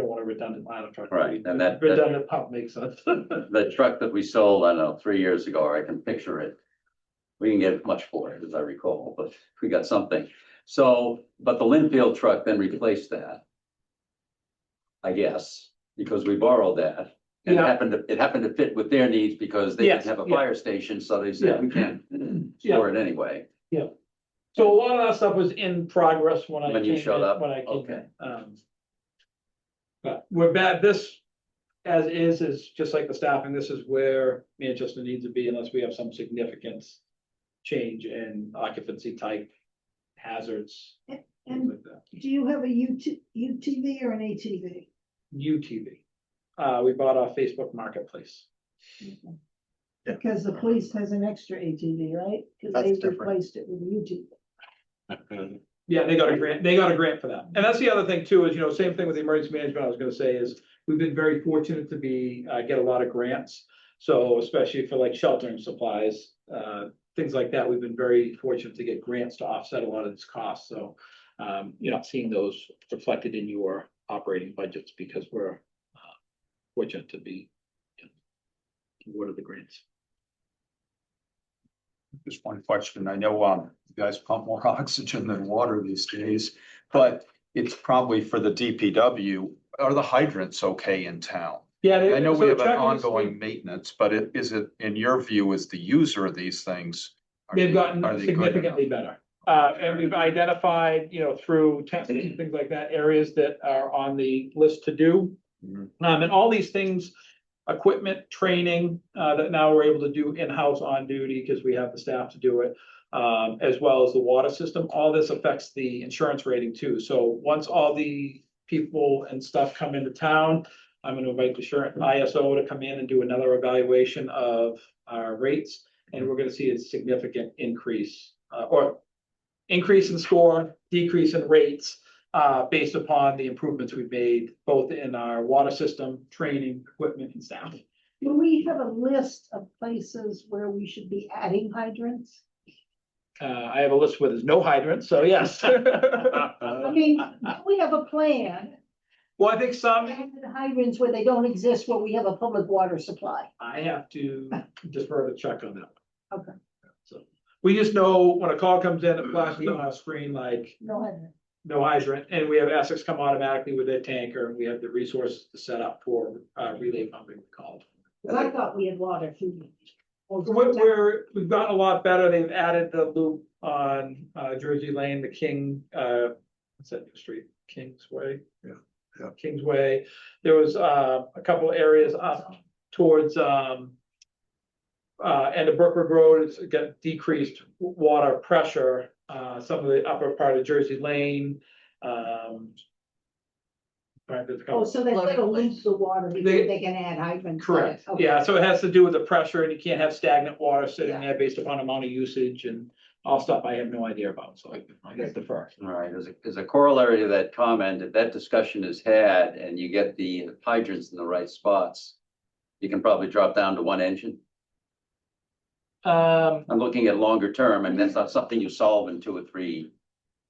want a redundant ladder truck. Right, and that- Redundant pump makes sense. The truck that we sold, I don't know, 3 years ago, I can picture it. We didn't get much for it, as I recall, but we got something. So, but the Linfield truck then replaced that. I guess, because we borrowed that. And Yeah. it happened to fit with their needs because they didn't Yes, have a yeah. fire station, so they said, we can't store it anyway. So a lot of that stuff was in progress when I When you came showed in- up? When I came Okay. in. But we're bad, this as is just like the staffing, this is where Manchester needs to be unless we have some significant change in occupancy type hazards, things And like that. do you have a UTV or an ATV? UTV. We bought off Facebook Marketplace. Because the police has an extra ATV, right? Because That's they different. replaced it with a UTV. Yeah, they got a grant for that. And that's the other thing too, is, same thing with the emergency management, I was gonna say is, we've been very fortunate to get a lot of grants. So especially for like sheltering supplies, things like that, we've been very fortunate to get grants to offset a lot of these costs, so. You're not seeing those reflected in your operating budgets because we're fortunate to be awarded the grants. Just one question. I know, you guys pump more oxygen than water these days, but it's probably for the DPW. Are the hydrants okay in town? Yeah. I know so we the have an checking is- ongoing maintenance, but is it, in your view, as the user of these things? They've are gotten they good significantly enough? better. And we've identified, through testing and things like that, areas that are on the list to do. Mhm. And all these things, equipment, training, that now we're able to do in-house on duty because we have the staff to do it. As well as the water system, all this affects the insurance rating too. So once all the people and stuff come into town, I'm gonna invite the ISO to come in and do another evaluation of our rates. And we're gonna see a significant increase, or increase in score, decrease in rates, based upon the improvements we've made, both in our water system, training, equipment and staff. Do we have a list of places where we should be adding hydrants? I have a list where there's no hydrants, so yes. I mean, we have a plan. Well, I think to add hydrants where they don't exist, where we have a public water supply. I have to defer to Chuck on that. Okay. So we just know when a call comes in, it flashes on our screen like No hydrant. no hydrant, and we have Essex come automatically with their tanker, and we have the resources to set up for relay pumping, we call it. Well, I thought we had water too. We've gotten a lot better. They've added the loop on Jersey Lane, the what's that new street? Kingsway? Yeah. Kingsway. There was a couple areas up towards end of Brookwood Road. It's got decreased water pressure. Some of the upper part of Jersey Lane. There's a couple- Oh, so they sort of loop the water before they can add hydrants. Correct, Okay. yeah, so it has to do with the pressure and you can't have stagnant water sitting there based upon amount of usage and all stuff I have no idea about, so I guess defer. All right, as a corollary to that comment, if that discussion is had and you get the hydrants in the right spots, you can probably drop down to 1 engine. I'm looking at longer term, and that's not something you solve in 2 or 3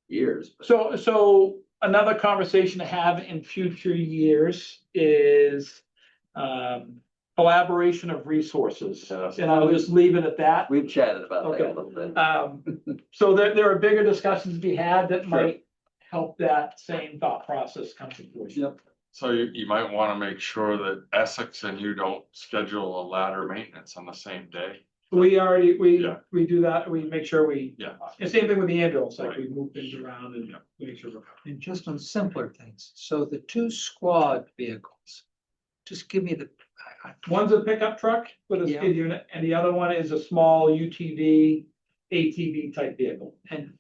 years. but- So another conversation to have in future years is collaboration of resources. And I'll just leave it at that. We've chatted about that Okay. a little bit. So there are bigger discussions to be had that Sure. might help that same thought process come to fruition. Yep. So you might want to make sure that Essex and you don't schedule a ladder maintenance on the same day. We already, Yeah. we do that, we make sure we, Yeah. and same thing with the ambulance, like Right. we move things around and make sure we're. And just on simpler things, so the 2 squad vehicles, just give me One's a pickup truck with a Yeah. skid unit, and the other one is a small UTV, ATV type vehicle. And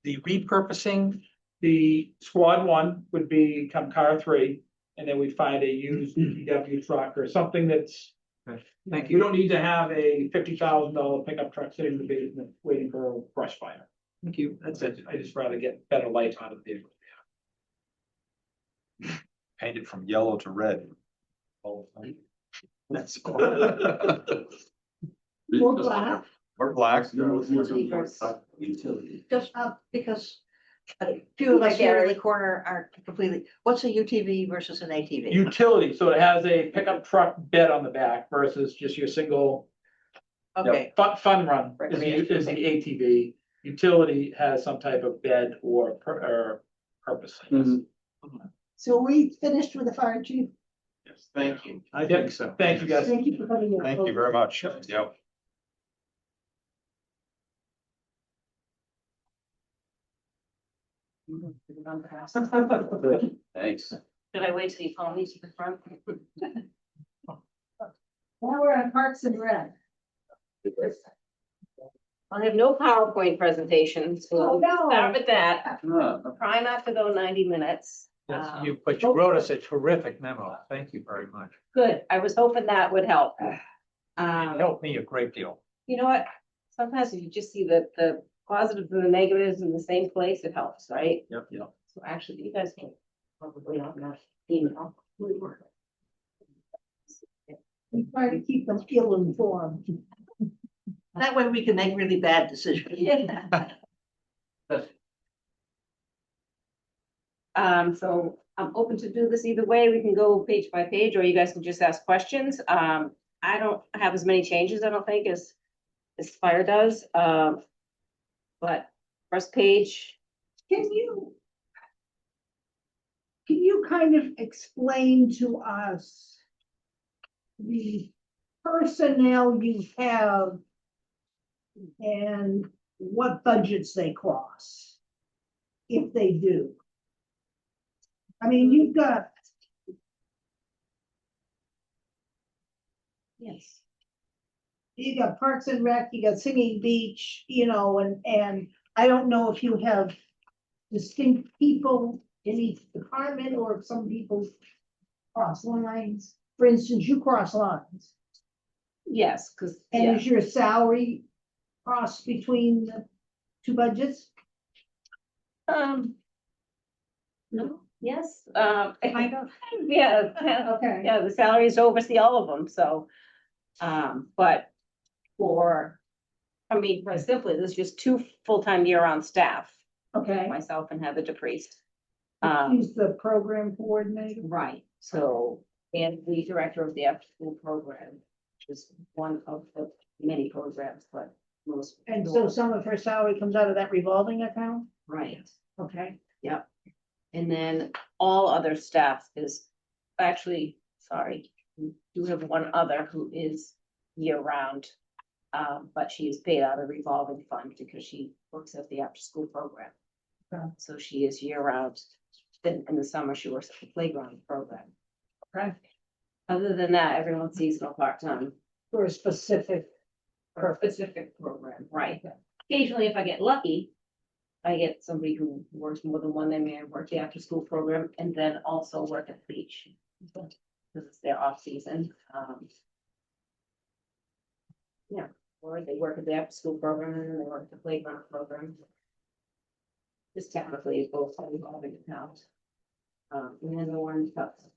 the repurposing, The squad one would become car three, and then we'd find a used DPW truck or something that's. thank We you. don't need to have a $50,000 pickup truck sitting in the basement waiting for a brush fire. Thank you. That's it. I just rather get better light out of the vehicle. Paint it from yellow to red. That's. Or black, Or black. Utility. just because a few of us here in the corner aren't completely, what's a UTV versus an ATV? Utility, so it has a pickup truck bed on the back versus just your single Okay, fun run is the ATV. Utility has some type of bed or purpose. I guess. Mhm. So we finished with the fire chief? Yes, thank you. I think so. Thank you, guys. Thank you for coming in. Thank you very much. Yep. Thanks. Should I wait till you call me to the front? Now we're on Parks and Rec. I have no PowerPoint presentation, so Oh, no. start with that. Ah, Try not to go 90 minutes. Yes, Um, but you wrote us a terrific memo. Thank you very much. Good, I was hoping that would help. It Um, helped me a great deal. you know what? Sometimes if you just see the positives and the negatives in the same place, it helps, right? Yep. So actually, you guys can probably on that email. We try to keep them ill-informed. that way we can make really bad decisions. Yeah. So I'm open to do this either way. We can go page by page, or you guys can just ask questions. I don't have as many changes, I don't think, as fire does. But first page, Can you kind of explain to us the personnel you have and what budgets they cross? If they do. I mean, you've got, yes. you got Parks and Rec, you got Singing Beach, you know, and I don't know if you have distinct people in each department or if some people cross lines. For instance, you cross lines. Yes, because, And yeah, is your salary cross between the two budgets? no, yes, Kind of. yeah, Okay. yeah, the salaries oversee all of them, so. But I mean, quite simply, there's just two full-time year-round staff, Okay. myself and Heather DePriest. He's the program coordinator. Right, so, and the director of the after-school program, which is one of the many programs, but most. And so some of her salary comes out of that revolving account? Right, Okay. yep. And then all other staff is, actually, sorry, we do have one other who is year-round. But she is paid out of revolving fund because she works at the after-school program. Okay. So she is year-round. Then in the summer, she works at the playground program. Okay. Other than that, everyone's seasonal part-time. For a specific For a specific program, right? Occasionally, if I get lucky, I get somebody who works more than one, they may work the after-school program and then also work at the beach. Because it's their off-season. Yeah, or they work at the after-school program and then they work at the playground program. Just technically, both have revolving accounts. And then the one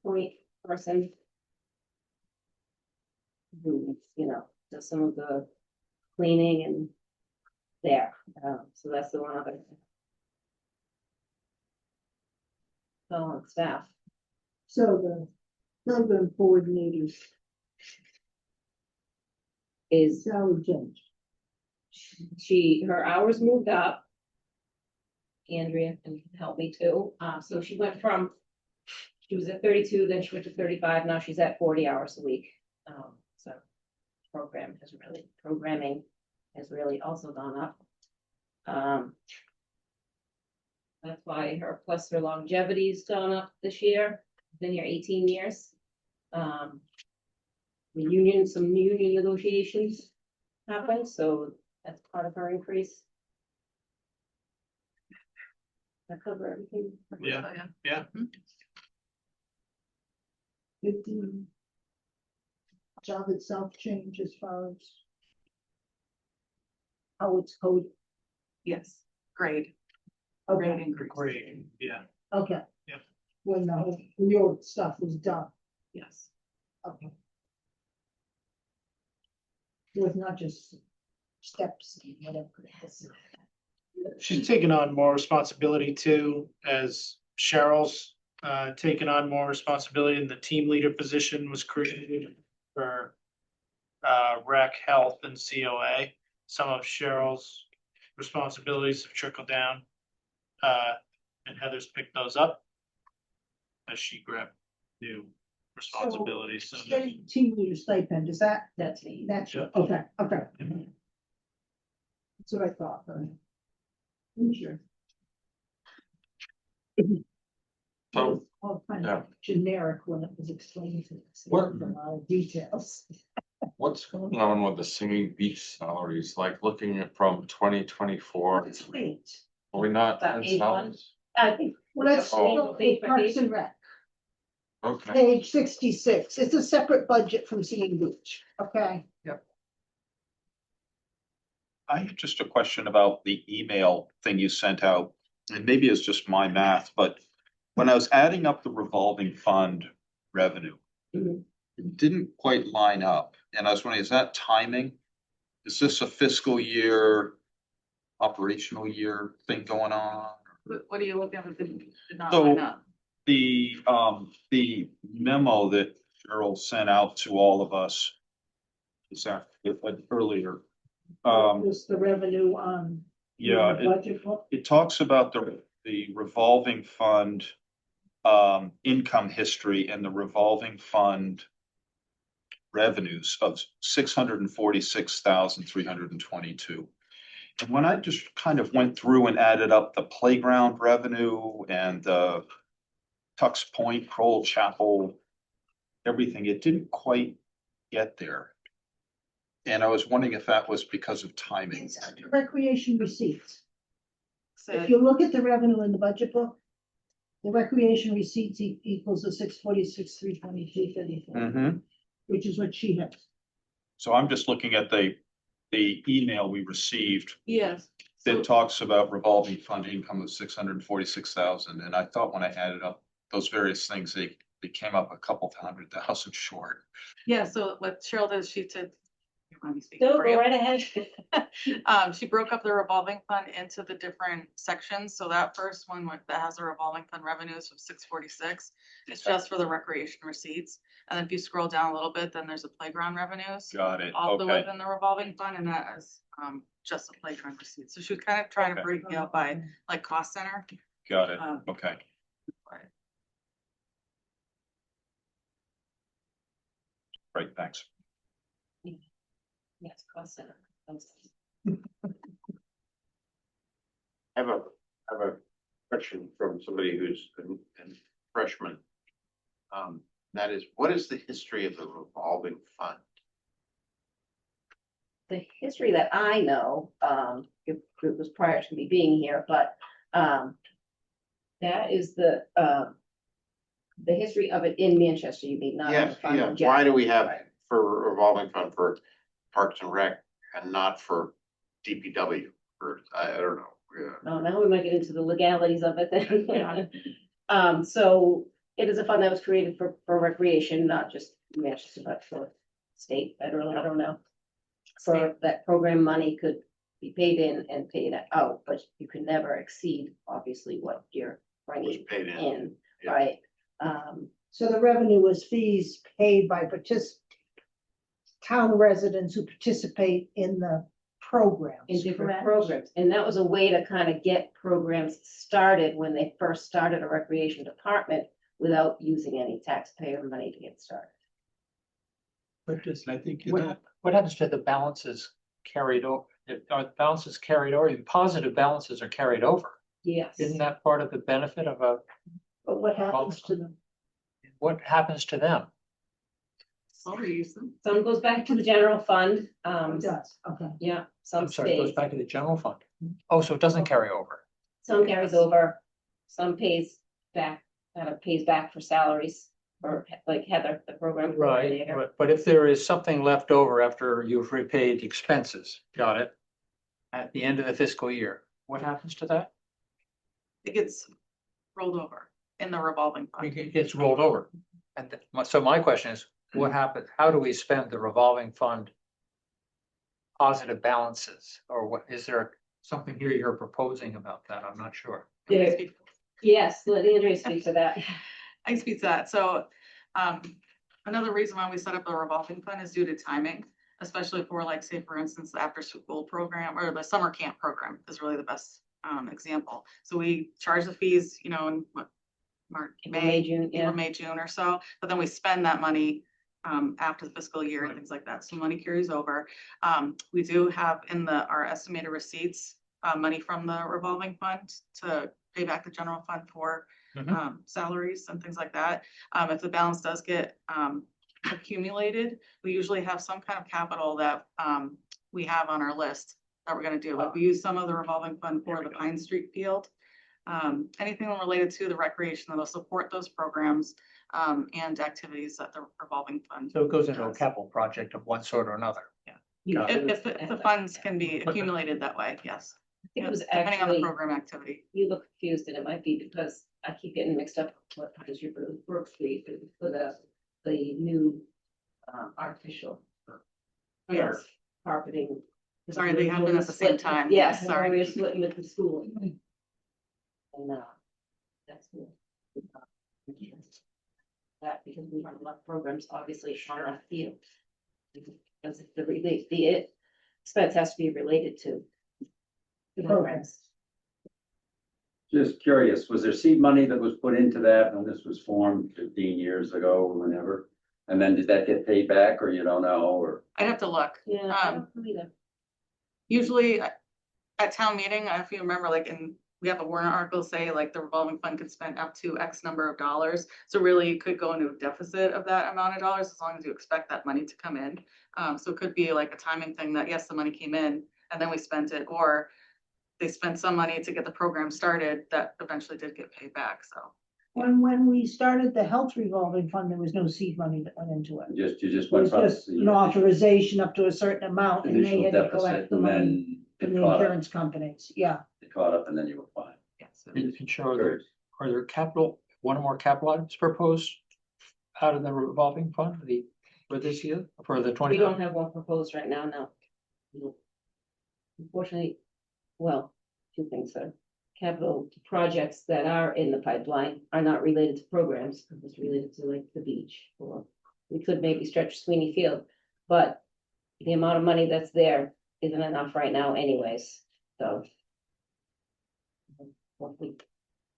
point person. Who, you know, does some of the cleaning and there, so that's the one other. So staff, So the program coordinators is salary change. her hours moved up. Andrea can help me too, so she went from, she was at 32, then she went to 35, now she's at 40 hours a week. So programming has really also gone up. That's why plus her longevity's gone up this year, been here 18 years. the union, some union negotiations happened, so that's part of our increase. That cover everything? Yeah. So, Yeah. Did the job itself change as far as how it's coded? Yes, grade Okay, increase. Great, yeah. okay. Yeah. When the whole, your stuff was done, Yes. okay. It was not just steps, and whatever. She's taken on more responsibility too, as Cheryl's taken on more responsibility, and the team leader position was created for rec, health, and COA. Some of Cheryl's responsibilities have trickled down. And Heather's picked those up as she grabbed new responsibilities. So State team leader stipend, is that, That's me. that's, Yeah. okay, okay. That's what I thought, but. Sure. So, All kind yeah. of generic when it was explained to us. What- A lot of details. What's going on with the Singing Beach salaries, like looking at from 2024? Let's wait. Are we not That in page one? salaries? I think. Well, let's Oh. go to Parks and Rec, Okay, page 66. It's a separate budget from Singing Beach, okay? I have just a question about the email thing you sent out, and maybe it's just my math, but when I was adding up the revolving fund revenue, Mhm. it didn't quite line up, and I was wondering, is that timing? Is this a fiscal year, operational year thing going on? What are you looking at? Did not So- line up. The memo that Cheryl sent out to all of us is that earlier. Was the revenue on. Yeah, the Budget book? it talks about the revolving fund income history and the revolving fund revenues of 646,322. And when I just kind of went through and added up the playground revenue and the Tux Point, Kroll Chapel, everything, it didn't quite get there. And I was wondering if that was because of timing. It's under recreation receipts. So If you look at the revenue in the budget book, the recreation receipts equals the 646, 322, 34, Mhm. which is what she has. So I'm just looking at the email we received yes. So that talks about revolving fund income of 646,000. And I thought when I added up those various things, they came up a couple $100,000 short. yeah, so what Cheryl did, she said. You want me to speak Go for you? right ahead. She broke up the revolving fund into the different sections, so that first one that has the revolving fund revenues of 646. It's just for the recreation receipts, and then if you scroll down a little bit, then there's a playground revenues. Got it. Also Okay. within the revolving fund, and that is just the playground receipts, so she was kind of trying to Okay. break it out by like cost center. Got it. Um, Okay. Right. Great. Thanks. Yes, cost center. I have a question from somebody who's a freshman. That is, what is the history of the revolving fund? The history that I know, it was prior to me being here, but, that is the history of it in Manchester, you mean, not on the Yes, fund yeah, in general. why do we have Right. for a revolving fund for Parks and Rec and not for DPW? Or, I don't know, yeah. No, now we might get into the legalities of it then. So it is a fund that was created for recreation, not just Manchester, but for state, federal, I don't know. So that program money could be paid in and paid out, but you can never exceed, obviously, what you're Was bringing paid in. in, Yeah. right? So the revenue was fees paid by town residents who participate in the programs. In different correct? programs, and that was a way to kind of get programs started when they first started a recreation department without using any taxpayer money to get started. But does, I think what happens to the balances carried over? Are the balances carried over? The positive balances are carried over. Yes. Isn't that part of the benefit of a, But what happens to them? what happens to them? Well, we use them. Some goes back to the general fund, It does, okay. yeah, some I'm sorry, it goes stays, back to the general fund. Oh, so it doesn't carry over. some carries over, some pays back, pays back for salaries. Or like Heather, the program Right, coordinator. but if there is something left over after you've repaid expenses, got it? At the end of the fiscal year, what happens to that? It gets rolled over in the revolving fund. It gets rolled over. And so my question is, what happens, how do we spend the revolving fund? Positive balances, or what, is there something here you're proposing about that? I'm not sure. There- Yes, let Andrea speak to that. I can speak to that. So, another reason why we set up a revolving fund is due to timing, especially for like, say, for instance, the after school program or the summer camp program is really the best example. So we charge the fees, you know, in what, March, May, June, yeah. April, May, June or so, but then we spend that money after the fiscal year and things like that. So money carries over. We do have in our estimated receipts, money from the revolving fund to pay back the general fund for salaries and things like that. If the balance does get accumulated, we usually have some kind of capital that we have on our list that we're gonna do. Like we use some of the revolving fund for the Pine Street field. Anything related to the recreation that'll support those programs and activities that the revolving fund. So it goes into a capital project of one sort or another. Yeah. If the funds can be accumulated that way, yes. I think it was Depending on the actually, program activity. you look confused and it might be because I keep getting mixed up with what is your Brook Street for the new artificial. Yes. Carpeting. Sorry, they happened at the same time. Yes, Sorry. we were splitting with the school. And that's cool. That because we run a lot of programs, obviously, on our field. Because the expense has to be related to the programs. Just curious, was there seed money that was put into that when this was formed 15 years ago or whenever? And then did that get paid back or you don't know, or? I'd have to look. Yeah, I don't know either. Usually at town meeting, if you remember, like we have a warrant article say like the revolving fund could spend up to X number of dollars. So really you could go into a deficit of that amount of dollars as long as you expect that money to come in. So it could be like a timing thing that yes, the money came in and then we spent it, or they spent some money to get the program started that eventually did get paid back, so. When we started the health revolving fund, there was no seed money that went into it. You just It went was from just an authorization up to a certain amount and they initial had to deficit collect the and money then from it the caught up, insurance companies, yeah. it caught up and then you were fine. Yes. And Cheryl, are there one or more capital items proposed out of the revolving fund for this year, for the We 20? don't have one proposed right now, no. Unfortunately, well, two things, sir. Capital projects that are in the pipeline are not related to programs, because it's related to like the beach, or we could maybe stretch Sweeney Field, but the amount of money that's there isn't enough right now anyways, so. hopefully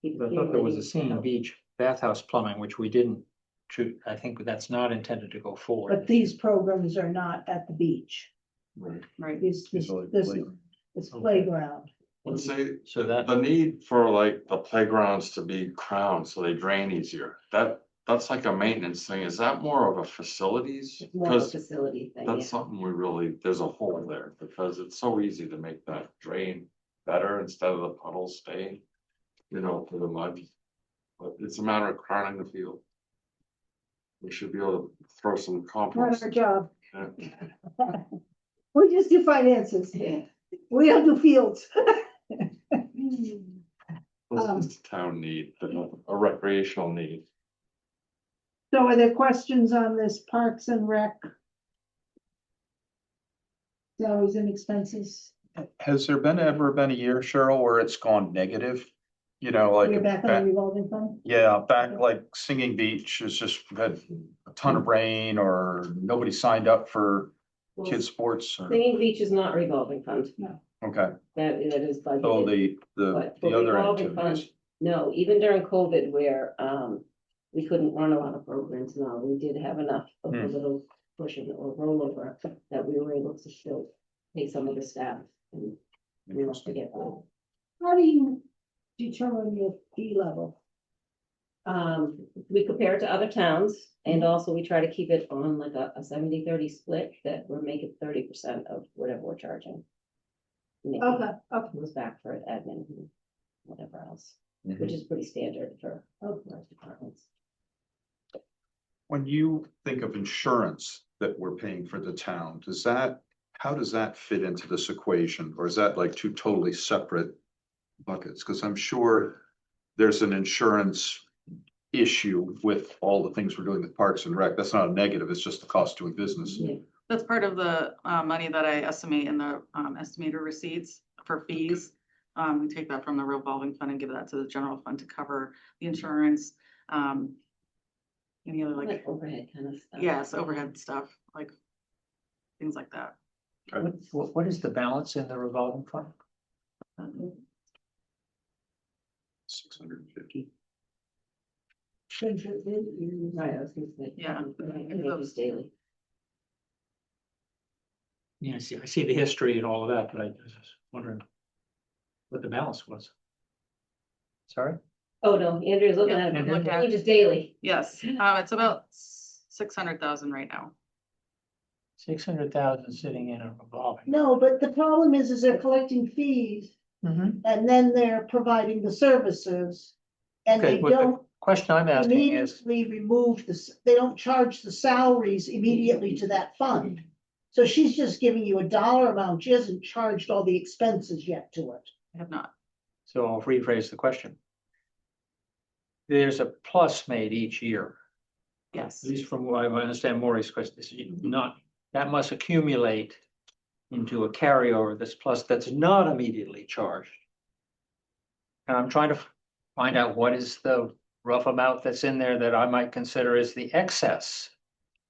keep I thought there was a accumulating. Scene Beach bathhouse plumbing, which we didn't, I think that's not intended to go forward. But these programs are not at the beach. Right. This playground. Let's say So that, the need for like the playgrounds to be crowned so they drain easier, that's like a maintenance thing. Is that more of a facilities? It's more of a Because facility thing, that's yeah. something there's a hole there because it's so easy to make that drain better instead of the puddles staying, for the mud. But it's a matter of crowning the field. We should be able to throw some Not compost. our job. Yeah. We just do finances. We don't do fields. This is a town need, a recreational need. So are there questions on this Parks and Rec? Salaries and expenses? Has there ever been a year, Cheryl, where it's gone negative? You know, like. We're back on the revolving fund? Yeah, back like Singing Beach has just had a ton of rain or nobody signed up for Well, kids' sports or, Singing Beach is not revolving fund, okay. that is budgeted. So But the for other revolving fund, activities, no, even during COVID where we couldn't run a lot of programs, no, we did have enough of a little cushion or rollover that we were able to still pay some of the staff and we must get. How do you determine your fee level? We compare it to other towns, and also we try to keep it on like a 70-30 split, that we're making 30% of whatever we're charging. Maybe Goes back for admin, and whatever else, which is pretty standard for most departments. When you think of insurance that we're paying for the town, how does that fit into this equation? Or is that like two totally separate buckets? Because I'm sure there's an insurance issue with all the things we're doing with Parks and Rec. That's not a negative, it's just the cost of doing business. Yeah. That's part of the money that I estimate in the estimator receipts for fees. We take that from the revolving fund and give that to the general fund to cover the insurance. Any other Like overhead kind of stuff. yes, overhead stuff, like things like that. What is the balance in the revolving fund? 650. Right, I was gonna say. Yeah. Maybe daily. Yeah, I see the history and all of that, but I was just wondering what the balance was. Sorry? Oh, no, Andrea's looking Yeah, at it, look at it. changes daily. Yes, it's about 600,000 right now. 600,000 sitting in a revolving. No, but the problem is they're collecting fees Mhm. and then they're providing the services. And Okay, they what the don't question I'm asking is, immediately remove they don't charge the salaries immediately to that fund. So she's just giving you a dollar amount. She hasn't charged all the expenses yet to it. I have not. so I'll rephrase the question. There's a plus made each year, Yes. at least from what I understand Maury's question, this is not, that must accumulate into a carryover, this plus that's not immediately charged. And I'm trying to find out what is the rough amount that's in there that I might consider as the excess.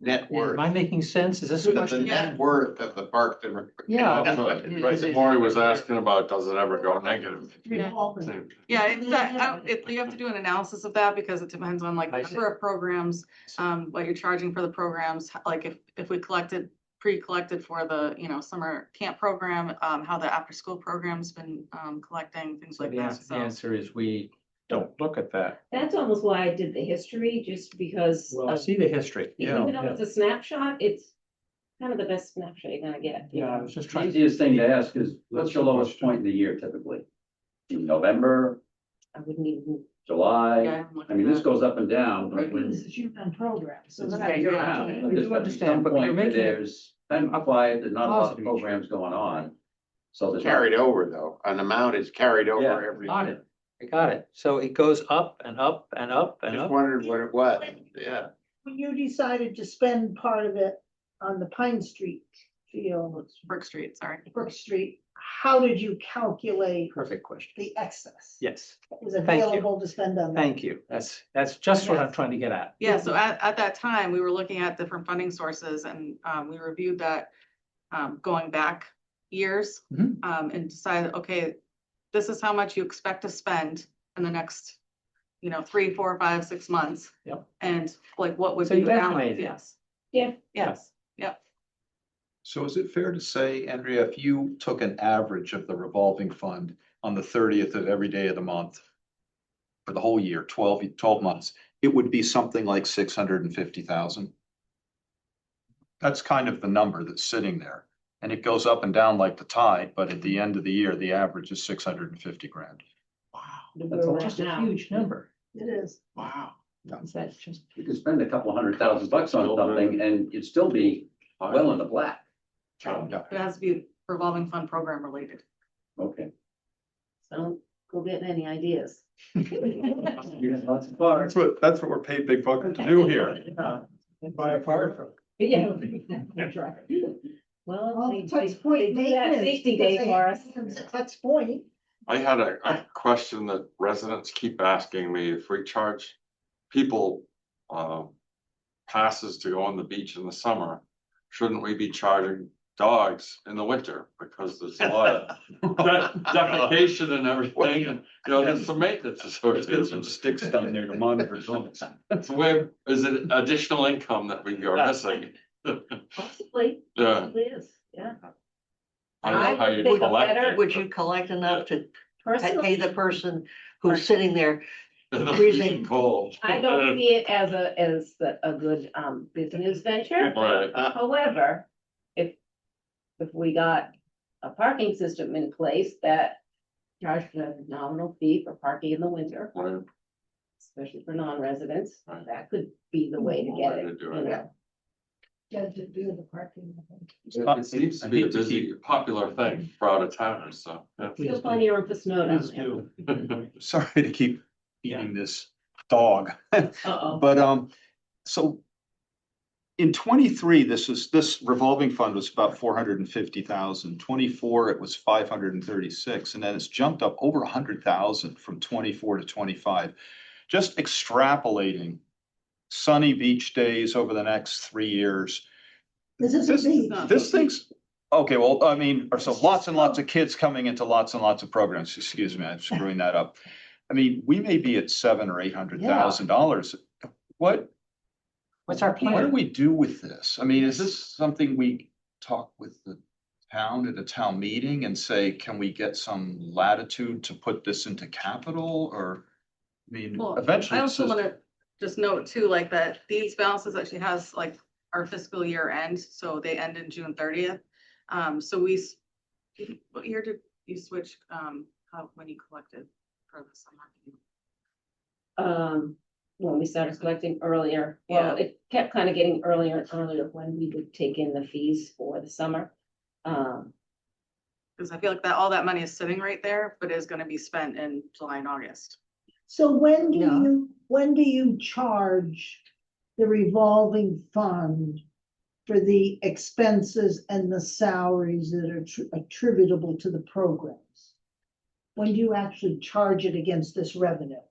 Net worth. Am I making sense? Is this a The question? net worth of the park that. Yeah. Right, Maury was asking about, does it ever go negative? Revolving. Yeah, you have to do an analysis of that because it depends on like the I see. number of programs, what you're charging for the programs, like if we pre-collected for the, summer camp program, how the after-school program's been, collecting, things So like the that, answer, the so. answer is we don't look at that. That's almost why I did the history, just because. Well, I see the history. Even though it's a snapshot, it's kind of the best snapshot you're gonna get. Yeah, I was just The trying. easiest thing to ask is, what's your lowest point in the year typically? In November, I wouldn't even. July? Yeah, I'm looking I mean, at this goes up and down, but Right, when. this is youth and programs. So It's that's- year round, but We there's do gotta be understand, some but you're point that making it there's kind of quiet, there's not a lot of positive. programs going on. So there's. Carried over though, an amount is carried Yeah, over every Got year. it. I got it. So it goes up and up and up and Just up. wondered what it was, yeah. When you decided to spend part of it on the Pine Street field, Brook Street, sorry. Brook Street, how did you calculate Perfect question. the excess? Yes, That was Thank you. available to spend on that? thank you. That's just what I'm trying to get at. Yeah, so at that time, we were looking at different funding sources and we reviewed that going back years. Mhm. And decided, okay, this is how much you expect to spend in the next, 3, 4, 5, 6 months. Yep. And like, what would So be you the balance? estimated it. Yes. Yeah. Yes, yep. So is it fair to say, Andrea, if you took an average of the revolving fund on the 30th of every day of the month for the whole year, 12 months, it would be something like 650,000? That's kind of the number that's sitting there. And it goes up and down like the tide, but at the end of the year, the average is 650 grand. That's just a huge number. It is. Wow. Is that just? You could spend a couple $100,000 on something and you'd still be well in the black. It has to be revolving fund program related. Okay. So don't go getting any ideas. You have lots of fun. That's what we're paid big bucks to do here. Buy a fire truck. Yeah. Well, Well, they touch point do that maintenance. safety day because for us. they- Touch point. I had a question that residents keep asking me, if we charge people passes to go on the beach in the summer, shouldn't we be charging dogs in the winter? Because there's a lot of defecation and everything, and, there's some maintenance associated. Some sticks down there to monitor dogs. So where is it additional income that we are missing? Possibly, Yeah, possibly is, yeah. I don't know how you think collect better- it. Would you collect enough to pay Personally, the person who's sitting there Freezing cold. I don't see it as a good, business venture. Right. However, if we got a parking system in place that charged a nominal fee for parking in the winter, Right. especially for non-residents, Right. that could be the way to get Way to it, do you it. know. Yeah, to do the parking. It seems to be a busy, popular thing for out of towners, so. yeah. Still plenty of room for snow down Please there. do. Sorry to keep eating this dog. Uh-oh. But, so in 23, this revolving fund was about 450,000. 24, it was 536, and then it's jumped up over 100,000 from 24 to 25. Just extrapolating sunny beach days over the next 3 years. This is a beach. This thing's, okay, well, I mean, so lots and lots of kids coming into lots and lots of programs. Excuse me, I'm screwing that up. I mean, we may be at $700,000 or $800,000. What's our What do plan? we do with this? I mean, is this something we talk with the town at a town meeting and say, can we get some latitude to put this into capital, or? I mean, Well, eventually. I this also is- wanna just note too, like that these balances actually has like our fiscal year end, so they end in June 30th. So what year did you switch, when you collected for the summer? When we started collecting earlier, well, it kept kind of getting earlier and earlier when we would take in the fees for the summer. Cause I feel like all that money is sitting right there, but is gonna be spent in July and August. So when do you charge the revolving fund for the expenses and the salaries that are attributable to the programs? When do you actually charge it against this revenue?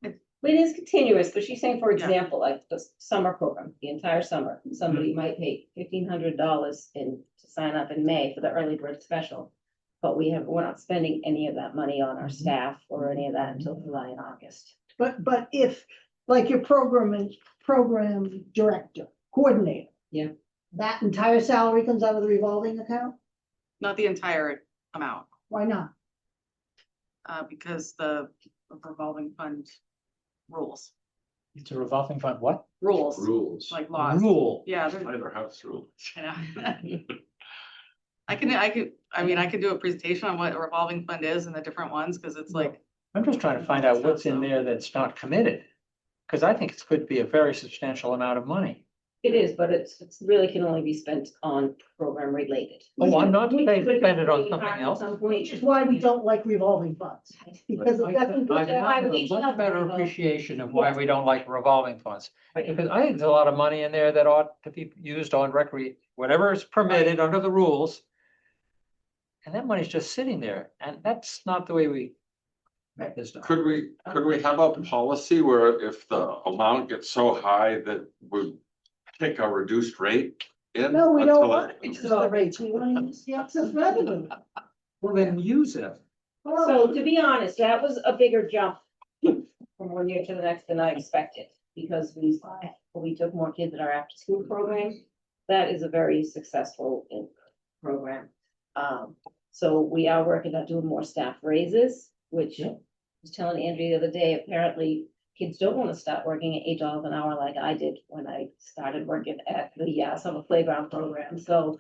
It is continuous, but she's saying, for Yeah. example, like the summer program, the entire summer, somebody might pay $1,500 to sign up in May for the early bird special. But we're not spending any of that money on our staff or any of that until July and August. But if, like your program director, coordinator. Yeah. That entire salary comes out of the revolving account? Not the entire amount, Why not? because the revolving fund rules, It's a revolving fund, what? Rules. like laws. Rule. Yeah, they're- Either house rules. you know. I can do a presentation on what a revolving fund is and the different ones, because it's like, I'm just trying to find out what's in there that's not committed. Because I think it could be a very substantial amount of money. It is, but it's really can only be spent on program related. Oh, I'm not We saying could spend it on maybe something talk at else. some point. Which is why we don't like revolving funds. Because it doesn't. I have a much better appreciation of why we don't like revolving funds. Because I think there's a lot of money in there that ought to be used on whatever is permitted under the rules. And that money's just sitting there, and that's not the way we make this stuff. Could we have a policy where if the amount gets so high that we take a reduced rate in? No, we don't until want it- to reduce the rates. We want to use the excess revenue. Well, then use it. So to be honest, that was a bigger jump from one year to the next than I expected, because we took more kids in our after-school program. That is a very successful program. So we are working on doing more staff raises, which I was telling Andrea the other day, apparently kids don't want to start working at $8 an hour like I did when I started working at the summer playground program. So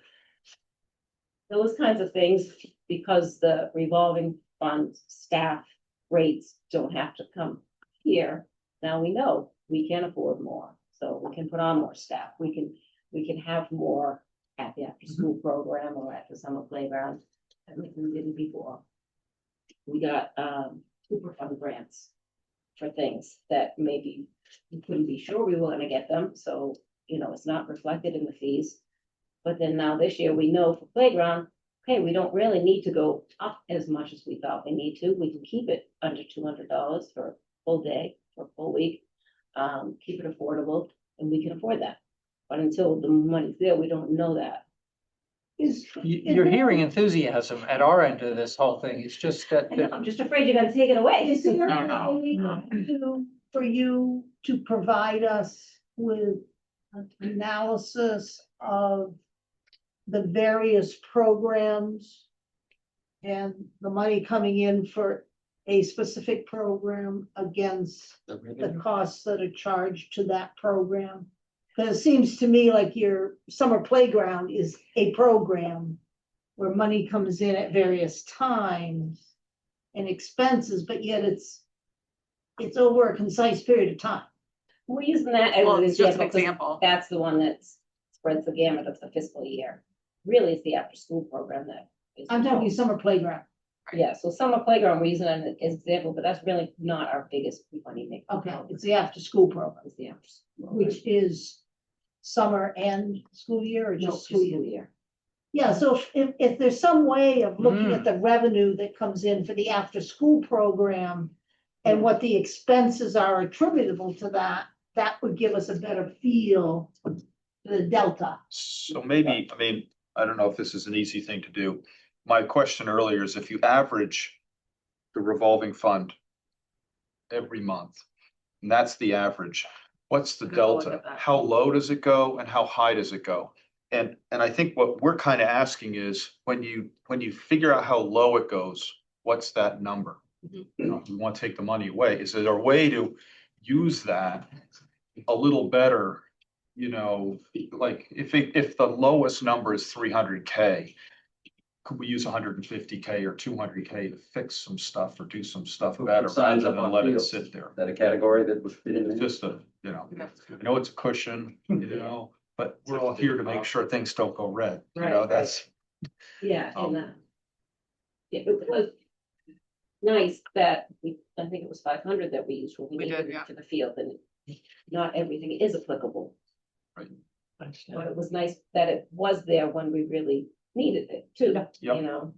those kinds of things, because the revolving fund staff rates don't have to come here. Now we know we can afford more, so we can put on more staff. We can have more at the after-school program or at the summer playground than we did before. We got Superfund grants for things that maybe we couldn't be sure we were gonna get them, so it's not reflected in the fees. But then now this year, we know for playground, okay, we don't really need to go up as much as we thought we need to. We can keep it under $200 for a full day, for a full week. Keep it affordable, and we can afford that. But until the money's there, we don't know that. You're hearing enthusiasm at our end of this whole thing. It's just that. I'm just afraid you're gonna take it away. Is there No. a way for you to provide us with an analysis of the various programs and the money coming in for a specific program against the costs that are charged to that program? Because it seems to me like your summer playground is a program where money comes in at various times and expenses, but yet it's over a concise period of time. We're using that as Well, an it's just an example, 'cause example. that's the one that spreads the gamut of the fiscal year. Really, it's the after-school program that is. I'm talking summer playground. Yeah, so summer playground, we're using it as an example, but that's really not our biggest money maker. Okay, it's the after-school program, It's the after-school. which is summer and school year or No, just school year? school year. Yeah, so if there's some way of looking at the revenue that comes in for the after-school program and what the expenses are attributable to that, that would give us a better feel for the delta. So maybe, I mean, I don't know if this is an easy thing to do. My question earlier is if you average the revolving fund every month, and that's the average, what's the Good to look delta? at that. How low does it go and how high does it go? And I think what we're kind of asking is when you figure out how low it goes, what's that number? Mhm. You know, if we want to take the money away, is there a way to use that a little better? You know, like if the lowest number is 300K, could we use 150K or 200K to fix some stuff or do some stuff better Signs rather up than on let it fields. sit there? Is that a category that would fit in there? Just a, you know, I know it's a cushion, you know, but we're all here to make sure things don't go red, you know, Right. that's. Yeah, and it was nice that I think it was 500 that we used when we We needed did, yeah. it to the field, and not everything is applicable. But it was nice that it was there when we really needed it too, Yep. you know,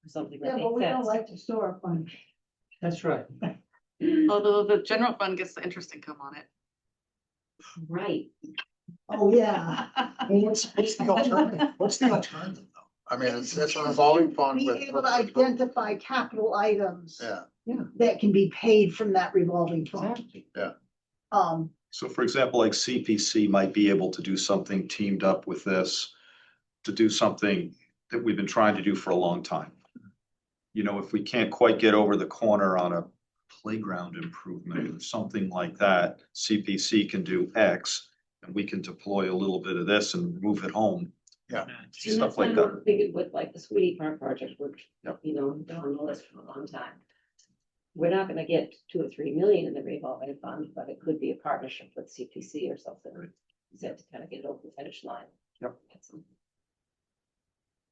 something Yeah, that but we makes don't sense. like to store a fund. That's right. Although the general fund gets the interest income on it. Right. Oh, yeah. What's the alternative? What's the alternative though? I mean, it's a revolving fund Be with. able to identify capital items Yeah, that can be paid from that revolving fund. yeah. So for example, like CPC might be able to do something teamed up with this, to do something that we've been trying to do for a long time. You know, if we can't quite get over the corner on a playground improvement or something like that, CPC can do X and we can deploy a little bit of this and move it home. Yeah. And Stuff that's like kind of what that. I'm thinking with like the Sweetie Park project, which, Yep. you know, been on the list for a long time. We're not gonna get 2 or 3 million in the revolving fund, but it could be a partnership with CPC or something. Said to kind of get it over the finish line. Yep. Get some-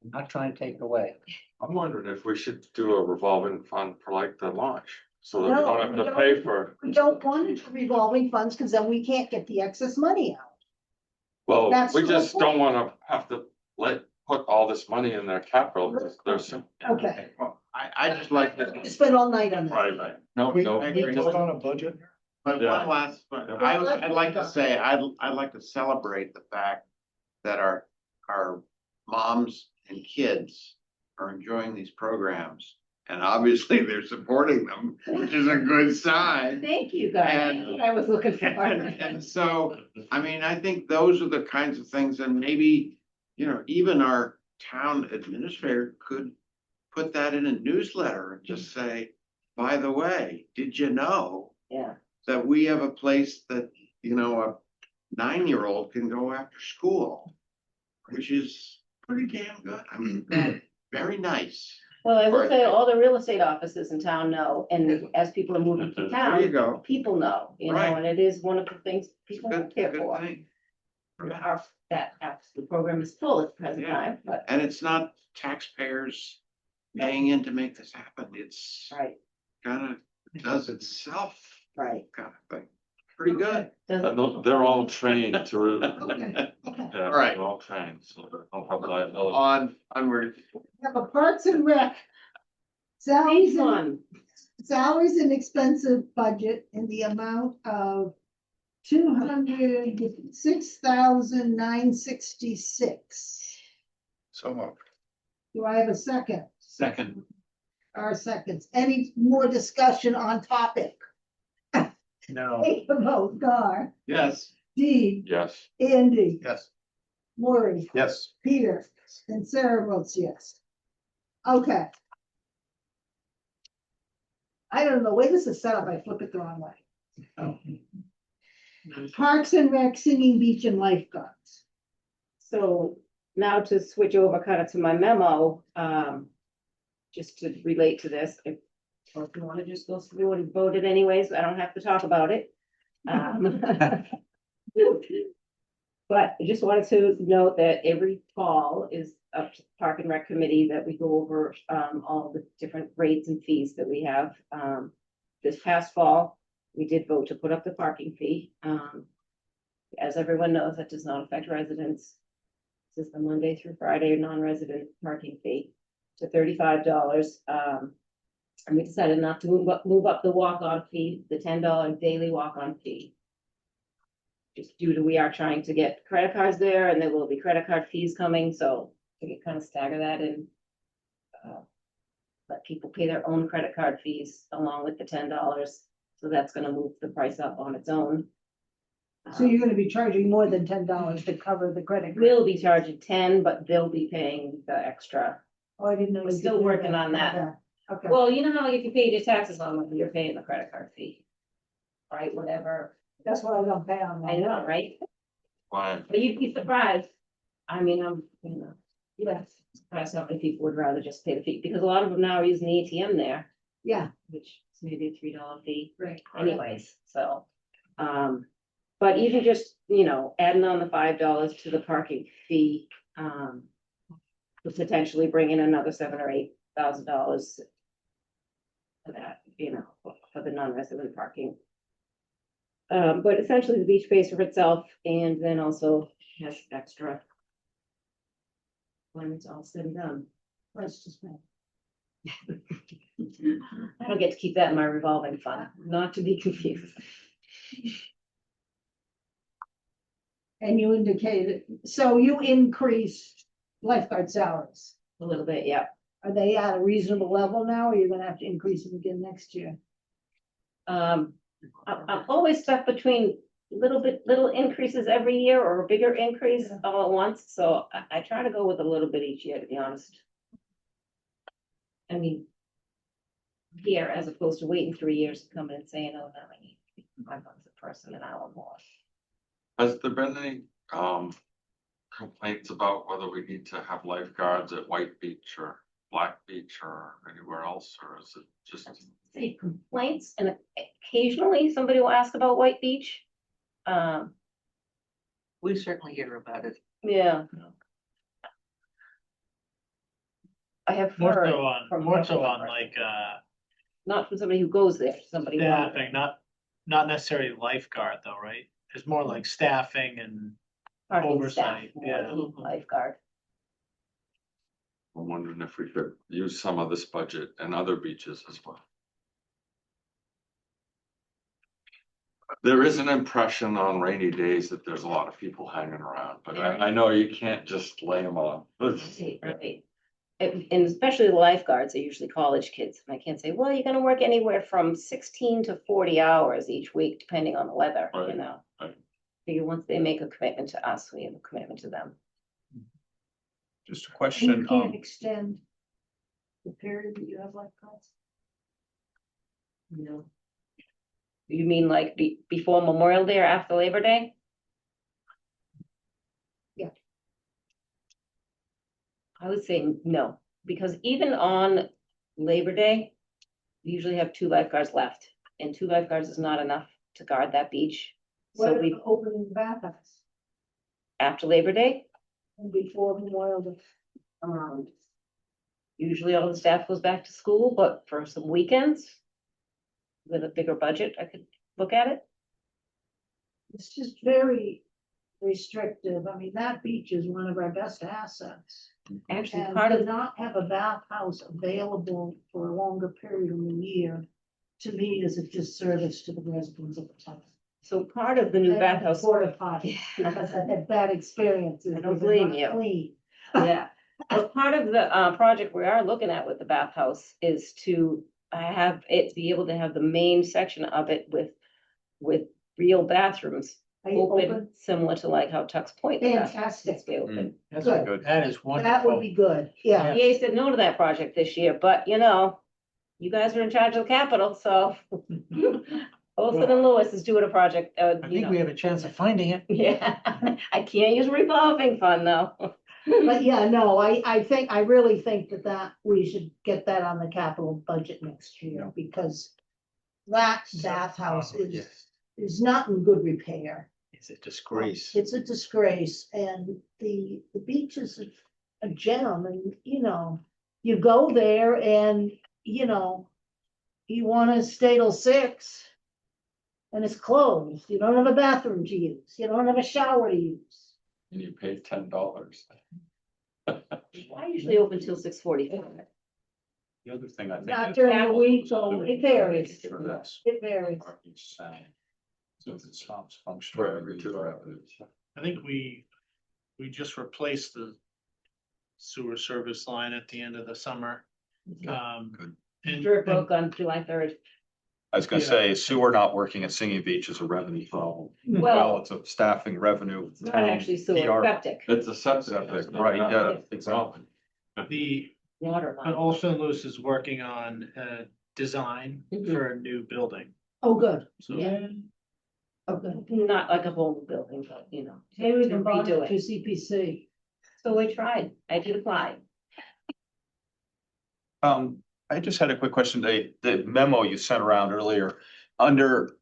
I'm not trying to take it away. I'm wondering if we should do a revolving fund for like the launch, so that we No, don't we have to don't. pay for. We don't want it for revolving funds because then we can't get the excess money out. Well, That's we the whole just don't point. wanna have to put all this money in their capital, because there's some. Okay, Well, I just like to. you spend all night on that. Right. No, We no. vote on a budget? But Yeah. one last, I'd like to say, I'd like to celebrate the fact that our moms and kids are enjoying these programs. And obviously they're supporting them, which is a good sign. Thank you, guys. That's what I was looking for. And so, I mean, I think those are the kinds of things, and maybe, you know, even our town administrator could put that in a newsletter and just say, by the way, did you know Yeah, that we have a place that, you know, a 9-year-old can go after school, which is pretty damn good. I mean, very nice. well, I will Right. say all the real estate offices in town know, and as people are moving to There you town, go. people know, you know, Right. and it is one of the things It's a people good, look here good for. thing. The program is full at the present Yeah. time, but, And it's not taxpayers paying in to make this happen. It's right, kind of does itself right. kind of thing. Pretty good. And they're all trained to. Okay, okay. Yeah, All right. they're all trained, so they don't have liability. Onward. We have a Parks and Rec. Salaries Phase and, one, salaries and expensive budget in the amount of $206,966. So moved. Do I have a second? Second. Or seconds? Any more discussion on topic? No. Take the vote, Gar, Yes. Dee, Yes. Andy, Yes. Maureen, Yes. Peter, and Sarah votes yes. Okay. I don't know, the way this is set up, I flip it the wrong way. Parks and Rec, singing, beach and lifeguards. So now to switch over kind of to my memo, just to relate to this, or if you want to just go through and vote it anyways, I don't have to talk about it. But I just wanted to note that every fall is up to the Park and Rec Committee that we go over all the different rates and fees that we have. This past fall, we did vote to put up the parking fee. As everyone knows, that does not affect residents. This is the Monday through Friday non-resident parking fee to $35. And we decided not to move up the walk-on fee, the $10 daily walk-on fee. Just due to, we are trying to get credit cards there and there will be credit card fees coming, so we can kind of stagger that in. Let people pay their own credit card fees along with the $10, so that's gonna move the price up on its own. So you're gonna be charging more than $10 to cover the credit. card. We'll be charging 10, but they'll be paying the extra. Oh, I didn't know. We're you still did working on that. Okay. Well, you know how if you paid your taxes on them, you're paying the credit card fee. Right, whatever. That's why I don't pay on that. I know, right? Why? But you'd be surprised. I mean, yes, surprised how many people would rather just pay the fee, because a lot of them now are using the ATM there, Yeah, which is maybe a $3 fee right. anyways, so. But even just, adding on the $5 to the parking fee, would potentially bring in another $7,000 or $8,000 for that, for the non-resident parking. But essentially the beach pays for itself and then also has extra when it's all said and done. That's just me. I don't get to keep that in my revolving fund, not to be confused. And you indicated, so you increased lifeguard salaries. A little bit, yeah. Are they at a reasonable level now, or you're gonna have to increase them again next year? I'm always stuck between little increases every year or a bigger increase all at once, so I try to go with a little bit each year, to be honest. I mean, here, as opposed to waiting 3 years to come in and saying, oh, now I need $5 a person an hour more. Has there been any complaints about whether we need to have lifeguards at White Beach or Black Beach or anywhere else, or is it just? Say complaints, and occasionally somebody will ask about White Beach. We certainly hear about it. Yeah. I have More heard so on, from more so one on person. like, Not from somebody who goes there, somebody. who- staffing, not necessarily lifeguard though, right? It's more like staffing and Parking staff oversight, more yeah. than lifeguard. I'm wondering if we could use some of this budget and other beaches as well. There is an impression on rainy days that there's a lot of people hanging around, but I know you can't just lay them on. Right. And especially the lifeguards are usually college kids, and I can't say, well, you're gonna work anywhere from 16 to 40 hours each week, depending on the weather, Right, you know? right. Figure once they make a commitment to us, we have a commitment to them. Just a And you question, can't extend the period that you have lifeguards? No. You mean like before Memorial Day or after Labor Day? Yeah. I would say no, because even on Labor Day, we usually have 2 lifeguards left, and 2 lifeguards is not enough to guard that beach. What So if we, opening the bathhouse after Labor Day, and before Memorial Day? usually all the staff goes back to school, but for some weekends with a bigger budget, I could look at it. It's just very restrictive. I mean, that beach is one of our best assets. Actually, And part to of, not have a bathhouse available for a longer period of the year, to me, is a disservice to the residents of the town. so part of the new And bathhouse. Porta potty, because I had bad experiences. I don't because they're blame not you. Clean. Yeah, but part of the project we are looking at with the bathhouse is to have it be able to have the main section of it with real bathrooms. Are you Open, open? similar to like how Tux Point. the bathrooms Fantastic. stay open. That's Good. That is That would wonderful. be good, yeah. EA said no to that project this year, but you guys are in charge of the capital, so. Olson and Lewis is doing a project, I think we have a chance of finding it. Yeah, I can't use revolving fund though. But yeah, no, I really think that we should get that on the capital budget next year, because that bathhouse is not in good repair. It's a disgrace. It's a disgrace, and the beach is a gem, and, you go there and, you wanna stay till 6. And it's closed, you don't have a bathroom to use, you don't have a shower to use. And you pay $10. I usually open till 6:45. The other thing I think. Not is- during the week, so it varies, For this, it varies. parking sign. So if it stops For functioning. every 2 hours. I think we just replaced the sewer service line at the end of the summer. Good. And Sure, it broke on July 3rd. I was gonna say sewer not working at Singing Beach is a revenue problem. Well, It's a staffing revenue. it's not actually sewer, PR. septic, It's a septic. Right, yeah, Exactly. the, water but line. Olson Lewis is working on design Mhm. for a new building. Oh, good, So Yeah. oh, good. Not like a whole new building, but to Maybe we can bond redo it to it. CPC. So I tried, I did apply. I just had a quick question. The memo you sent around earlier, under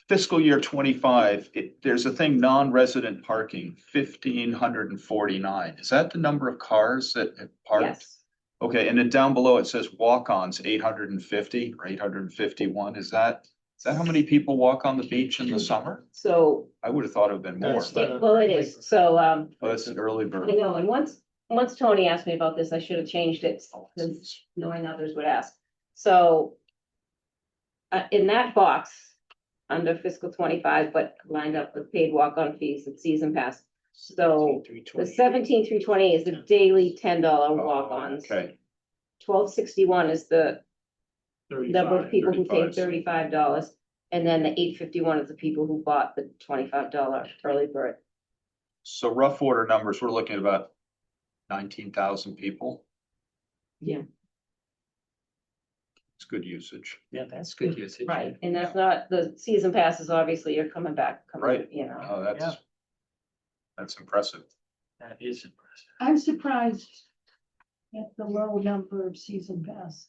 fiscal year 25, there's a thing, non-resident parking, 1,549. Is that the number of cars that have parked? Yes, Okay, and then down below it says walk-ons, 850 or 851. Is that how many people walk on the beach in the summer? so, I would have thought it would have been more. That's the- well, it is, so, Oh, that's an early I bird. know, and once Tony asked me about this, I should have changed it, because knowing others would ask. So in that box, under fiscal 25, but lined up with paid walk-on fees and season pass. So the 17 through 20 is the daily $10 walk-ons. Okay, 1261 is the number of people who paid 35. $35. And then the 851 is the people who bought the $25 early bird. so rough order numbers, we're looking at about 19,000 people. Yeah. It's good usage. Yeah, that's good usage. Right, and that's not, the season passes, obviously, you're coming back, Right. know. Oh, that's impressive. That is impressive. I'm surprised at the low number of season passes.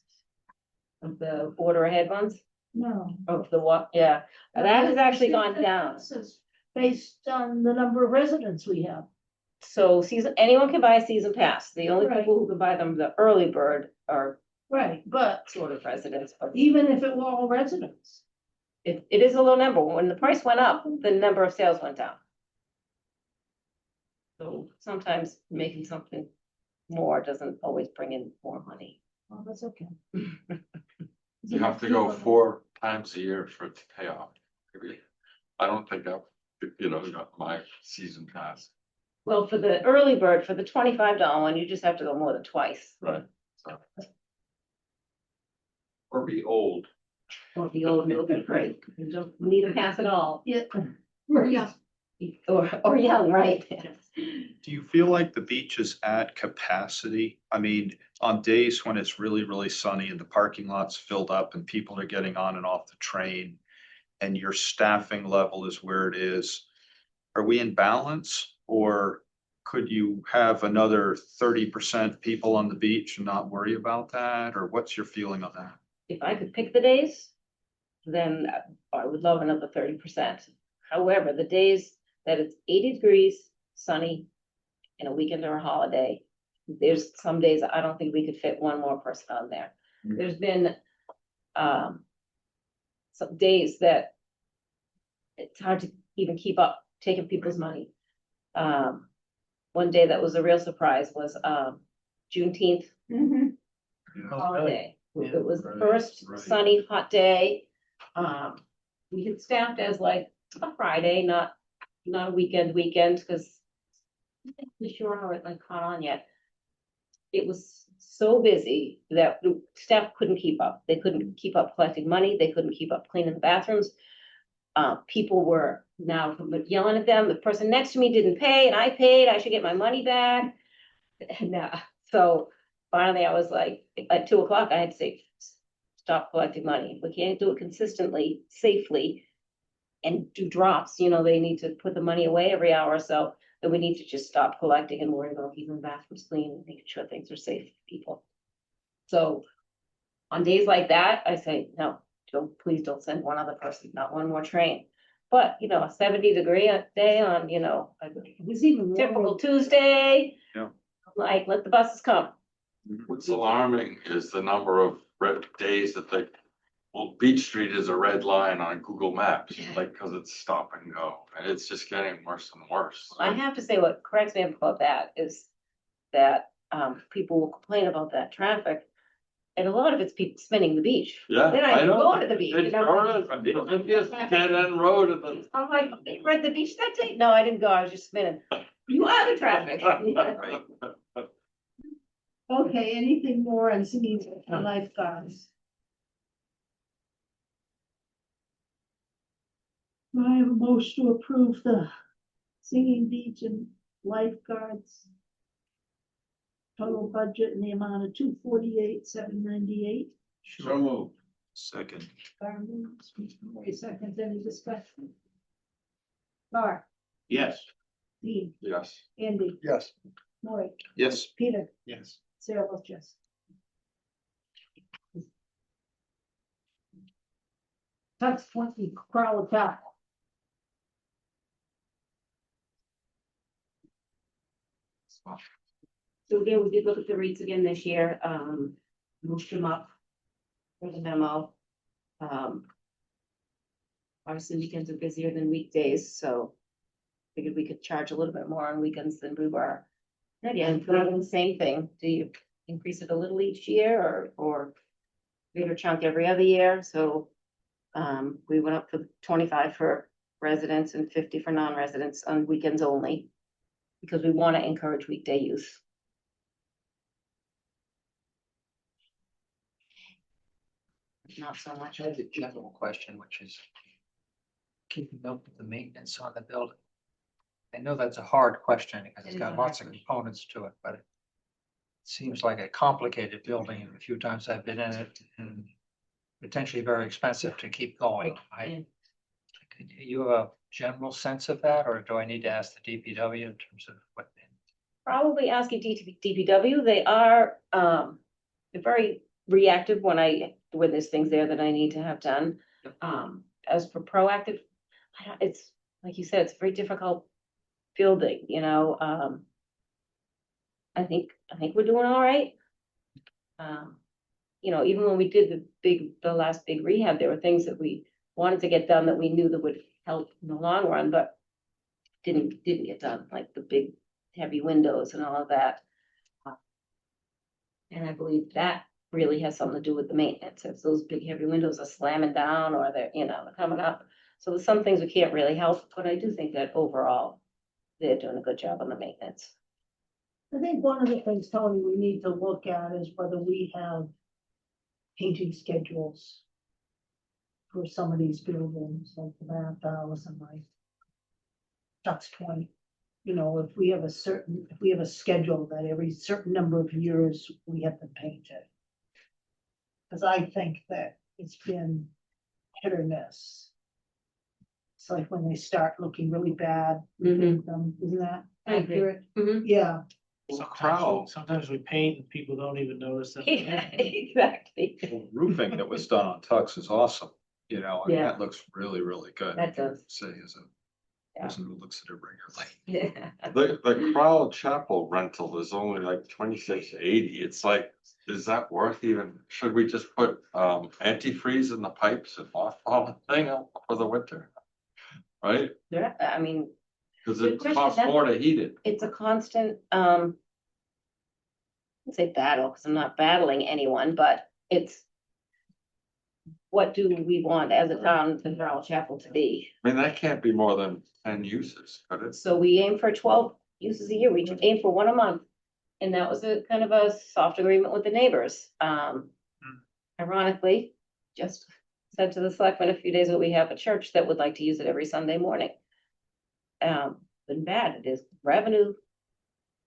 Of the order ahead ones, No. of the walk, yeah, that has actually gone down. This is based on the number of residents we have. So anyone can buy a season pass, the only Right. people who can buy them, the early bird, are Right, but sort of residents, but even if it were all residents, it is a low number, when the price went up, the number of sales went down. So sometimes making something more doesn't always bring in more money. well, that's okay. You have to go 4 times a year for it to pay off. I don't think I've, got my season pass. Well, for the early bird, for the $25 one, you just have to go more than twice. Right. So. Or be old. Or the old milk break, you don't need a pass at all, Yeah. Yeah. or young, right? Do you feel like the beach is at capacity? I mean, on days when it's really, really sunny and the parking lot's filled up and people are getting on and off the train and your staffing level is where it is, are we in balance? Or could you have another 30% people on the beach and not worry about that? Or what's your feeling on that? If I could pick the days, then I would love another 30%. However, the days that it's 80 degrees, sunny, and a weekend or a holiday, there's some days I don't think we could fit one more person on there. There's been some days that it's hard to even keep up taking people's money. One day that was a real surprise was Juneteenth holiday. It was the first sunny, hot day. We had staffed as like a Friday, not a weekend, because I'm not really sure how it like caught on yet. It was so busy that the staff couldn't keep up. They couldn't keep up collecting money. They couldn't keep up cleaning the bathrooms. People were now yelling at them. The person next to me didn't pay and I paid. I should get my money back. And so finally I was like, at 2:00, I had to say, stop collecting money. If we can't do it consistently, safely, and do drops, you know, they need to put the money away every hour or so, then we need to just stop collecting and worry about keeping bathrooms clean and making sure things are safe for people. So on days like that, I say, no, please don't send one other person, not one more train. But, you know, a 70-degree day on, you know, a It's even typical warmer. Tuesday. Yeah. Like, let the buses come. What's alarming is the number of red days that Beach Street is a red line on Google Maps, like, cause it's stop and go, and it's just getting worse and worse. I have to say, what corrects me about that is that, people will complain about that traffic. And a lot of it's people spinning the beach. Yeah, They're not I even know. going to the beach. you It's know? just dead end road at the. I'm like, you were at the beach that day? No, I didn't go, I was just spinning. You are the traffic. Okay, anything more on singing lifeguards? Do I have a motion to approve the singing beach and lifeguards? Total budget in the amount of 248,798. So moved. Second. Seconds, any discussion? Mark, Yes. Dean, Yes. Andy, Yes. Maury, Yes. Peter, Yes. Sarah votes yes. That's 20 Crowell Chapel. So again, we did look at the rates again this year, moved them up for the memo. Obviously weekends are busier than weekdays, so figured we could charge a little bit more on weekends than we were. And again, the same thing, do you increase it a little each year or bigger chunk every other year? So we went up to 25 for residents and 50 for non-residents on weekends only, because we want to encourage weekday use. Not so much. I have a general question, which is keeping up with the maintenance on the building. I know that's a hard question because it's got lots of components to it, but it seems like a complicated building, and a few times I've been in it, and potentially very expensive to keep going. You have a general sense of that, or do I need to ask the DPW in terms of what? Probably asking DPW, they are, they're very reactive when there's things there that I need to have done. As for proactive, it's, like you said, it's a very difficult building, you know, I think we're doing all right. You know, even when we did the last big rehab, there were things that we wanted to get done that we knew that would help in the long run, but didn't get done, like the big heavy windows and all of that. And I believe that really has something to do with the maintenance. If those big heavy windows are slamming down or they're coming up. So there's some things we can't really help, but I do think that overall they're doing a good job on the maintenance. I think one of the things, Tony, we need to look at is whether we have painting schedules for some of these buildings, like the bathhouse and like Chuck's Point. You know, if we have a schedule that every certain number of years we have them painted. Because I think that it's been hit or miss. It's like when they start looking really bad, isn't that I agree. accurate? Yeah. Sometimes we paint and people don't even notice that. Yeah, exactly. Roofing that was done on Tux is awesome, you know, I mean, Yeah. that looks really, really good. That does. Say as a person who looks at it regularly. Yeah. The Crowell Chapel rental is only like $26.80. It's like, is that worth even, should we just put antifreeze in the pipes and mothball the thing for the winter? Right? Yeah, I mean, Cause Good it question. costs more to heat it. it's a constant, I'd say battle, because I'm not battling anyone, but it's what do we want as a town, the Crowell Chapel to be? I mean, that can't be more than 10 uses, but it's, So we aim for 12 uses a year. We just aim for one a month. And that was a kind of a soft agreement with the neighbors. Ironically, just said to the selectmen a few days ago, we have a church that would like to use it every Sunday morning. Been bad. It is revenue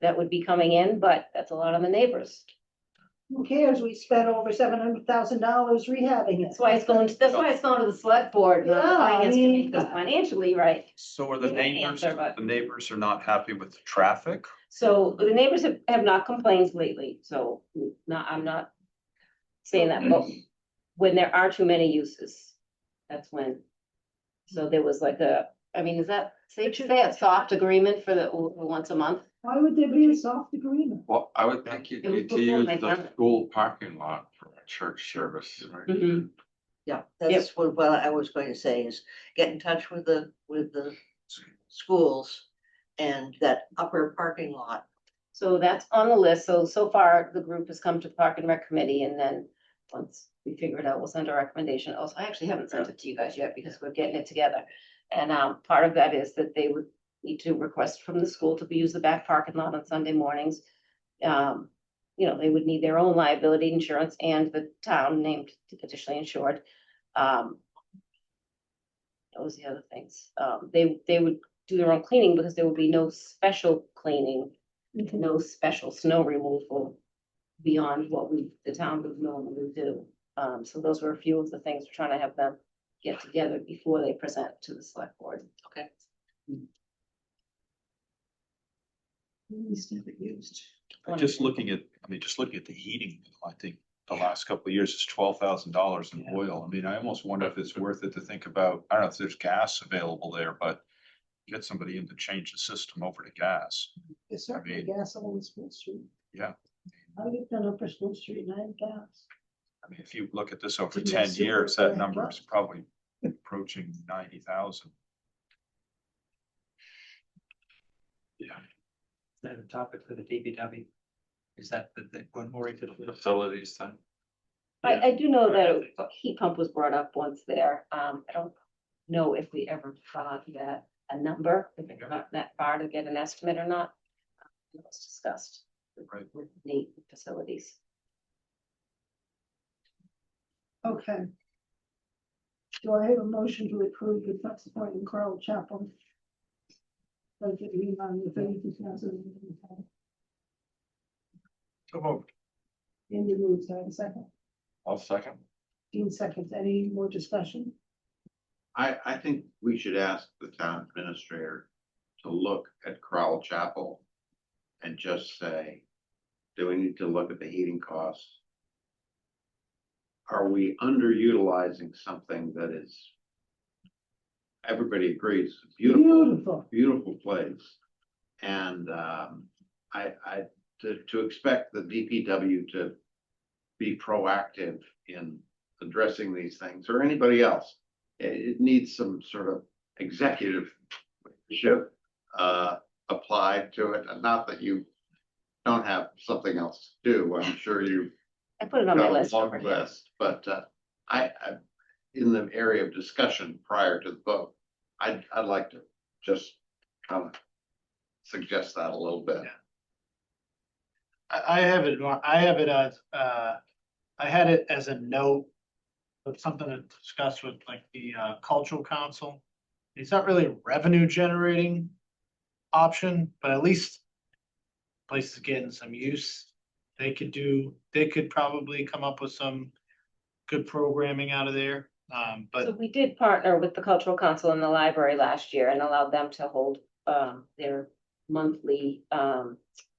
that would be coming in, but that's a lot on the neighbors. Who cares? We spent over $700,000 rehabbing it. That's why it's going to the select board, not the Yeah, I finance mean- committee, because financially, right? So are the Yeah, neighbors, answer, but- the neighbors are not happy with the traffic? So the neighbors have not complained lately, so I'm not saying that, but when there are too many uses, that's when. So there was like is that, say a soft agreement for the once a month? Why would there be a soft agreement? Well, I would think you'd It was need to before use my the time. school parking lot for a church service, right? Mhm. Yeah, that's what I was going to say is get in touch with the schools and that upper parking lot. So that's on the list. So far, the group has come to Park and Rec Committee, and then once we figure it out, we'll send a recommendation. Also, I actually haven't sent it to you guys yet because we're getting it together. And part of that is that they would need to request from the school to use the back parking lot on Sunday mornings. They would need their own liability insurance and the town named additionally insured. Those are the other things. They would do their own cleaning because there would be no special cleaning, no special snow removal beyond what the town would normally do. So those were a few of the things we're trying to have them get together before they present to the select board. Okay. Just looking at the heating, I think the last couple of years is $12,000 in oil. I mean, I almost wonder if it's worth it to think about, I don't know if there's gas available there, but get somebody in to change the system over to gas. There's certainly gas on School Street. Yeah. I lived on Upper School Street and I had gas. I mean, if you look at this over Didn't 10 assume years, it was that gonna number drop. is probably approaching 90,000. Yeah. Is that a topic for the DPW? Is that the one more into the Facilities thing. I do know that a heat pump was brought up once there. I don't know if we ever got a number, if it got that far to get an estimate or not. It was discussed Right. with the facilities. Okay. Do I have a motion to approve the Tux Point and Carl Chapel? Budget remind the 32,000. So moved. Andy moves, have a second. I'll second. Dean seconds. Any more discussion? I think we should ask the town administrator to look at Crowell Chapel and just say, do we need to look at the heating costs? Are we underutilizing something that is, everybody agrees, Beautiful. beautiful place. And to expect the DPW to be proactive in addressing these things, or anybody else, it needs some sort of executive ship applied to it. And not that you don't have something else to do. I'm sure you I put it on my got a list long over here. list, but I in the area of discussion prior to the vote, I'd like to just kind of suggest that a little bit. I have it as, I had it as a note of something to discuss with like the cultural council. It's not really a revenue generating option, but at least places getting some use. They could probably come up with some good programming out of there. So But we did partner with the Cultural Council in the library last year and allowed them to hold their monthly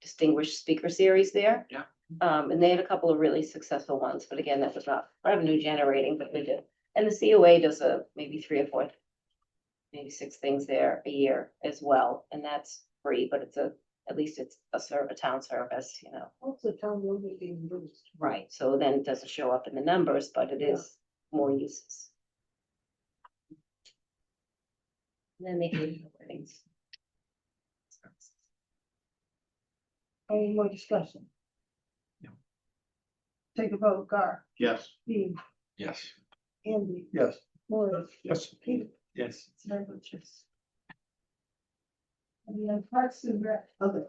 distinguished speaker series there. Yeah. And they had a couple of really successful ones, but again, that was not revenue generating, but they did. And the COA does maybe 3 or 4, maybe 6 things there a year as well, and that's free, but at least it's a town service, What's the town really being used? Right, so then it doesn't show up in the numbers, but it is more uses. And then they do things. Any more discussion? No. Take a vote, Gar, Yes. Dean, Yes. Andy, Yes. Maurice, Yes. Peter. Yes. Very much, yes. And then Parks and Rec, other.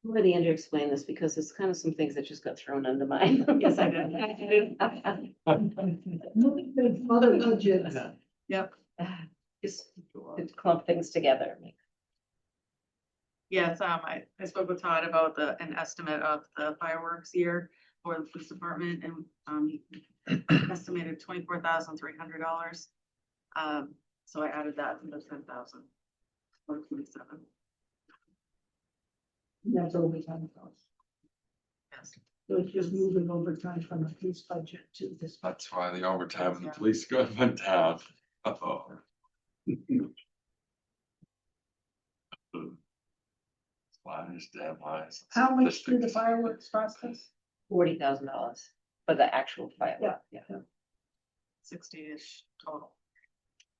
I'm ready to explain this because it's kind of some things that just got thrown under mine. Yes, I did. Other budgets. Yep. Just to clump things together. Yes, I spoke with Todd about an estimate of the fireworks year for the police department and, he estimated $24,300. So I added that to the 10,000. Or 27, That's overtime costs. yes. So it's just moving overtime from the police budget to this. That's why the overtime in the police went down. Uh-oh. Lies, damn lies. How much do the fireworks cost us? $40,000 for the actual fireworks, yeah, 60-ish total.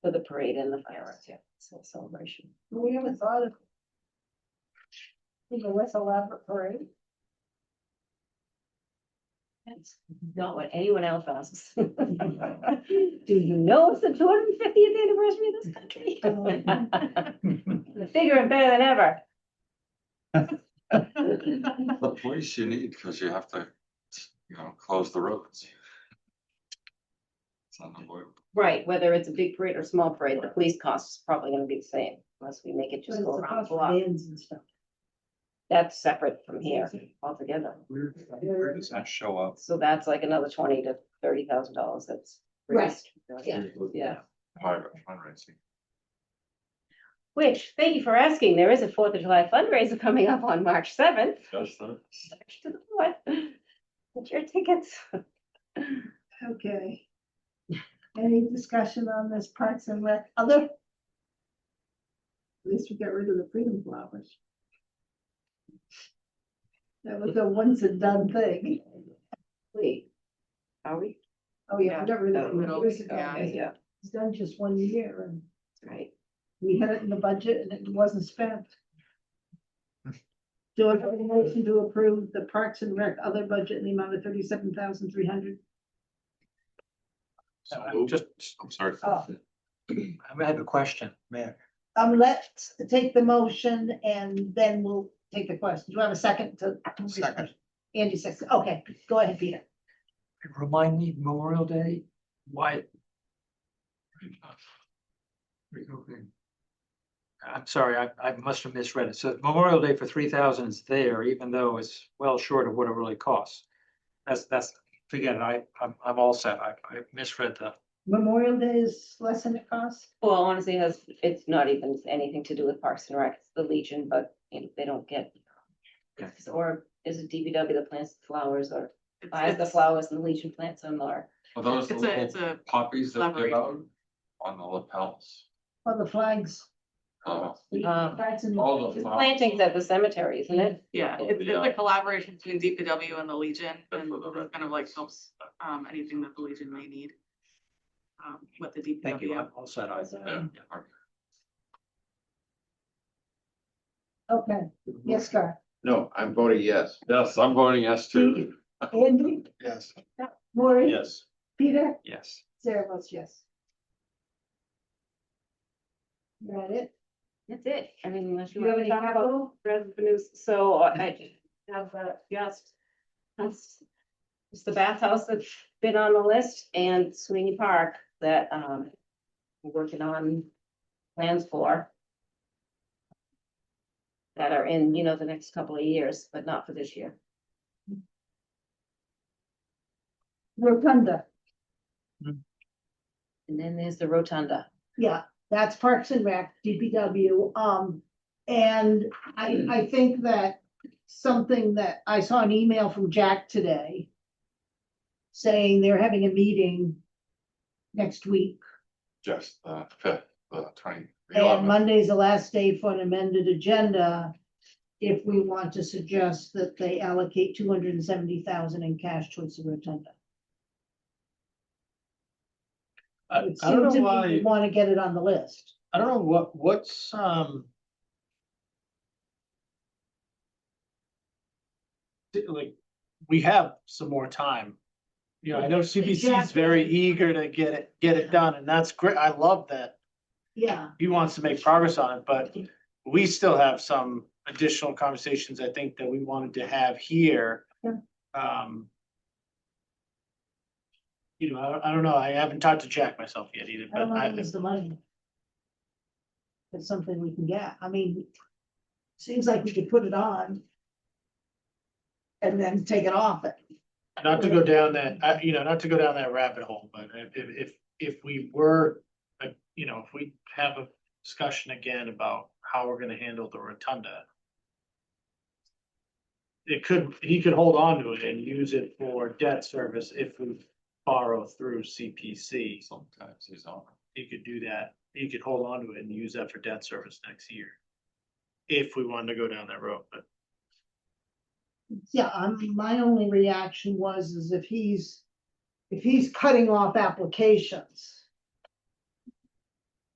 for the parade and the fireworks, yeah, so celebration. We haven't thought of. Less elaborate parade. That's not what anyone else asks. Do you know it's the 250th anniversary of this country? They're figuring better than ever. The police you need, because you have to, close the roads. It's unavoidable. Right, whether it's a big parade or small parade, the police cost is probably gonna be the same, unless we make it just go around the block. Bands and stuff. That's separate from here altogether. Where does that show up? So that's like another $20,000 to $30,000 that's. Right, Yeah, yeah. Private fundraising. Which, thank you for asking, there is a 4th of July fundraiser coming up on March 7th. Just that. Search to the fourth. Get your tickets. Okay. Any discussion on this Parks and Rec, other? At least we got rid of the freedom flowers. That was a once and done thing. Wait, are we? Oh, yeah, we got rid of it Middle, years ago. yeah. Yeah, It's done just 1 year and right. we had it in the budget and it wasn't spent. Do I have a motion to approve the Parks and Rec other budget in the amount of 37,300? I'm sorry. Oh. I have a question, Mayor. Let's take the motion and then we'll take the question. Do you have a second to? Second. Andy second. Okay, go ahead, Peter. Remind me, Memorial Day, why? Okay. I'm sorry, I must have misread it. So Memorial Day for 3,000 is there, even though it's well short of what it really costs. That's, forget it, I'm all set. I misread the. Memorial Day is less than it costs? Well, honestly, it's not even anything to do with Parks and Rec, it's the Legion, but they don't get. Or is it DPW that plants the flowers or buys the flowers and the Legion plants them or? Are those the It's little a poppies that give out collaboration. on the lapels? Or the flags? Flags and- All It's plantings at the cemetery, isn't it? Yeah, it's Yeah. a collaboration between DPW and the Legion, and it kind of like helps, anything that the Legion may need. With the DPW. Thank you, I'm all set. Yeah. Okay, yes, Scott. No, I'm voting yes. Yes, I'm voting yes too. Andy, Yes. Maureen, Yes. Peter, Yes. Sarah votes yes. Is that it? That's it. I mean, unless you You have want to any talk about revenues, so I have that's it's the bathhouse that's been on the list and Sweeney Park that we're working on plans for. That are in, the next couple of years, but not for this year. Rotunda, And then there's the rotunda. yeah, that's Parks and Rec, DPW, and I think that something that I saw an email from Jack today. Saying they're having a meeting next week, Just the 5th, the 20. and Monday's the last day for an amended agenda. If we want to suggest that they allocate 270,000 in cash towards the rotunda. I It I don't seems know to me we why, want to get it on the list. I don't know what's, like, we have some more time. I know CPC is Exactly. very eager to get it done, and that's great. I love that Yeah, he wants to make progress on it, but we still have some additional conversations, I think, that we wanted to have here. Yeah. I don't know. I haven't talked to Jack myself yet either, I don't but know if it's the money. It's something we can get. I mean, Seems like we could put it on. And then take it off it. Not to go down that, not to go down that rabbit hole, but if we were, if we have a discussion again about how we're gonna handle the rotunda. He could hold on to it and use it for debt service if we borrow through CPC. Sometimes he's on. He could do that. He could hold on to it and use that for debt service next year. If we wanted to go down that road, but Yeah, my only reaction is if he's cutting off applications.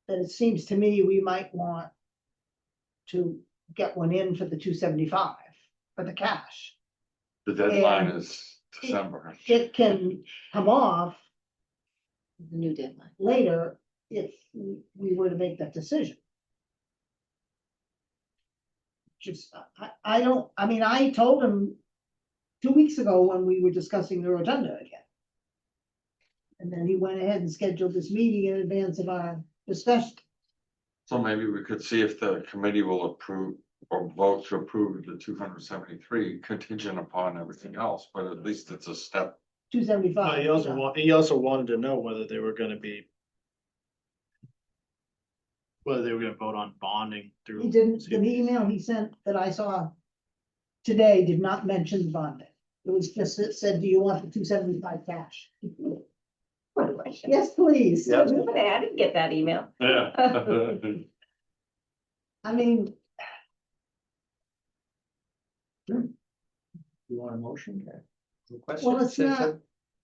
Then it seems to me we might want to get one in for the 275 for the cash. The deadline And- is December. It can come off The new deadline. later if we were to make that decision. Just, I told him 2 weeks ago when we were discussing the rotunda again. And then he went ahead and scheduled this meeting in advance of our discussion. So maybe we could see if the committee will approve or vote to approve the 273 contingent upon everything else, but at least it's a step. 275. he also wanted to know whether they were gonna vote on bonding through. He didn't, the email he sent that I saw today did not mention bonding. It was just, it said, do you want the 275 cash? What question? Yes, please. I didn't get that email. Yeah. I mean, You want a motion? well, it's not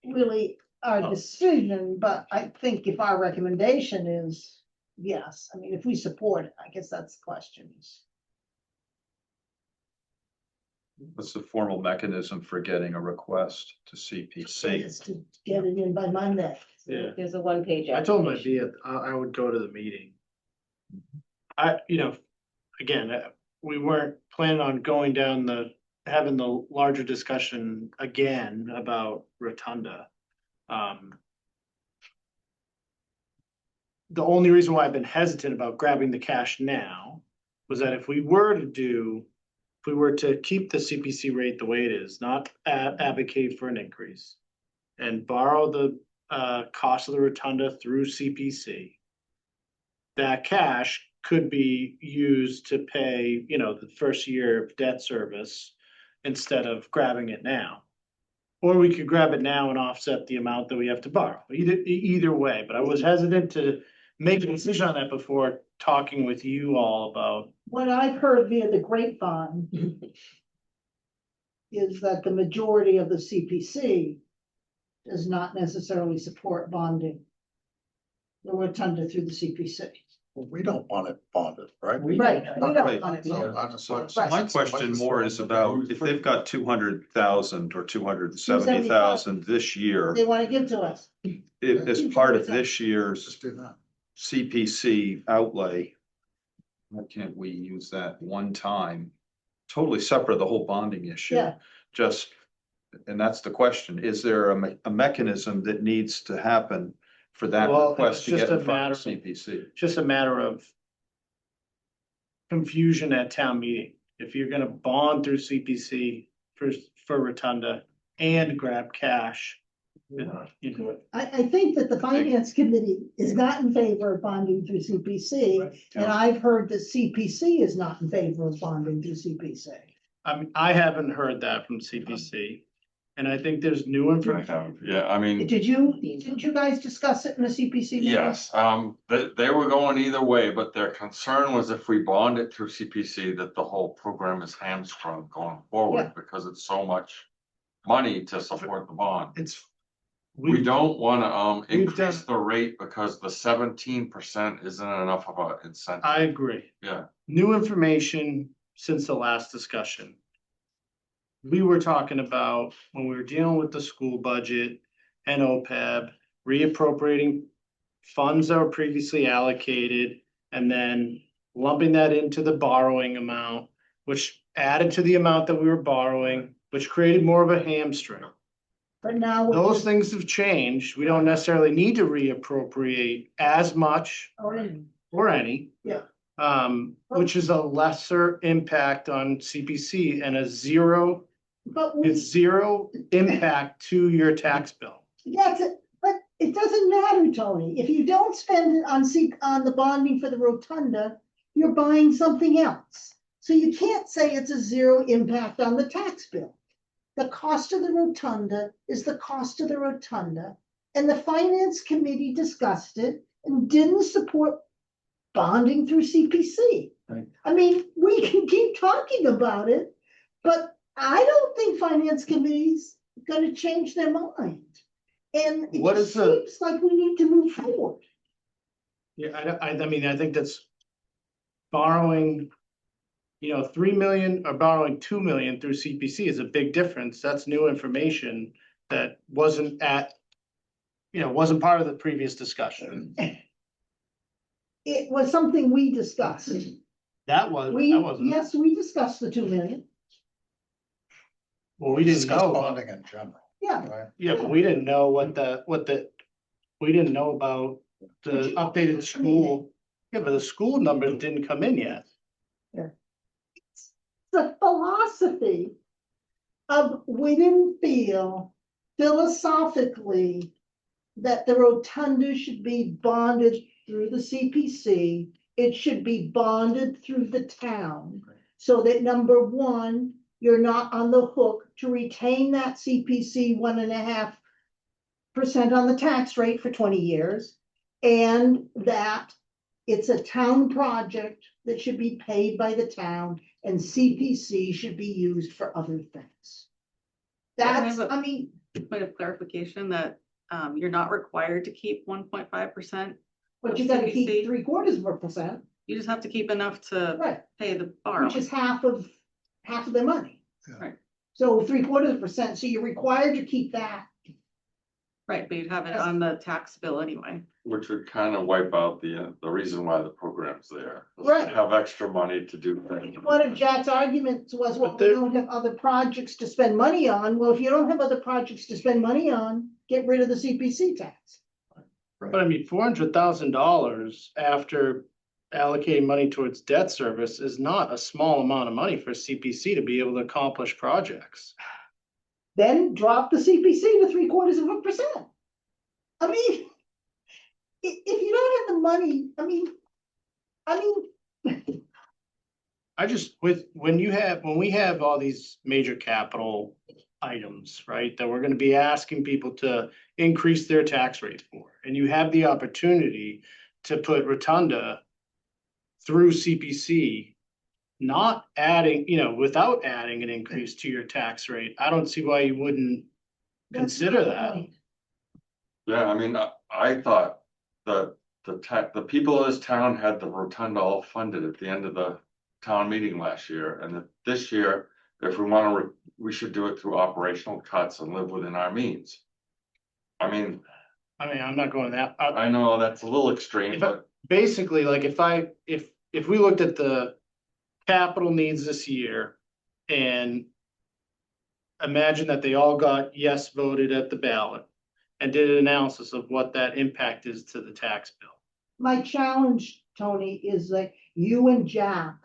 really our decision, but I think if our recommendation is yes, I mean, if we support it, I guess that's the question. What's the formal mechanism for getting a request to CPC? Is to get it in by Monday. Yeah. There's a one-page. I told him application. I would go to the meeting. Again, we weren't planning on going down having the larger discussion again about rotunda. The only reason why I've been hesitant about grabbing the cash now was that if we were to keep the CPC rate the way it is, not advocate for an increase and borrow the cost of the rotunda through CPC, that cash could be used to pay, the first year of debt service instead of grabbing it now. Or we could grab it now and offset the amount that we have to borrow, either way, but I was hesitant to make a decision on that before talking with you all about. What I've heard via the grapevine is that the majority of the CPC does not necessarily support bonding the rotunda through the CPC. Well, we don't want it bonded, right? Right, we don't Right. want it. So my question more is about if they've got 200,000 or 270,000 this year, They want to give to us. if as part of this year's Just do that. CPC outlay, why can't we use that one time? Totally separate of the whole bonding issue. Yeah. Just, and that's the question, is there a mechanism that needs to happen for that Well, request it's to get just in a front of matter- CPC? Just a matter of confusion at town meeting. If you're gonna bond through CPC for rotunda and grab cash. I think that the finance committee is not in favor of bonding through CPC. And I've heard that CPC is not in favor of bonding through CPC. I haven't heard that from CPC. And I think there's new information. Yeah, I mean. Didn't you guys discuss it in the CPC? meeting? Yes, they were going either way, but their concern was if we bond it through CPC, that the whole program is hamstrung going Yeah. forward because it's so much money to support the bond. We We don't wanna we've increase the rate because the 17% isn't enough of an incentive. I agree. Yeah, New information since the last discussion. We were talking about when we were dealing with the school budget and OPEB, reappropriating funds that were previously allocated and then lumping that into the borrowing amount, which added to the amount that we were borrowing, which created more of a hamstring. But now. Those things have changed. We don't necessarily need to reappropriate as much Or any. or any. Yeah. which is a lesser impact on CPC and it's zero impact to your tax bill. That's it, but it doesn't matter, Tony. If you don't spend it on the bonding for the rotunda, you're buying something else. So you can't say it's a zero impact on the tax bill. The cost of the rotunda is the cost of the rotunda, and the finance committee discussed it and didn't support bonding through CPC. Right. I mean, we can keep talking about it, but I don't think finance committee's gonna change their mind. And it What just is the- seems like we need to move forward. Yeah, I mean, I think that's borrowing, 3 million or borrowing 2 million through CPC is a big difference. That's new information that wasn't wasn't part of the previous discussion. It was something we discussed. That wasn't. Yes, we discussed the 2 million. Well, we didn't Discuss know. bonding in general. Yeah. Right? Yeah, but we didn't know we didn't know about the updated school. Yeah, but the school numbers didn't come in yet. The philosophy of we didn't feel philosophically that the rotunda should be bonded through the CPC. It should be bonded through the town. So that number one, you're not on the hook to retain that CPC 1.5% on the tax rate for 20 years. And that it's a town project that should be paid by the town and CPC should be used for other things. That's, I mean, Point of clarification that you're not required to keep 1.5%. but you gotta keep 0.75%, You just have to keep enough to right, pay the which borrowing. is half of their money. Right. So 0.75%, so you're required to keep that. Right, but you'd have it on the tax bill anyway. Which would kind of wipe out the reason why the program's there. Right. Have extra money to do things. One of Jack's arguments was, well, we don't have other projects to spend money on. Well, if you don't have other projects to spend money on, get rid of the CPC tax. But I mean, $400,000 after allocating money towards debt service is not a small amount of money for CPC to be able to accomplish projects. Then drop the CPC to 0.75%. I mean, if you don't have the money, I mean. I just, when we have all these major capital items, right, that we're gonna be asking people to increase their tax rate for, and you have the opportunity to put rotunda through CPC, not adding, without adding an increase to your tax rate, I don't see why you wouldn't consider that. Yeah, I mean, I thought that the people of this town had the rotunda all funded at the end of the town meeting last year, and that this year, if we want to, we should do it through operational cuts and live within our means. I mean, I'm not going that. I know that's a little extreme, but Basically, like if we looked at the capital needs this year and imagine that they all got yes voted at the ballot and did an analysis of what that impact is to the tax bill. My challenge, Tony, is that you and Jack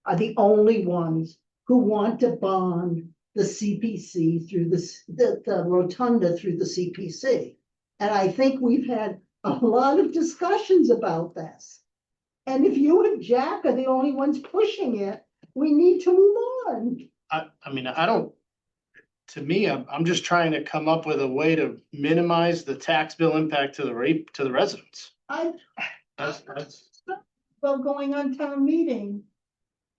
are the only ones who want to bond the CPC through the rotunda through the CPC. And I think we've had a lot of discussions about this. And if you and Jack are the only ones pushing it, we need to move on. To me, I'm just trying to come up with a way to minimize the tax bill impact to the residents. Well, going on town meeting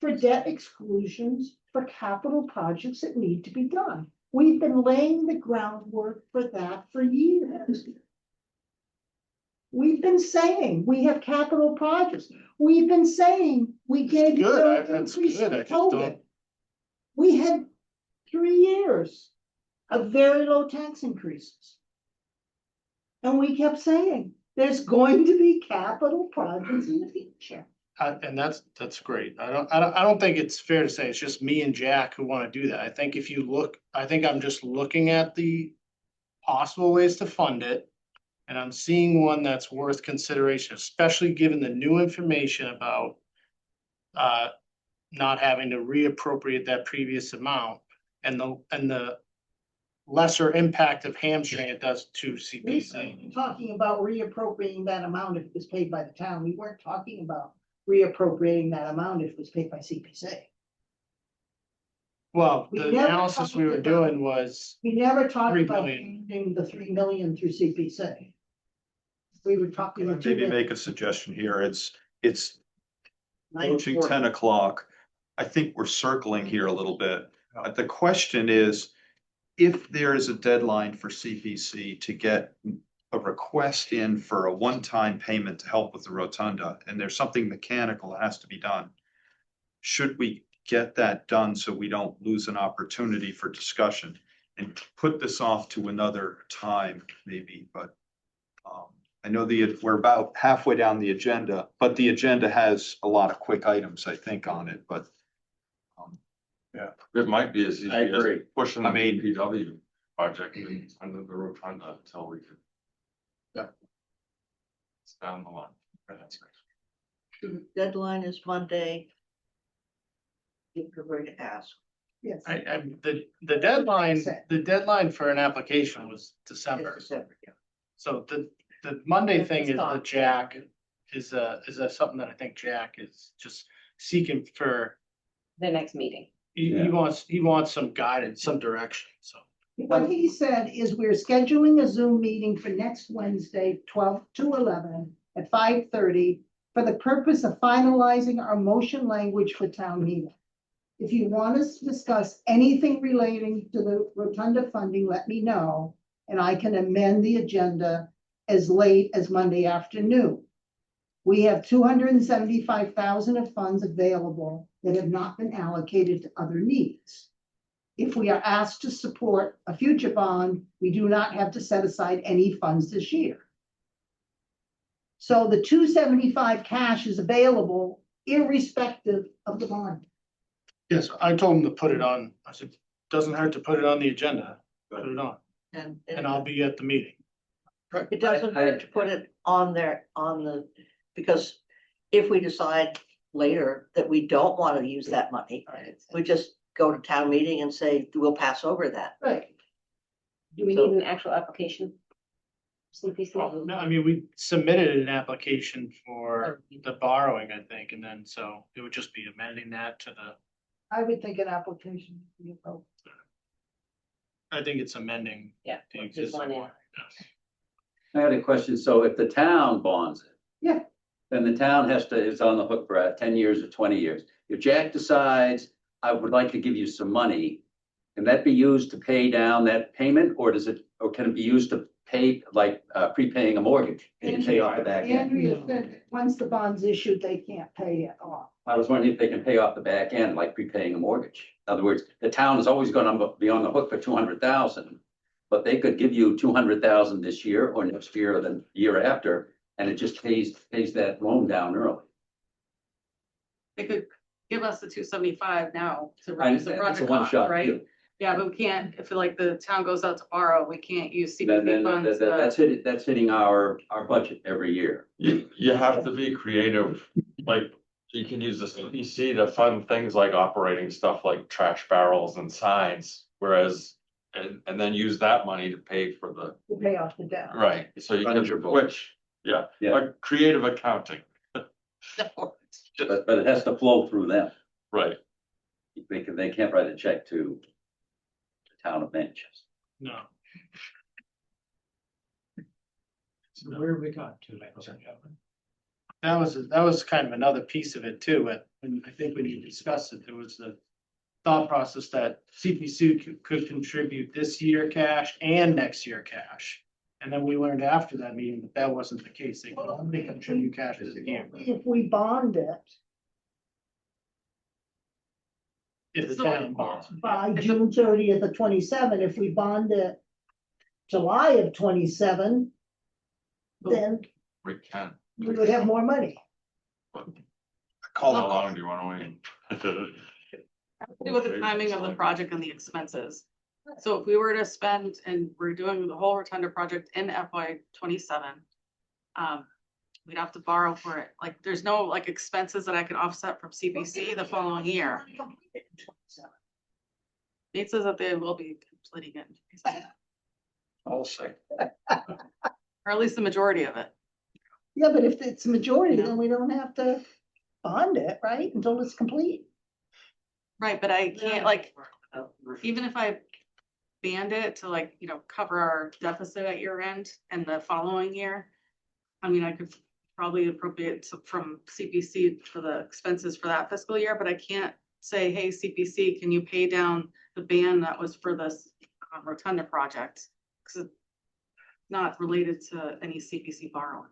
for debt exclusions for capital projects that need to be done. We've been laying the groundwork for that for years. We've been saying we have capital projects. We've been saying we gave you Good, no that's increase good. in I just don't- COVID. We had 3 years of very low tax increases. And we kept saying, there's going to be capital projects in the future. And that's great. I don't think it's fair to say it's just me and Jack who want to do that. I think if you look, I think I'm just looking at the possible ways to fund it. And I'm seeing one that's worth consideration, especially given the new information about not having to reappropriate that previous amount and the lesser impact of hamstring it does to We CPC. were talking about reappropriating that amount if it was paid by the town. We weren't talking about reappropriating that amount if it was paid by CPC. Well, We the never analysis we were talked about- doing was, We never talked 3 about million. changing the 3 million through CPC. We were talking about. Maybe make a suggestion here. It's approaching 10 9:40. o'clock. I think we're circling here a little bit. The question is, if there is a deadline for CPC to get a request in for a one-time payment to help with the rotunda, and there's something mechanical that has to be done, should we get that done so we don't lose an opportunity for discussion and put this off to another time maybe, but I know we're about halfway down the agenda, but the agenda has a lot of quick items, I think, on it, but It might be as easy I as agree. pushing the I mean- DPW project under the rotunda until we can. Yeah. It's down the line. That's right. Deadline is Monday. You're going to ask. Yes. the deadline for an application was December. It's December, yeah. So the Monday thing is the Stop. Jack is something that I think Jack is just seeking for. The next meeting. He wants some guidance, some direction, so. What he said is we're scheduling a Zoom meeting for next Wednesday, 12/2/11 at 5:30 for the purpose of finalizing our motion language for town meeting. If you want us to discuss anything relating to the rotunda funding, let me know, and I can amend the agenda as late as Monday afternoon. We have 275,000 of funds available that have not been allocated to other needs. If we are asked to support a future bond, we do not have to set aside any funds this year. So the 275 cash is available irrespective of the bond. Yes, I told him to put it on. I said, doesn't hurt to put it on the agenda. Put it on, And and I'll be at the meeting. it doesn't hurt to put it on there, because if we decide later that we don't want to use that money, we just go to town meeting and say, we'll pass over that. Right. Do we need an actual application? CPC? Well, no, I mean, we submitted an application for the borrowing, I think, and then so it would just be amending that to the, I would think an application would be appropriate. I think it's amending. Yeah, the just existing one, yeah. one. Yes. I had a question. So if the town bonds it. Yeah. Then the town is on the hook for 10 years or 20 years. If Jack decides, I would like to give you some money, can that be used to pay down that payment, or can it be used to pay, like, prepaying a mortgage? Can you pay off the back end? Andrea said, that once the bond's issued, they can't pay it off. I was wondering if they can pay off the back end, like prepaying a mortgage. In other words, the town is always gonna be on the hook for 200,000. But they could give you 200,000 this year or next year or the year after, and it just pays that loan down early. They could give us the 275 now to I reduce the understand, it's a project one cost, shot right? deal. Yeah, but we can't, if like the town goes out to borrow, we can't use Then CPC funds. that's hitting our budget every year. You have to be creative, like, you can use the CPC to fund things like operating stuff like trash barrels and signs, whereas. And then use that money to pay for the, To pay off the debt. right, so you can Fungible. switch, yeah, Yeah. like creative accounting, But it has to flow through them. right? They can't write a check to the town of Manchester. No. So where have we got to, ladies and gentlemen? That was kind of another piece of it too, and I think when you discussed it, there was the thought process that CPC could contribute this year cash and next year cash. And then we learned after that meeting that wasn't the case. They could only contribute cash this year. If we bond it If the So- town bonds. by June 30th of 27, if we bond it July of 27, then We can. we would have more money. How long do you wanna wait? With the timing of the project and the expenses. So if we were to spend, and we're doing the whole Rotunda project in FY 27. we'd have to borrow for it. Like, there's no like expenses that I could offset from CPC the following year. It says that they will be completing it, I'll say. or at least the majority of it. Yeah, but if it's a majority, then we don't have to bond it, right, until it's complete. Right, but I can't like, even if I band it to like, you know, cover our deficit at year end and the following year. I mean, I could probably appropriate from CPC for the expenses for that fiscal year, but I can't say, hey, CPC, can you pay down the band that was for this rotunda project? Because it's not related to any CPC borrowing.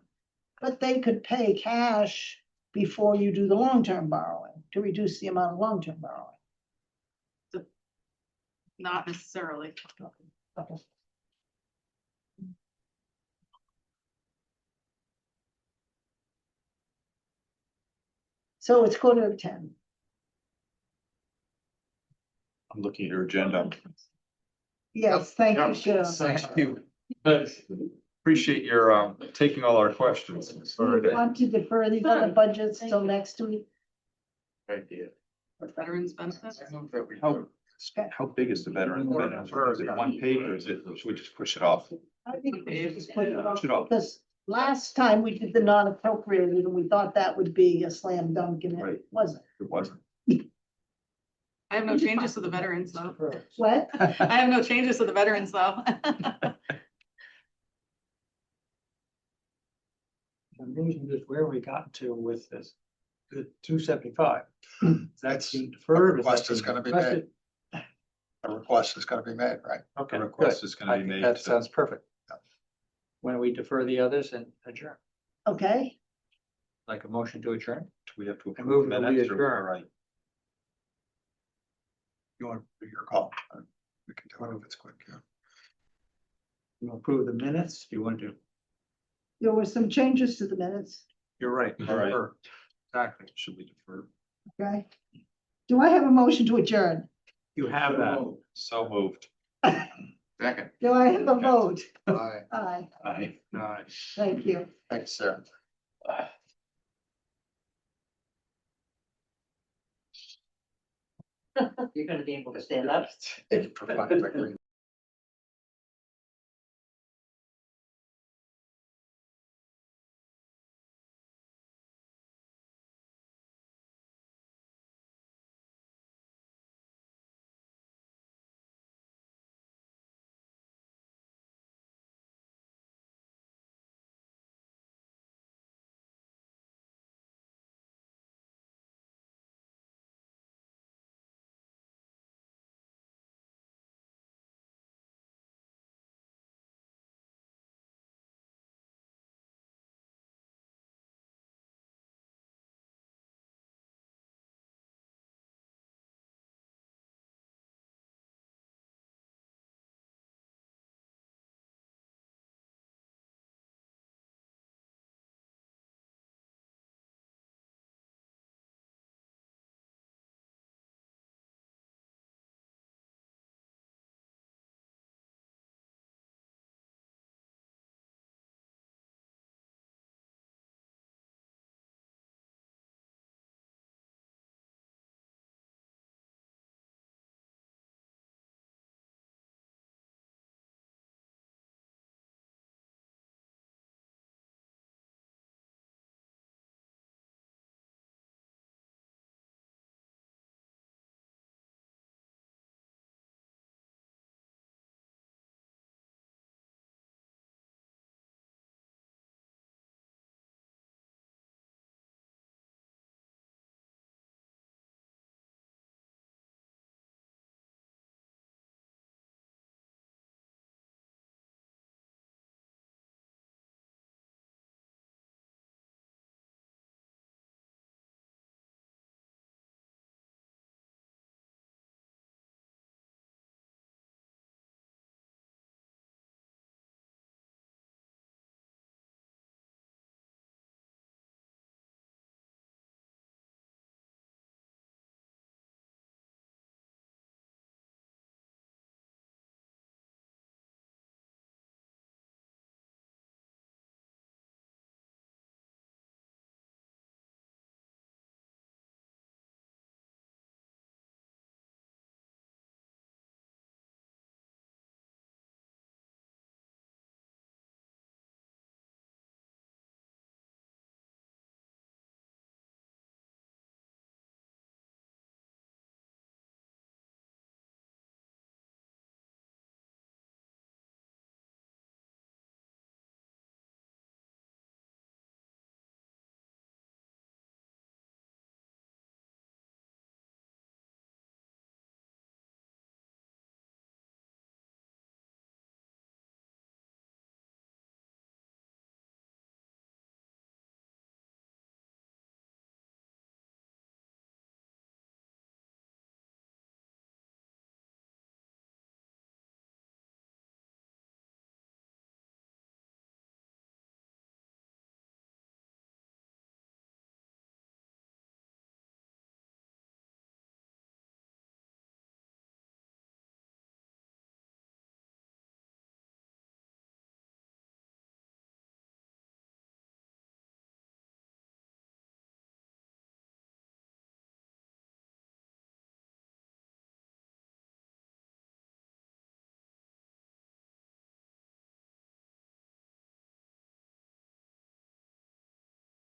But they could pay cash before you do the long-term borrowing to reduce the amount of long-term borrowing. Not necessarily. Okay. So it's 9:45. I'm looking at your agenda. Yes, thank you, Yeah, Cheryl. Thank you. Appreciate your taking all our questions. Do Sorry you to- want to defer these other budgets till next week? Idea. For veterans benefits. How big is the veteran benefit? Is it one page or is it, should we just push it off? I think we should just put it off, Push it off. because last time we did the non-appropriated and we thought that would be a slam dunk and Right. it wasn't. It wasn't. I have no changes to the veterans though. What? I have no changes to the veterans though. I'm losing just where we got to with this, the 275. That's being deferred. Request is gonna be made. A request is gonna be made, right? Okay, The good. request is I gonna be think made. that to- sounds perfect. When we defer the others and adjourn, Okay, like a motion to adjourn. Do we have to I approve move that we minutes or, adjourn. all right? You want to do your call? We can do it if it's quick, yeah. You approve the minutes, if you want to. there were some changes to the minutes, You're right. All right. defer. Exactly. Should we defer? okay? Do I have a motion to adjourn? You have that. So moved. Second. Do I have a vote? Aye. Aye, Aye. Nice. thank you. Thanks, Sarah. You're gonna be able to stand up. Provide my green